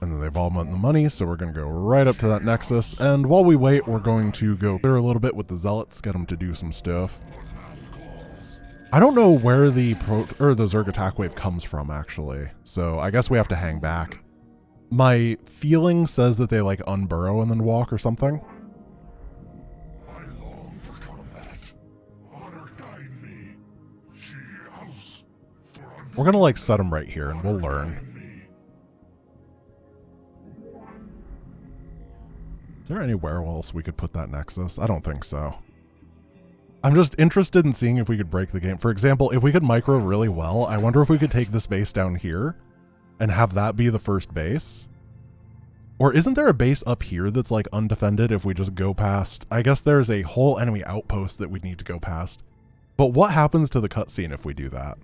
And then they've all mined the money, so we're going to go right up to that nexus. And while we wait, we're going to go clear a little bit with the Zealots, get them to do some stuff. I don't know where the the Zerg attack wave comes from, actually. So I guess we have to hang back. My feeling says that they like unburrow and then walk or something. I long for combat. Honor guide me. House. We're gonna like set them right here and we'll learn. Is there anywhere else we could put that nexus? I don't think so. I'm just interested in seeing if we could break the game. For example, if we could micro really well, I wonder if we could take this base down here and have that be the first base. Or isn't there a base up here that's like undefended if we just go past? I guess there's a whole enemy outpost that we need to go past. But what happens to the cutscene if we do that?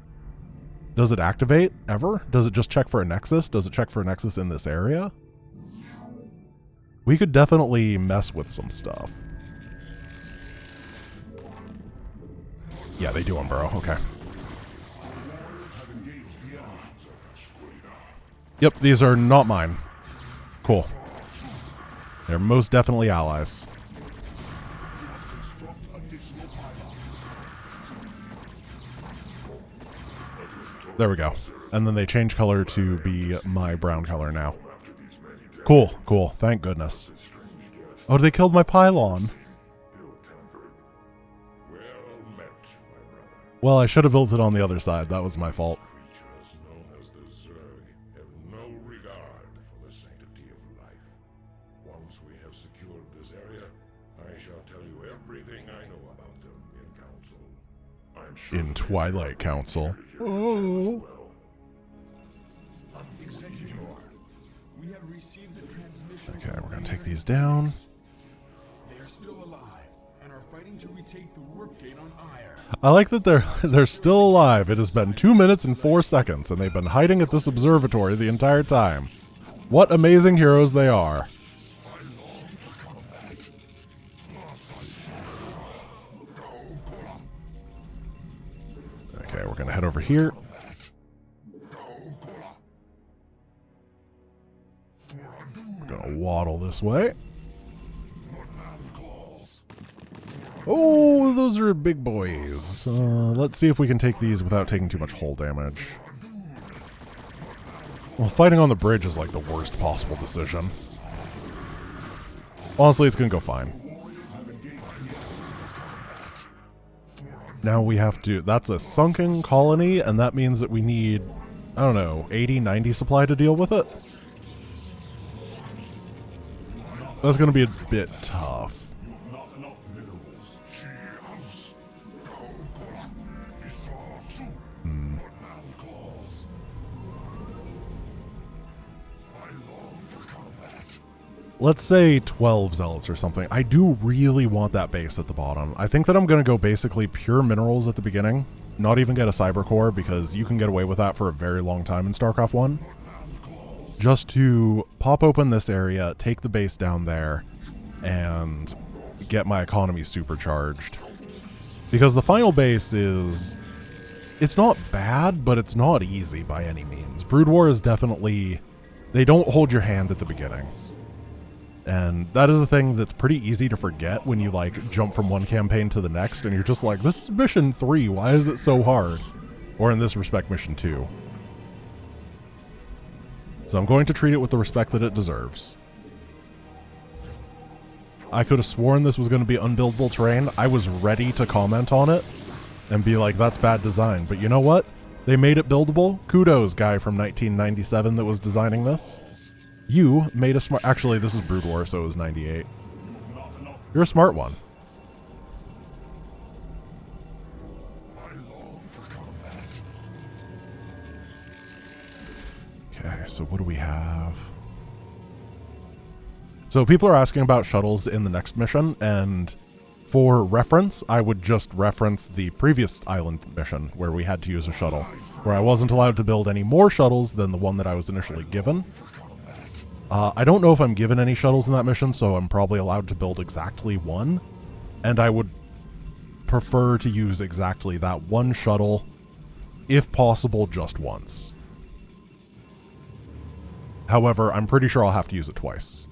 Does it activate ever? Does it just check for a nexus? Does it check for a nexus in this area? We could definitely mess with some stuff. Yeah, they do unburrow. Okay. Yep, these are not mine. Cool. They're most definitely allies. There we go. And then they change color to be my brown color now. Cool, cool. Thank goodness. Oh, they killed my pylon. Well, I should have built it on the other side. That was my fault. Creatures known as the Zerg have no regard for the sanctity of life. Once we have secured this area, I shall tell you everything I know about them in council. I'm sure In Twilight Council. Oh. Executor, we have received a transmission. Okay, we're gonna take these down. They are still alive and are fighting to retake the work gate on Ire. I like that they're still alive. It has been 2 minutes and 4 seconds, and they've been hiding at this observatory the entire time. What amazing heroes they are. Okay, we're gonna head over here. We're gonna waddle this way. Oh, those are big boys. Let's see if we can take these without taking too much hull damage. Well, fighting on the bridge is like the worst possible decision. Honestly, it's gonna go fine. Now we have to... That's a sunken colony, and that means that we need, I don't know, 80, 90 supply to deal with it? That's gonna be a bit tough. Let's say 12 Zealots or something. I do really want that base at the bottom. I think that I'm going to go basically pure minerals at the beginning. Not even get a cyber core, because you can get away with that for a very long time in StarCraft 1. Just to pop open this area, take the base down there, and get my economy supercharged. Because the final base is... It's not bad, but it's not easy by any means. Brood War is definitely... They don't hold your hand at the beginning. And that is the thing that's pretty easy to forget when you like jump from one campaign to the next and you're just like, this is mission 3, why is it so hard? Or in this respect, mission 2. So I'm going to treat it with the respect that it deserves. I could have sworn this was going to be unbuildable terrain. I was ready to comment on it and be like, that's bad design. But you know what? They made it buildable. Kudos, guy from 1997 that was designing this. You made a smart... Actually, this is Brood War, so it was 98. You're a smart one. Okay, so what do we have? So people are asking about shuttles in the next mission, and for reference, I would just reference the previous island mission where we had to use a shuttle, where I wasn't allowed to build any more shuttles than the one that I was initially given. I don't know if I'm given any shuttles in that mission, so I'm probably allowed to build exactly one. And I would prefer to use exactly that one shuttle, if possible, just once. However, I'm pretty sure I'll have to use it twice.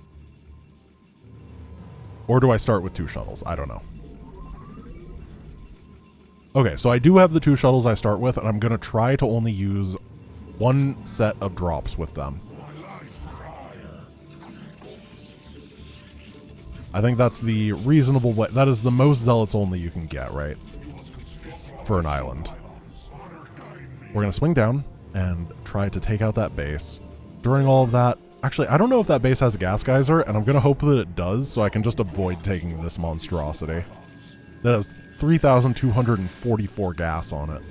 Or do I start with 2 shuttles? I don't know. Okay, so I do have the 2 shuttles I start with, and I'm going to try to only use 1 set of drops with them. I think that's the reasonable way. That is the most Zealots only you can get, right? For an island. We're going to swing down and try to take out that base. During all of that, actually, I don't know if that base has a gas geyser, and I'm going to hope that it does, so I can just avoid taking this monstrosity. That has 3,244 gas on it.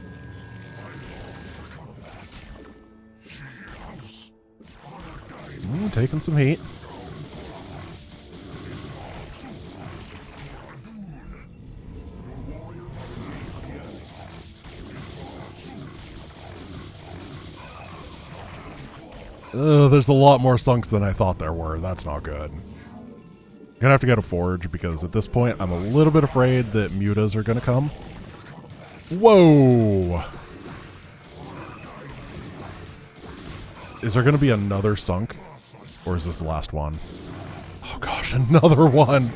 Taking some heat. There's a lot more sunks than I thought there were. That's not good. I'm gonna have to get a forge because at this point I'm a little bit afraid that mutas are gonna come. Whoa! Is there gonna be another sunk? Or is this the last one? Oh gosh, another one!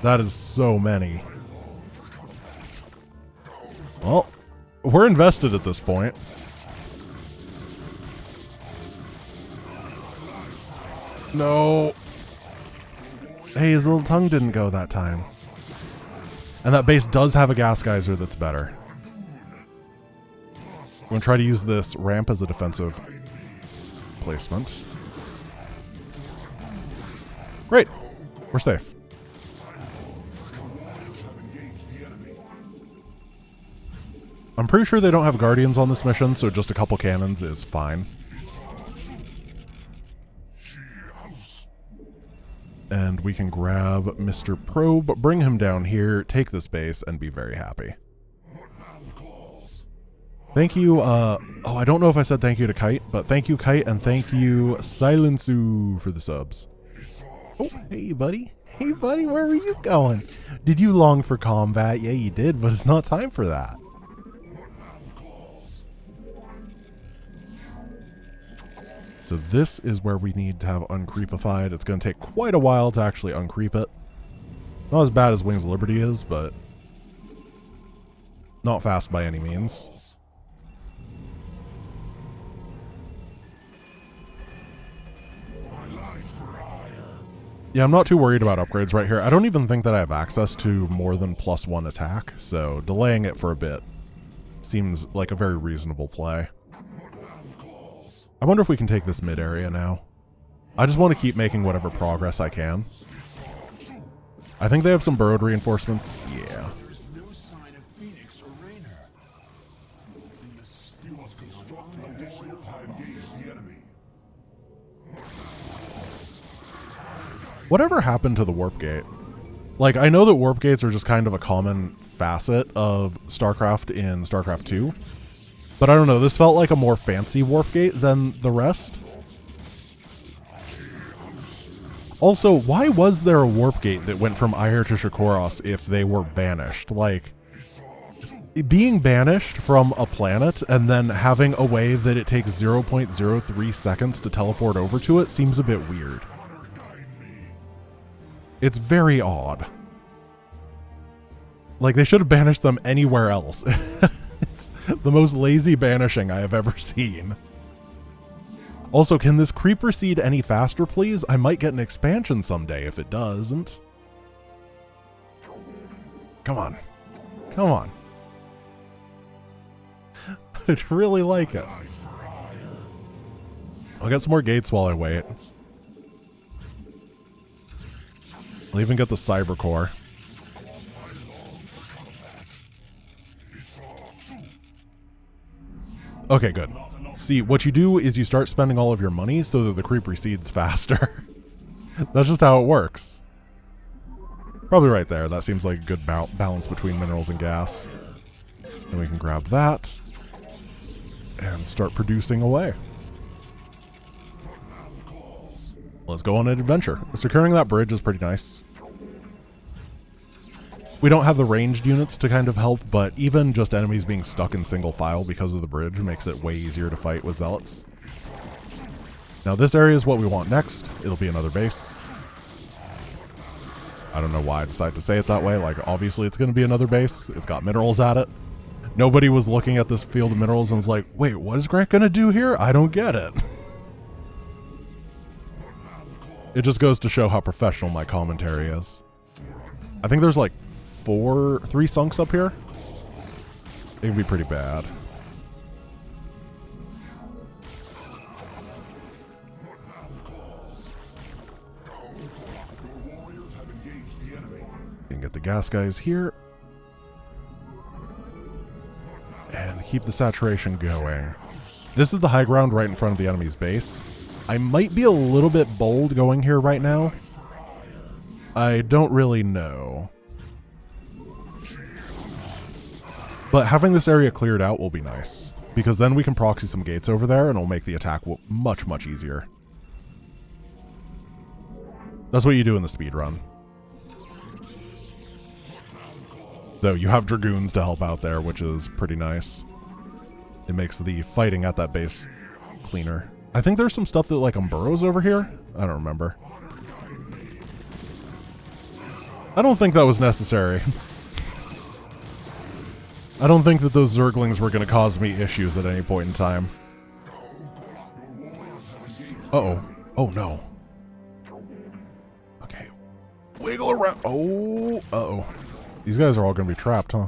That is so many. Well, we're invested at this point. No. Hey, his little tongue didn't go that time. And that base does have a gas geyser that's better. I'm going to try to use this ramp as a defensive placement. Great. We're safe. I'm pretty sure they don't have guardians on this mission, so just a couple cannons is fine. And we can grab Mr. Probe, bring him down here, take this base, and be very happy. Thank you, oh, I don't know if I said thank you to Kite, but thank you, Kite, and thank you, Silensu, for the subs. Oh, hey, buddy. Hey, buddy, where were you going? Did you long for combat? Yeah, you did, but it's not time for that. So this is where we need to have uncreepified. It's going to take quite a while to actually uncreep it. Not as bad as Wings of Liberty is, but not fast by any means. Yeah, I'm not too worried about upgrades right here. I don't even think that I have access to more than +1 attack, so delaying it for a bit seems like a very reasonable play. I wonder if we can take this mid area now. I just want to keep making whatever progress I can. I think they have some burrowed reinforcements. Yeah. There's no sign of Phoenix or Raynor. You must construct additional to engage the enemy. Whatever happened to the warp gate? Like, I know that warp gates are just kind of a common facet of StarCraft in StarCraft 2. But I don't know, this felt like a more fancy warp gate than the rest. Also, why was there a warp gate that went from Aiur to Shakuros if they were banished? Like, being banished from a planet and then having a way that it takes 0.03 seconds to teleport over to it seems a bit weird. It's very odd. Like, they should have banished them anywhere else. It's the most lazy banishing I have ever seen. Also, can this creep recede any faster, please? I might get an expansion someday if it doesn't. Come on. Come on. I'd really like it. I'll get some more gates while I wait. I'll even get the Cyber Core. Okay, good. See, what you do is you start spending all of your money so that the creep recedes faster. That's just how it works. Probably right there. That seems like a good balance between minerals and gas. And we can grab that and start producing away. Let's go on an adventure. Securing that bridge is pretty nice. We don't have the ranged units to kind of help, but even just enemies being stuck in single file because of the bridge makes it way easier to fight with Zealots. Now this area is what we want next. It'll be another base. I don't know why I decided to say it that way. Like, obviously it's going to be another base. It's got minerals at it. Nobody was looking at this field of minerals and was like, wait, what is Grant going to do here? I don't get it. It just goes to show how professional my commentary is. I think there's like 3 sunks up here. It could be pretty bad. You can get the gas guys here. And keep the saturation going. This is the high ground right in front of the enemy's base. I might be a little bit bold going here right now. I don't really know. But having this area cleared out will be nice. Because then we can proxy some gates over there and it'll make the attack much, much easier. That's what you do in the speed run. Though you have dragoons to help out there, which is pretty nice. It makes the fighting at that base cleaner. I think there's some stuff that like burrows over here. I don't remember. I don't think that was necessary. I don't think that those Zerglings were going to cause me issues at any point in time. Uh-oh. Oh, no. Okay. Wiggle around. Oh. Uh-oh. These guys are all going to be trapped, huh?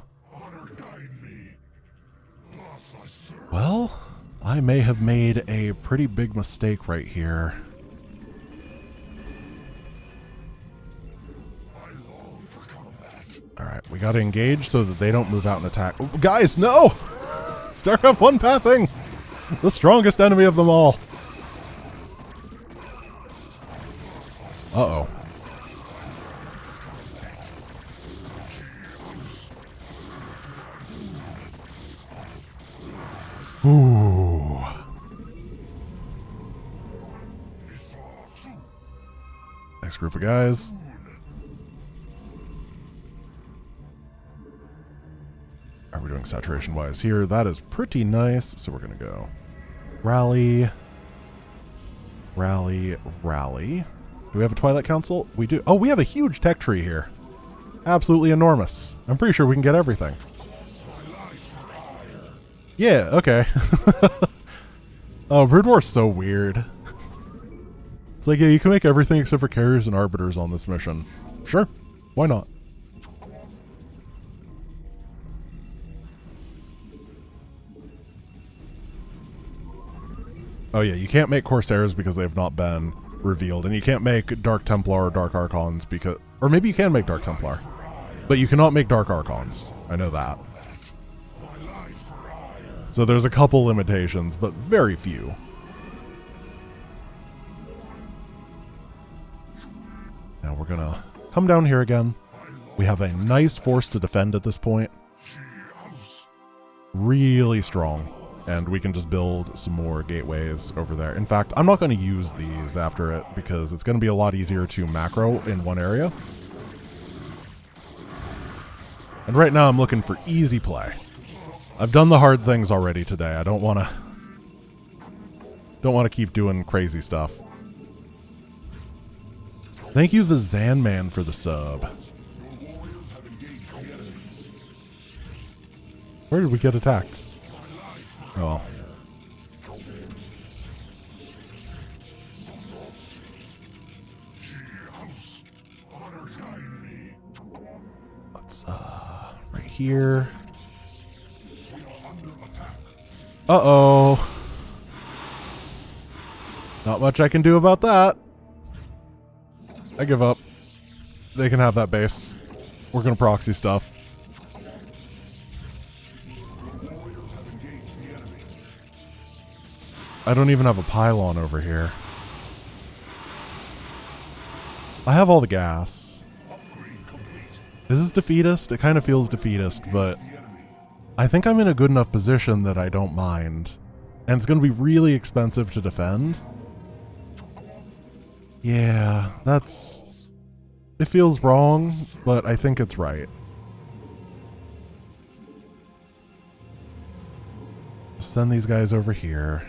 Well, I may have made a pretty big mistake right here. Alright, we gotta engage so that they don't move out and attack. Oh, guys, no! Starcraft 1 pathing! The strongest enemy of them all. Uh-oh. Ooh. Next group of guys. Are we doing saturation wise here? That is pretty nice. So we're going to go rally, rally, rally. Do we have a Twilight Council? We do. Oh, we have a huge tech tree here. Absolutely enormous. I'm pretty sure we can get everything. Yeah, okay. Oh, Brood War's so weird. It's like, yeah, you can make everything except for carriers and arbiters on this mission. Sure, why not? Oh yeah, you can't make Corsairs because they have not been revealed, and you can't make Dark Templar or Dark Archons because... Or maybe you can make Dark Templar, but you cannot make Dark Archons. I know that. So there's a couple limitations, but very few. Now we're gonna come down here again. We have a nice force to defend at this point. Really strong. And we can just build some more gateways over there. In fact, I'm not going to use these after it because it's going to be a lot easier to macro in one area. And right now I'm looking for easy play. I've done the hard things already today. I don't want to keep doing crazy stuff. Thank you, the Zanman, for the sub. Where did we get attacked? Oh. Let's, right here. Uh-oh. Not much I can do about that. I give up. They can have that base. We're gonna proxy stuff. I don't even have a pylon over here. I have all the gas. This is defeatist. It kind of feels defeatist, but I think I'm in a good enough position that I don't mind. And it's going to be really expensive to defend. Yeah, that's... It feels wrong, but I think it's right. Send these guys over here.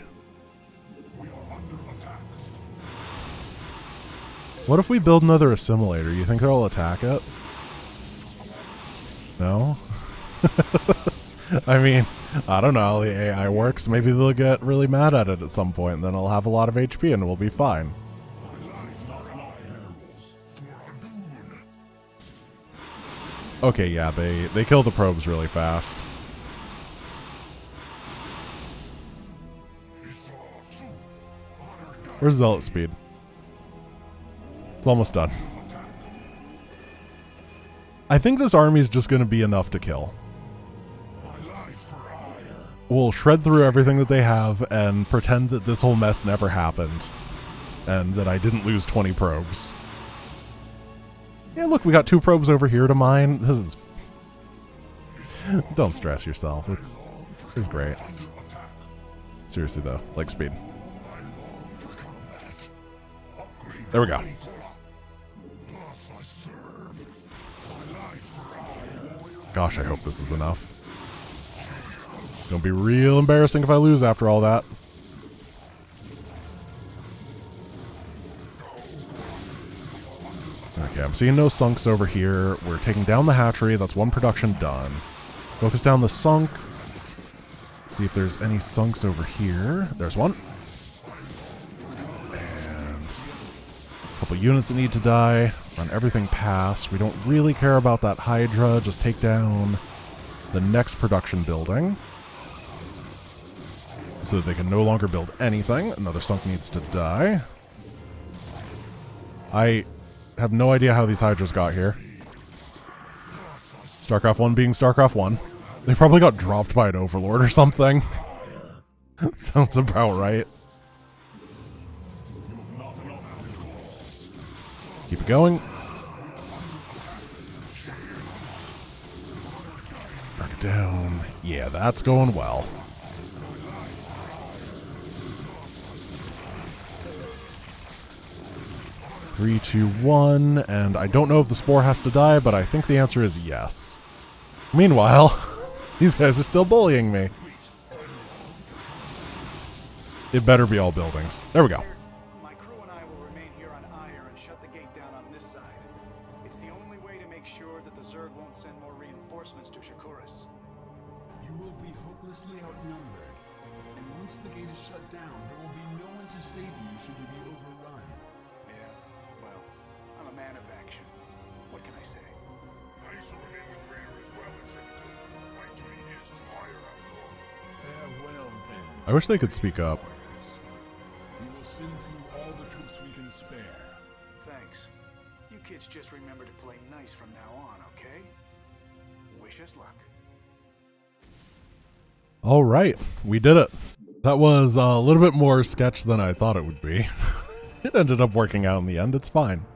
What if we build another assimilator? You think they'll attack it? No? I mean, I don't know how the AI works. Maybe they'll get really mad at it at some point, and then I'll have a lot of HP and we'll be fine. Okay, yeah, they kill the probes really fast. Where's Zealot speed? It's almost done. I think this army is just going to be enough to kill. We'll shred through everything that they have and pretend that this whole mess never happened. And that I didn't lose 20 probes. Yeah, look, we got 2 probes over here to mine. This is... Don't stress yourself. It's great. Seriously, though. Like speed. There we go. Gosh, I hope this is enough. It's gonna be real embarrassing if I lose after all that. Okay, I'm seeing no sunks over here. We're taking down the hatchery. That's 1 production done. Focus down the sunk. See if there's any sunks over here. There's one. And a couple units that need to die. Run everything past. We don't really care about that Hydra. Just take down the next production building so that they can no longer build anything. Another sunk needs to die. I have no idea how these Hydras got here. Starcraft 1 being Starcraft 1. They probably got dropped by an overlord or something. Sounds about right. Keep it going. Break it down. Yeah, that's going well. Three, two, one, and I don't know if the spore has to die, but I think the answer is yes. Meanwhile, these guys are still bullying me. It better be all buildings. There we go. My crew and I will remain here on Ire and shut the gate down on this side. It's the only way to make sure that the Zerg won't send more reinforcements to Shakuris. You will be hopelessly outnumbered, and once the gate is shut down, there will be no one to save you should you be overrun. Yeah, well, I'm a man of action. What can I say? I shall remain with Reaver as well, Zeratul. My duty is to Ire after all. Farewell, then. I wish they could speak up. We will send through all the troops we can spare. Thanks. You kids just remember to play nice from now on, okay? Wish us luck. All right, we did it. That was a little bit more sketch than I thought it would be. It ended up working out in the end. It's fine.